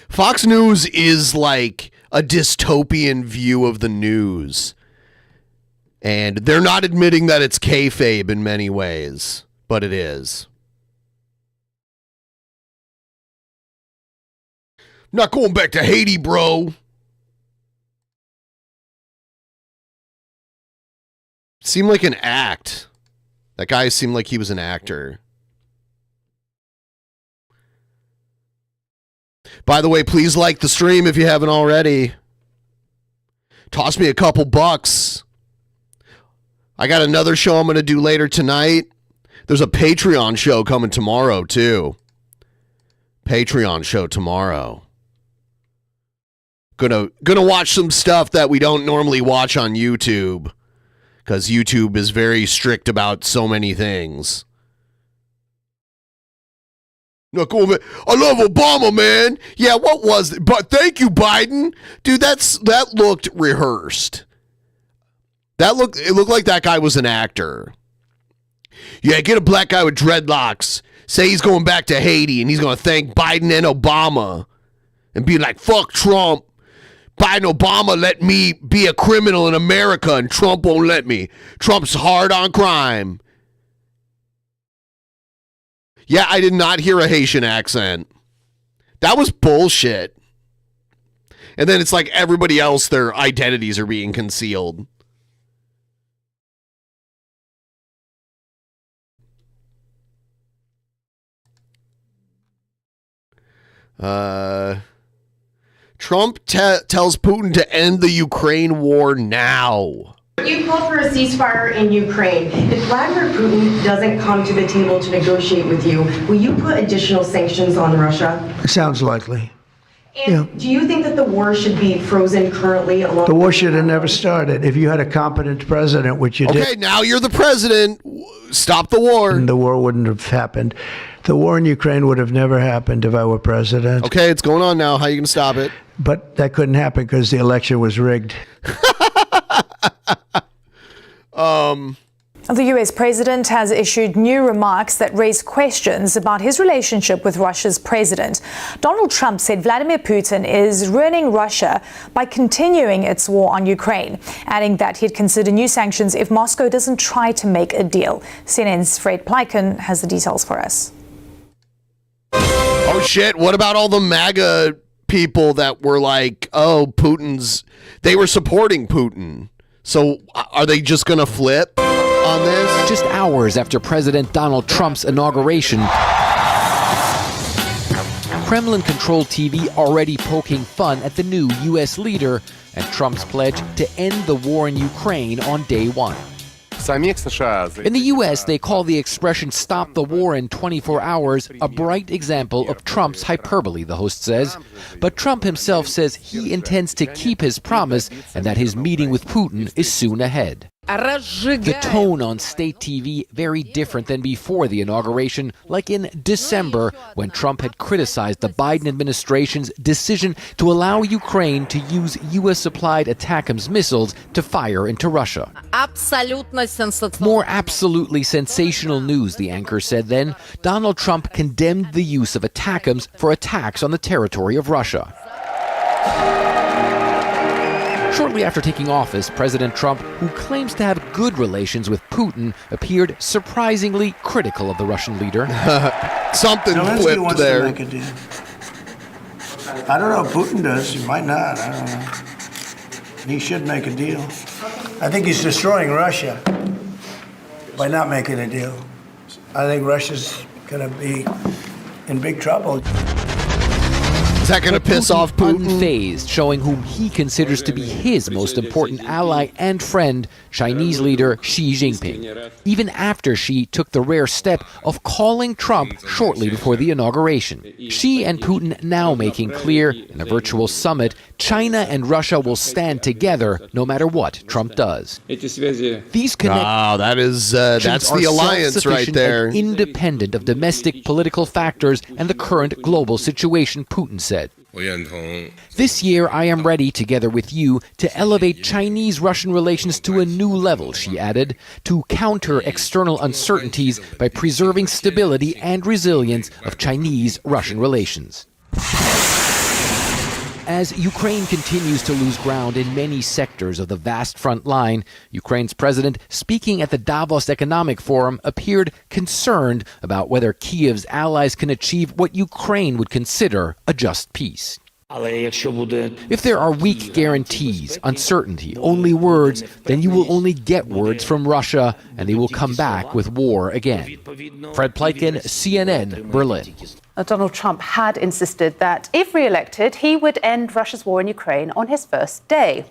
Fox News is like a dystopian view of the news. And they're not admitting that it's kayfabe in many ways, but it is. Not going back to Haiti, bro. Seemed like an act. That guy seemed like he was an actor. By the way, please like the stream if you haven't already. Toss me a couple bucks. I got another show I'm going to do later tonight. There's a Patreon show coming tomorrow, too. Patreon show tomorrow. Gonna watch some stuff that we don't normally watch on YouTube. Because YouTube is very strict about so many things. Not going back. I love Obama, man. Yeah, what was it? But thank you, Biden. Dude, that looked rehearsed. It looked like that guy was an actor. Yeah, get a black guy with dreadlocks. Say he's going back to Haiti and he's going to thank Biden and Obama. And be like, fuck Trump. Biden, Obama let me be a criminal in America and Trump won't let me. Trump's hard on crime. Yeah, I did not hear a Haitian accent. That was bullshit. And then it's like everybody else, their identities are being concealed. Trump tells Putin to end the Ukraine war now. You called for a ceasefire in Ukraine. If Vladimir Putin doesn't come to the table to negotiate with you, will you put additional sanctions on Russia? It sounds likely. And do you think that the war should be frozen currently? The war should have never started. If you had a competent president, which you did. Okay, now you're the president. Stop the war. And the war wouldn't have happened. The war in Ukraine would have never happened if I were president. Okay, it's going on now. How are you going to stop it? But that couldn't happen because the election was rigged. The US president has issued new remarks that raise questions about his relationship with Russia's president. Donald Trump said Vladimir Putin is ruining Russia by continuing its war on Ukraine, adding that he'd consider new sanctions if Moscow doesn't try to make a deal. CNN's Fred Pleiken has the details for us. Oh shit, what about all the MAGA people that were like, oh, they were supporting Putin. So are they just going to flip on this? Just hours after President Donald Trump's inauguration, Kremlin-controlled TV already poking fun at the new U.S. leader and Trump's pledge to end the war in Ukraine on day one. In the U.S., they call the expression "stop the war in 24 hours" a bright example of Trump's hyperbole, the host says. But Trump himself says he intends to keep his promise and that his meeting with Putin is soon ahead. The tone on state TV very different than before the inauguration, like in December when Trump had criticized the Biden administration's decision to allow Ukraine to use U.S.-supplied ATACMS missiles to fire into Russia. More absolutely sensational news, the anchor said then. Donald Trump condemned the use of ATACMS for attacks on the territory of Russia. Shortly after taking office, President Trump, who claims to have good relations with Putin, appeared surprisingly critical of the Russian leader. Something Zelensky wants flipped there. to make a deal. I don't know. Putin does. He might not. I don't know. He should make a deal. I think he's destroying Russia by not making a deal. I think Russia's going to be in big trouble. Is that going to piss off Putin? Unfazed, showing whom he considers to be his most important ally and friend, Chinese leader Xi Jinping, even after Xi took the rare step of calling Trump shortly before the inauguration. Xi and Putin now making clear, in a virtual summit, China and Russia will stand together no matter what Trump does. These connections that's the alliance right there. Independent of domestic political factors and the current global situation, Putin said. This year, I am ready, together with you, to elevate Chinese-Russian relations to a new level, she added, to counter external uncertainties by preserving stability and resilience of Chinese-Russian relations. As Ukraine continues to lose ground in many sectors of the vast front line, Ukraine's president, speaking at the Davos Economic Forum, appeared concerned about whether Kyiv's allies can achieve what Ukraine would consider a just peace. If there are weak guarantees, uncertainty, only words, then you will only get words from Russia, and they will come back with war again. Fred Pleiken, CNN, Berlin. Donald Trump had insisted that if re-elected, he would end Russia's war in Ukraine on his first day.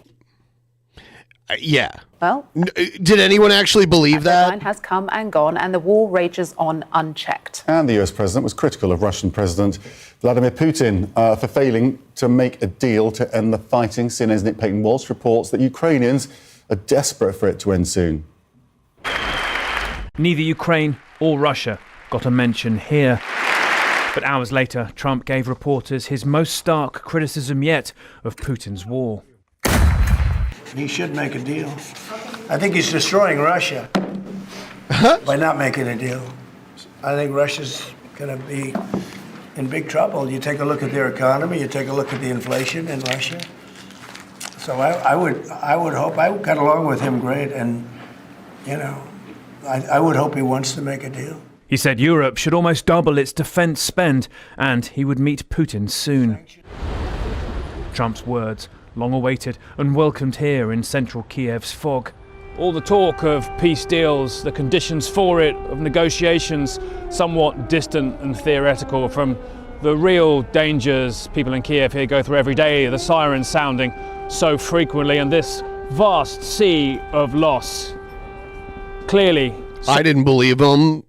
Yeah. Well, did anyone actually believe that? The deadline has come and gone, and the war rages on unchecked. And the US president was critical of Russian President Vladimir Putin for failing to make a deal to end the fighting. CNN's Nick Payton-Walsh reports that Ukrainians are desperate for it to end soon. Neither Ukraine or Russia got a mention here. But hours later, Trump gave reporters his most stark criticism yet of Putin's war. He should make a deal. I think he's destroying Russia by not making a deal. I think Russia's going to be in big trouble. You take a look at their economy, you take a look at the inflation in Russia. So I would hope, I got along with him great, and, you know, I would hope he wants to make a deal. He said Europe should almost double its defence spend, and he would meet Putin soon. Trump's words, long awaited and welcomed here in central Kiev's fog. All the talk of peace deals, the conditions for it, of negotiations, somewhat distant and theoretical from the real dangers people in Kiev here go through every day, the sirens sounding so frequently, and this vast sea of loss. Clearly, I didn't believe him.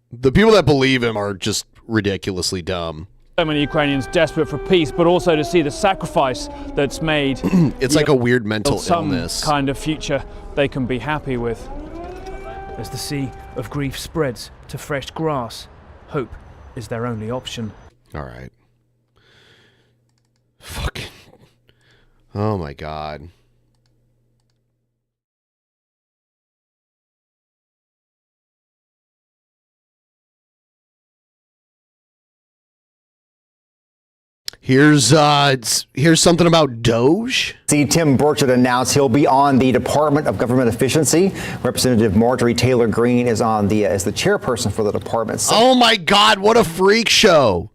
The people that believe him are just ridiculously dumb. So many Ukrainians desperate for peace, but also to see the sacrifice that's made. It's like a weird mental some illness. Kind of future they can be happy with. As the sea of grief spreads to fresh grass, hope is their only option. All right. Fucking. Oh my God. Here's something about Doge. See, Tim Burchett announced he'll be on the Department of Government Efficiency. Representative Marjorie Taylor Greene is on as the chairperson for the department. Oh my God, what a freak show.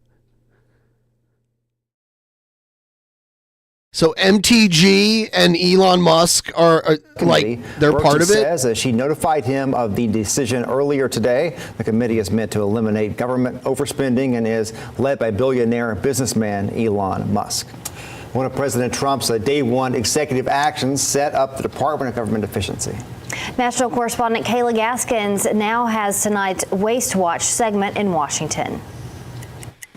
So MTG and Elon Musk are like, they're part of it? Says that she notified him of the decision earlier today. The committee is meant to eliminate government overspending and is led by billionaire businessman Elon Musk. One of President Trump's day one executive actions set up the Department of Government Efficiency. National correspondent Kayla Gaskins now has tonight's Waste Watch segment in Washington.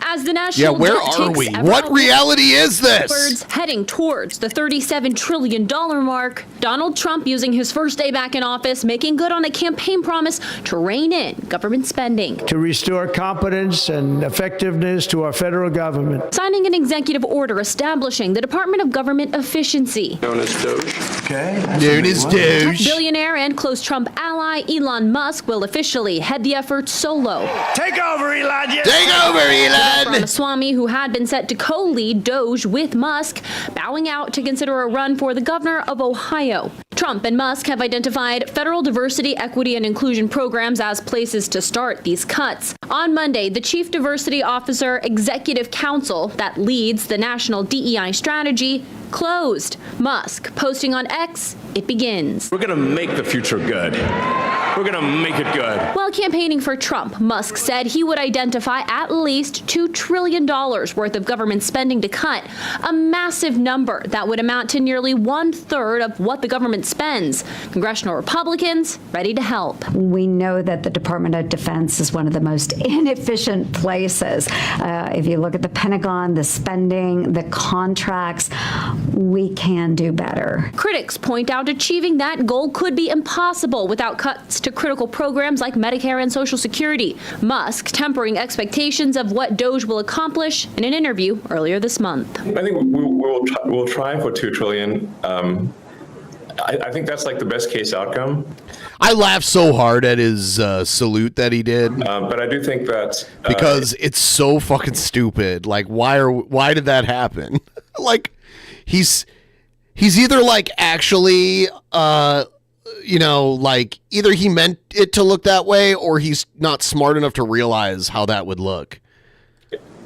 As the national where debt are takes we? ever What reality is this? upwards, heading towards the $37 trillion mark, Donald Trump using his first day back in office, making good on a campaign promise to rein in government spending. To restore competence and effectiveness to our federal government. Signing an executive order establishing the Department of Government Efficiency. Known as Doge. Okay. Known as Doge. Billionaire and close Trump ally Elon Musk will officially head the effort solo. Take over, Elon. Take over, Elon. Ramaswamy, who had been set to co-lead Doge with Musk, bowing out to consider a run for the governor of Ohio. Trump and Musk have identified federal diversity, equity, and inclusion programs as places to start these cuts. On Monday, the Chief Diversity Officer Executive Council that leads the national DEI strategy closed. Musk posting on X, it begins. We're going to make the future good. We're going to make it good. While campaigning for Trump, Musk said he would identify at least $2 trillion worth of government spending to cut, a massive number that would amount to nearly 1/3 of what the government spends. Congressional Republicans ready to help. We know that the Department of Defense is one of the most inefficient places. If you look at the Pentagon, the spending, the contracts, we can do better. Critics point out achieving that goal could be impossible without cuts to critical programs like Medicare and Social Security. Musk tempering expectations of what Doge will accomplish in an interview earlier this month. I think we'll try for $2 trillion. I think that's like the best case outcome. I laughed so hard at his salute that he did. But I do think that because it's so fucking stupid. Like, why did that happen? Like, he's either like actually like either he meant it to look that way or he's not smart enough to realize how that would look.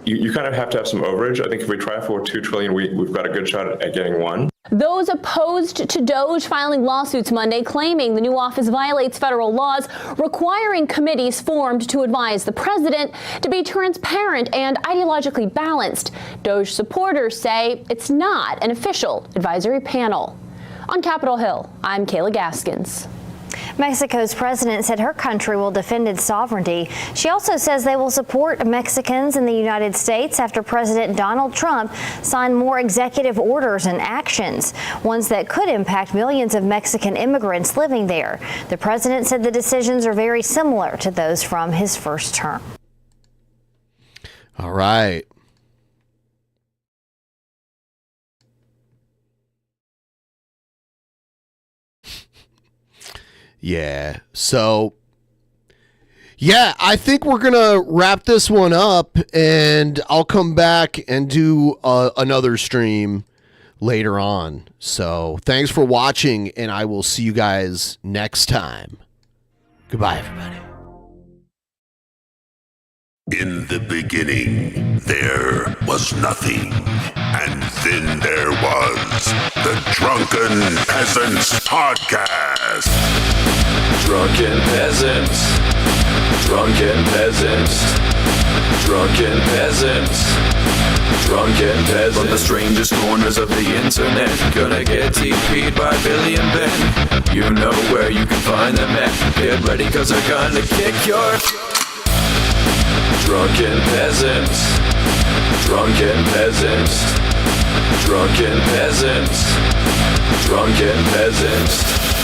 You kind of have to have some overage. I think if we try for $2 trillion, we've got a good shot at getting one. Those opposed to Doge filing lawsuits Monday claiming the new office violates federal laws requiring committees formed to advise the president to be transparent and ideologically balanced. Doge supporters say it's not an official advisory panel. On Capitol Hill, I'm Kayla Gaskins. Mexico's president said her country will defend its sovereignty. She also says they will support Mexicans in the United States after President Donald Trump signed more executive orders and actions, ones that could impact millions of Mexican immigrants living there. The president said the decisions are very similar to those from his first term. All right. Yeah. So, yeah, I think we're going to wrap this one up and I'll come back and do another stream later on. So, thanks for watching and I will see you guys next time. Goodbye, everybody. In the beginning, there was nothing. And then there was the Drunken Peasants Podcast. Drunken Peasants. Drunken Peasants. Drunken Peasants. Drunken Peasants. From the strangest corners of the internet, gonna get TP'd by Billy and Ben. You know where you can find them at. Get ready, cause they're gonna kick your... Drunken Peasants. Drunken Peasants. Drunken Peasants. Drunken Peasants.